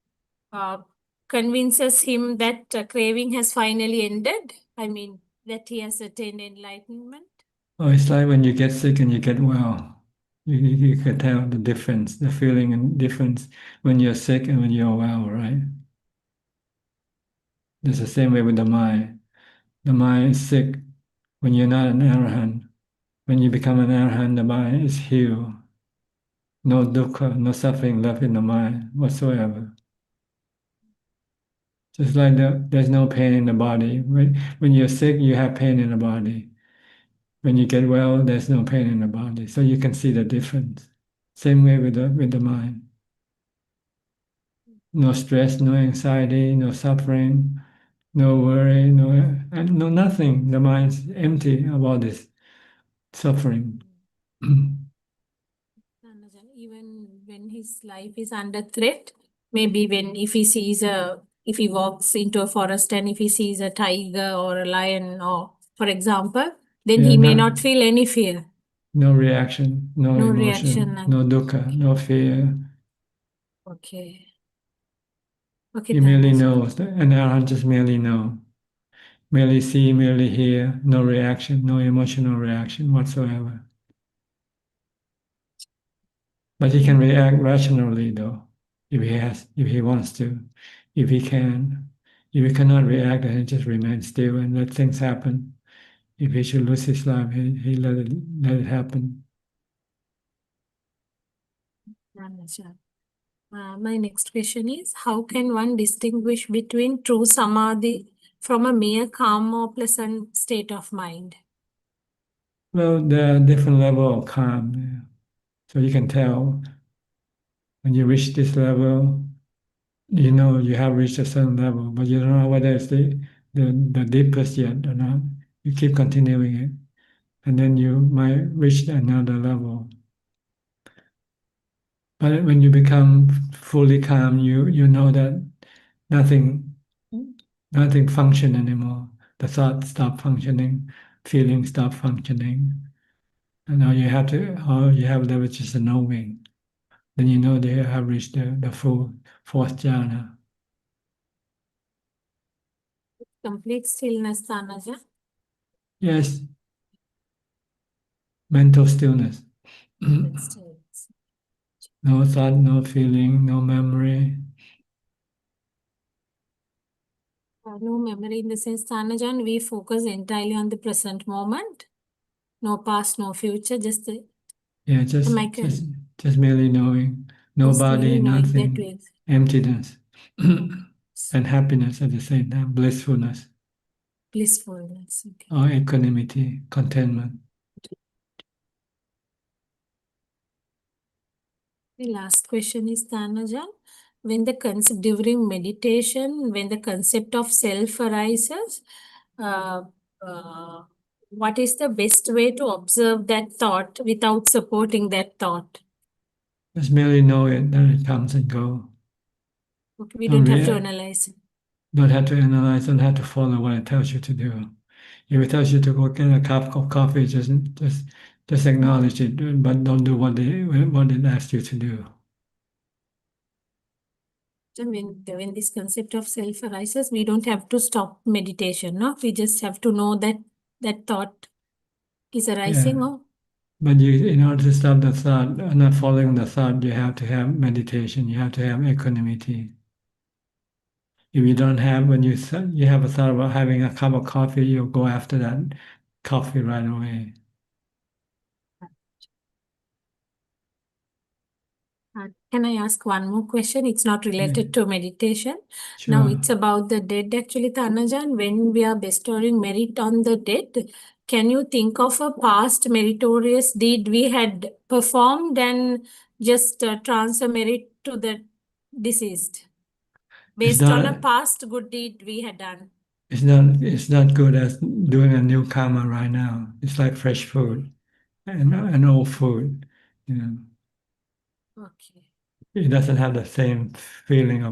Speaker 3: convinces him that craving has finally ended? I mean, that he has attained enlightenment?
Speaker 2: Oh, it's like when you get sick and you get well. You can tell the difference, the feeling and difference when you're sick and when you're well, right? It's the same way with the mind. The mind is sick when you're not an arhat. When you become an arhat, the mind is healed. No dukkha, no suffering left in the mind whatsoever. Just like there's no pain in the body. When you're sick, you have pain in the body. When you get well, there's no pain in the body. So you can see the difference. Same way with the mind. No stress, no anxiety, no suffering, no worry, no nothing. The mind's empty about this suffering.
Speaker 3: Even when his life is under threat, maybe if he walks into a forest and if he sees a tiger or a lion, or for example, then
Speaker 2: Yeah,
Speaker 3: he may not feel any fear.
Speaker 2: No reaction, no
Speaker 3: No
Speaker 2: emotion,
Speaker 3: reaction.
Speaker 2: no dukkha, no fear.
Speaker 3: Okay. Okay,
Speaker 2: He merely knows. An arhat just merely know. Merely see, merely hear, no reaction, no emotional reaction whatsoever. But he can react rationally though, if he wants to, if he can. If he cannot react, then he just remains still and let things happen. If he should lose his life, he let it happen.
Speaker 3: My next question is, how can one distinguish between true samadhi from a mere calm or pleasant state of mind?
Speaker 2: Well, there are different levels of calm. So you can tell when you reach this level, you know you have reached a certain level, but you don't know whether it's the deepest yet or not. You keep continuing it, and then you might reach another level. But when you become fully calm, you know that nothing function anymore. The thoughts stop functioning, feelings stop functioning, and all you have left is just a knowing. Then you know that you have reached the full fourth jhana.
Speaker 3: Complete stillness, Tanaja.
Speaker 2: Yes, mental stillness. No thought, no feeling, no memory.
Speaker 3: No memory in the sense, Tanajan, we focus entirely on the present moment. No past, no future, just the.
Speaker 2: Yeah, just merely knowing. No
Speaker 3: Just
Speaker 2: body,
Speaker 3: merely knowing that
Speaker 2: nothing.
Speaker 3: way.
Speaker 2: Emptiness. And happiness at the same time, blissfulness.
Speaker 3: Blissfulness. Okay.
Speaker 2: Or equanimity, contentment.
Speaker 3: The last question is, Tanajan, when the concept during meditation, when the concept of self arises, uh, what is the best way to observe that thought without supporting that thought?
Speaker 2: Just merely know it, that it comes and go.
Speaker 3: Okay, we
Speaker 2: Don't
Speaker 3: don't have to
Speaker 2: react.
Speaker 3: analyze it.
Speaker 2: Don't have to analyze, don't have to follow what it tells you to do. If it tells you to go get a cup of coffee, just acknowledge it, but don't do what it asks you to do.
Speaker 3: So when this concept of self arises, we don't have to stop meditation, no? We just have to know that that thought is arising,
Speaker 2: Yeah.
Speaker 3: or
Speaker 2: But in order to stop the thought, not following the thought, you have to have meditation. You have to have equanimity. If you don't have, when you have a thought about having a cup of coffee, you'll go after that coffee right away.
Speaker 3: Can I ask one more question? It's not related to meditation.
Speaker 2: Sure.
Speaker 3: Now it's about the dead actually, Tanajan. When we are bestowing merit on the dead, can you think of a past meritorious deed we had performed and just transfer merit to the deceased? Based on a past good deed we had done.
Speaker 2: It's not good as doing a new karma right now. It's like fresh food and old food, you know.
Speaker 3: Okay.
Speaker 2: It doesn't have the same feeling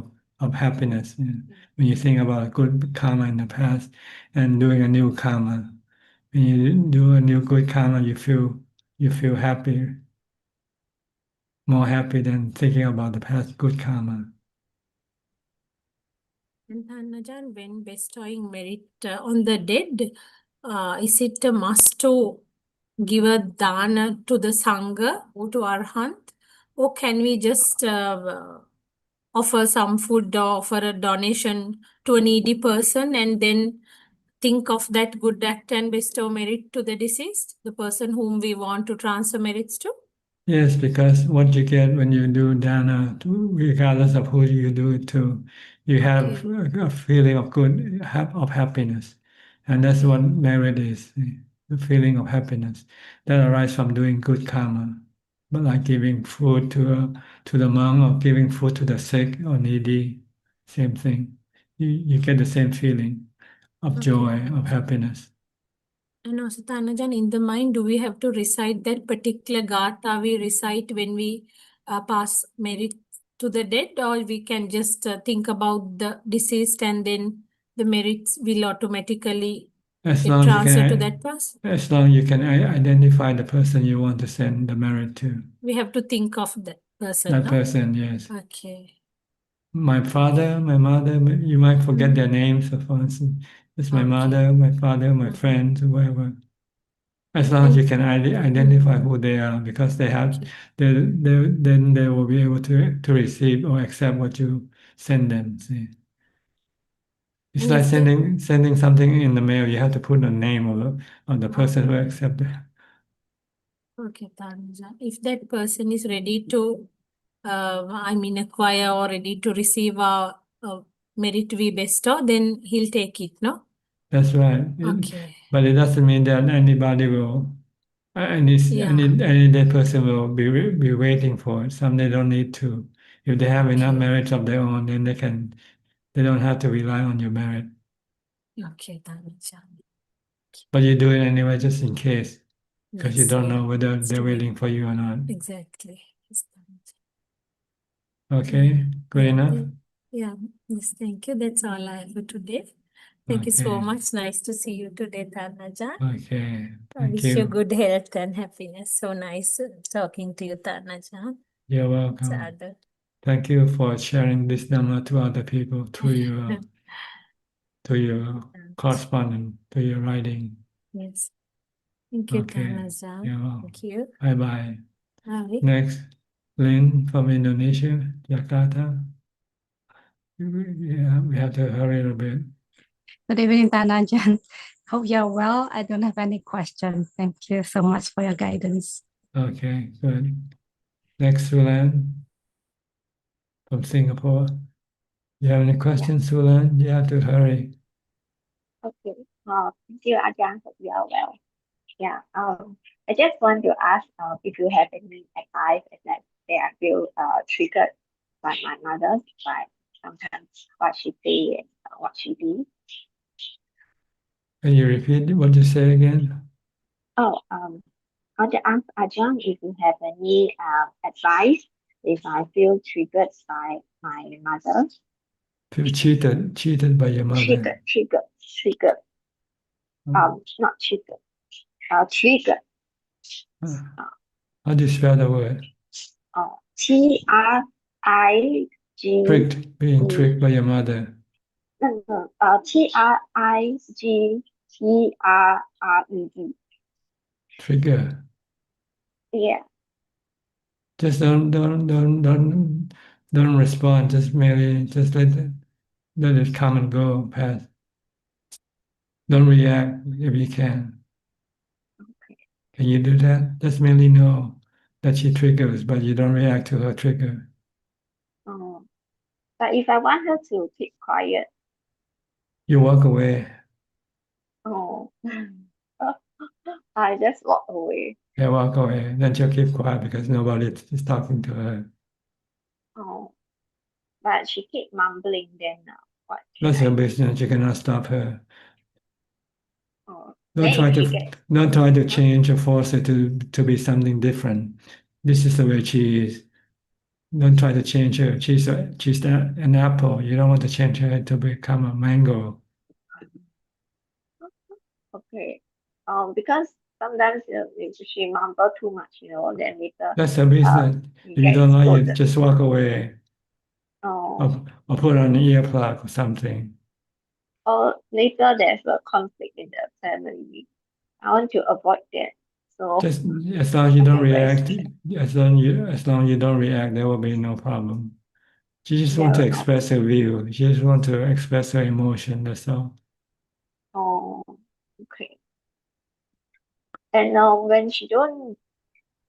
Speaker 2: of happiness, you know. When you think about a good karma in the past and doing a new karma. When you do a new good karma, you feel happy, more happy than thinking about the past good karma.
Speaker 3: And Tanajan, when bestowing merit on the dead, is it a must to give a dana to the Sangha or to Arhant? Or can we just offer some food or offer a donation to a needy person and then think of that good act and bestow merit to the deceased, the person whom we want to transfer merits to?
Speaker 2: Yes, because what you get when you do dana, regardless of who you do it to, you have a feeling of of happiness. And that's what merit is, the feeling of happiness that arises from doing good karma. But like giving food to the monk or giving food to the sick or needy, same thing. You get the same feeling of joy, of happiness.
Speaker 3: And also, Tanajan, in the mind, do we have to recite that particular gatha we recite when we pass merit to the dead, or we can just think about the deceased and then the merits will automatically get transferred to that person?
Speaker 2: As long as you can identify the person you want to send the merit to.
Speaker 3: We have to think of that person,
Speaker 2: That
Speaker 3: no?
Speaker 2: person, yes.
Speaker 3: Okay.
Speaker 2: My father, my mother, you might forget their names, for instance. It's my mother, my father, my friends, whoever. As long as you can identify who they are, because then they will be able to receive or accept what you send them. See, it's like sending something in the mail. You have to put a name of the person who accepted.
Speaker 3: Okay, Tanja. If that person is ready to, acquire or ready to receive a merit we bestow, then he'll take it, no?
Speaker 2: That's right.
Speaker 3: Okay.
Speaker 2: But it doesn't mean that anybody will, any dead person will be waiting for it. Some they don't need to. If they have enough merits of their own, then they don't have to rely on your merit.
Speaker 3: Okay, Tanja.
Speaker 2: But you do it anyway, just in case, because you
Speaker 3: Yes,
Speaker 2: don't
Speaker 3: yeah.
Speaker 2: know whether
Speaker 3: It's
Speaker 2: they're
Speaker 3: to be-
Speaker 2: waiting for you or not.
Speaker 3: Exactly. Yes, Tanja.
Speaker 2: Okay, good enough.
Speaker 3: Yeah, yes, thank you. That's all I have for today. Thank you so
Speaker 2: Okay.
Speaker 3: much. Nice to see you today, Tanaja.
Speaker 2: Okay,
Speaker 3: I
Speaker 2: thank
Speaker 3: wish you
Speaker 2: you.
Speaker 3: good health and happiness. So nice talking to you, Tanaja.
Speaker 2: You're welcome.
Speaker 3: Sadhu.
Speaker 2: Thank you for sharing this Dhamma to other people through your correspondence, to your writing.
Speaker 3: Yes. Thank you,
Speaker 2: Okay,
Speaker 3: Tanaja.
Speaker 2: you're welcome.
Speaker 3: Thank you.
Speaker 2: Bye-bye.
Speaker 3: Bye.
Speaker 2: Next, Lynn from Indonesia, Jakarta. Yeah, we have to hurry a bit.
Speaker 4: Good evening, Tanajan. Hope you're well. I don't have any questions. Thank you so much for your guidance.
Speaker 2: Okay, good. Next, Sulan from Singapore. You have any questions, Sulan? You have to hurry.
Speaker 5: Okay. Thank you, Ajahn. Hope you are well. Yeah. I just want to ask if you have any advice that I feel triggered by my mother, by sometimes what she say and what she do.
Speaker 2: Can you repeat what you say again?
Speaker 5: Oh, I want to ask Ajahn if you have any advice if I feel triggered by my mother.
Speaker 2: Feel cheated by your mother.
Speaker 5: Triggered. Not cheated. Triggered.
Speaker 2: How do you spell the word?
Speaker 5: T-R-I-G.
Speaker 2: Tricked, being tricked by your mother.
Speaker 5: No. Triggered.
Speaker 2: Trigger.
Speaker 5: Yeah.
Speaker 2: Just don't respond. Just merely just let it come and go, pass. Don't react if you can.
Speaker 5: Okay.
Speaker 2: Can you do that? Just merely know that she triggers, but you don't react to her trigger.
Speaker 5: Oh. But if I want her to keep quiet,
Speaker 2: You walk away.
Speaker 5: oh, I just walk away.
Speaker 2: Yeah, walk away. Then she'll keep quiet because nobody is talking to her.
Speaker 5: Oh, but she keep mumbling. Then what?
Speaker 2: That's her business. You cannot stop her.
Speaker 5: Oh,
Speaker 2: Don't
Speaker 5: then
Speaker 2: try
Speaker 5: if she
Speaker 2: to
Speaker 5: get
Speaker 2: don't try to change or force her to be something different. This is the way she is. Don't try to change her. She's an apple. You don't want to change her to become a mango.
Speaker 5: okay, because sometimes if she mumble too much, then later
Speaker 2: That's her business.
Speaker 5: we
Speaker 2: If you
Speaker 5: get
Speaker 2: don't like it,
Speaker 5: scolded.
Speaker 2: just walk away
Speaker 5: Oh,
Speaker 2: or put on an earplug or something.
Speaker 5: or later there's a conflict in the family. I want to avoid that. So
Speaker 2: Just as long as you
Speaker 5: I
Speaker 2: don't
Speaker 5: can very
Speaker 2: react, as long as you don't react, there will be no problem. She just
Speaker 5: there
Speaker 2: want to
Speaker 5: will not.
Speaker 2: express her view. She just want to express her emotion. That's all.
Speaker 5: Oh, okay. And when she don't,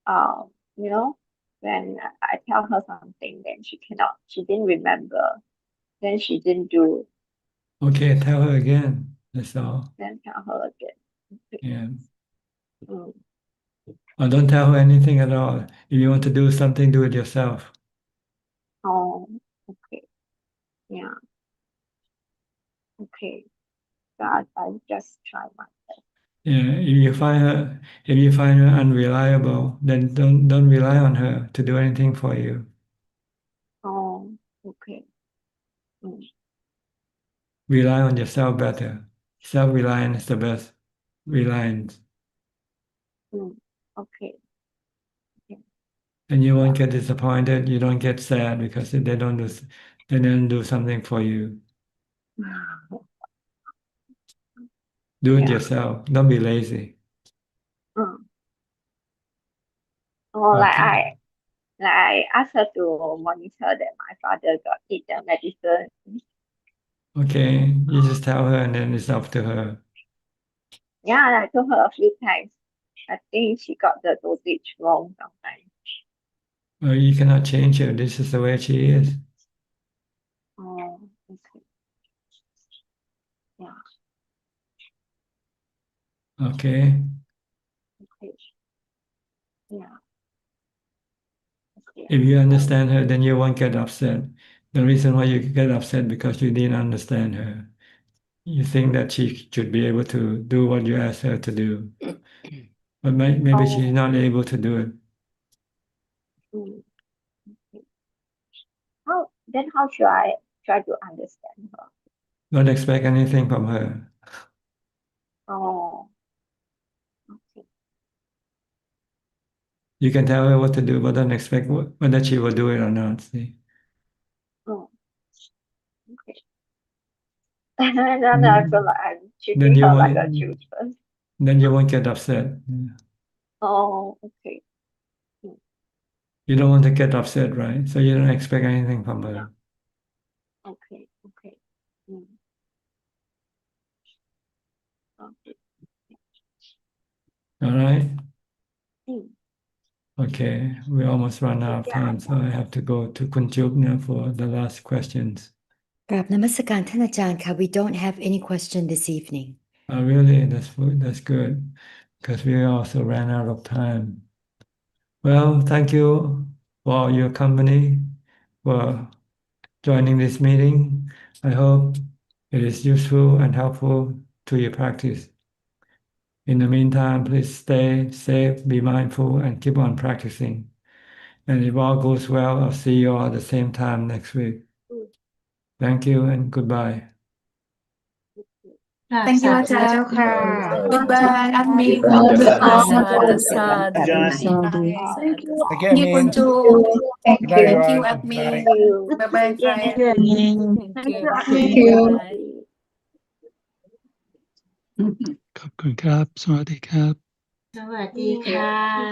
Speaker 5: uh, you know, when I tell her something, then she didn't remember, then she didn't do,
Speaker 2: Okay, tell her again. That's all.
Speaker 5: then tell her again. Okay.
Speaker 2: Yeah.
Speaker 5: Mm.
Speaker 2: Or don't tell her anything at all. If you want to do something, do it yourself.
Speaker 5: Oh, okay. Yeah. Okay. So I just try my best.
Speaker 2: Yeah. If you find her unreliable, then don't rely on her to do anything for you.
Speaker 5: Oh, okay. Mm.
Speaker 2: Rely on yourself better. Self-reliance is the best reliance.
Speaker 5: Mm. Okay.
Speaker 2: And you won't get disappointed. You don't get sad because they don't do something for you. Do it
Speaker 5: Yeah.
Speaker 2: yourself. Don't be lazy.
Speaker 5: Mm. Or
Speaker 2: Okay.
Speaker 5: I asked her to monitor that my father got eat the medicine.
Speaker 2: Okay. You just tell her and then it's up to her.
Speaker 5: Yeah, I told her a few times. I think she got the dosage wrong sometimes.
Speaker 2: Well, you cannot change her. This is the way she is.
Speaker 5: Oh, okay. Yeah.
Speaker 2: Okay.
Speaker 5: Okay. Yeah. Okay.
Speaker 2: If you understand her, then you won't get upset. The reason why you get upset because you didn't understand her. You think that she should be able to do what you ask her to do, but maybe she's
Speaker 5: Oh.
Speaker 2: not able to do it.
Speaker 5: Mm. Okay. How should I try to understand her?
Speaker 2: Don't expect anything from her.
Speaker 5: Oh. Okay.
Speaker 2: You can tell her what to do, but don't expect whether she will do it or not. See?
Speaker 5: Oh. Okay. And then I feel like I'm
Speaker 2: Then
Speaker 5: treating
Speaker 2: you
Speaker 5: her like a
Speaker 2: won't.
Speaker 5: children.
Speaker 2: Then you won't get upset.
Speaker 5: Oh, okay. Mm.
Speaker 2: You don't want to get upset, right? So you don't expect anything from her.
Speaker 5: Okay. Okay. Mm. Okay.
Speaker 2: All right?
Speaker 5: Mm.
Speaker 2: Okay, we almost run out of time, so I have to go to Kunjup now for the last questions.
Speaker 6: กราบนมัสการท่านอาจารย์ค่ะ We don't have any question this evening.
Speaker 2: Really, that's good, because we also ran out of time. Well, thank you for your company, for joining this meeting. I hope it is useful and helpful to your practice. In the meantime, please stay safe, be mindful, and keep on practicing. And if all goes well, I'll see you all at the same time next week. Thank you and goodbye.
Speaker 10: Thank you อาจารย์ Goodbye admin
Speaker 17: Thank you.
Speaker 10: Thank you คุณจู
Speaker 17: Thank
Speaker 10: Thank you admin Bye bye friends
Speaker 3: Thank you.
Speaker 21: Thank you.
Speaker 3: Bye.
Speaker 7: ขอบคุณครับ สวัสดีครับ
Speaker 10: สวัสดีค่ะ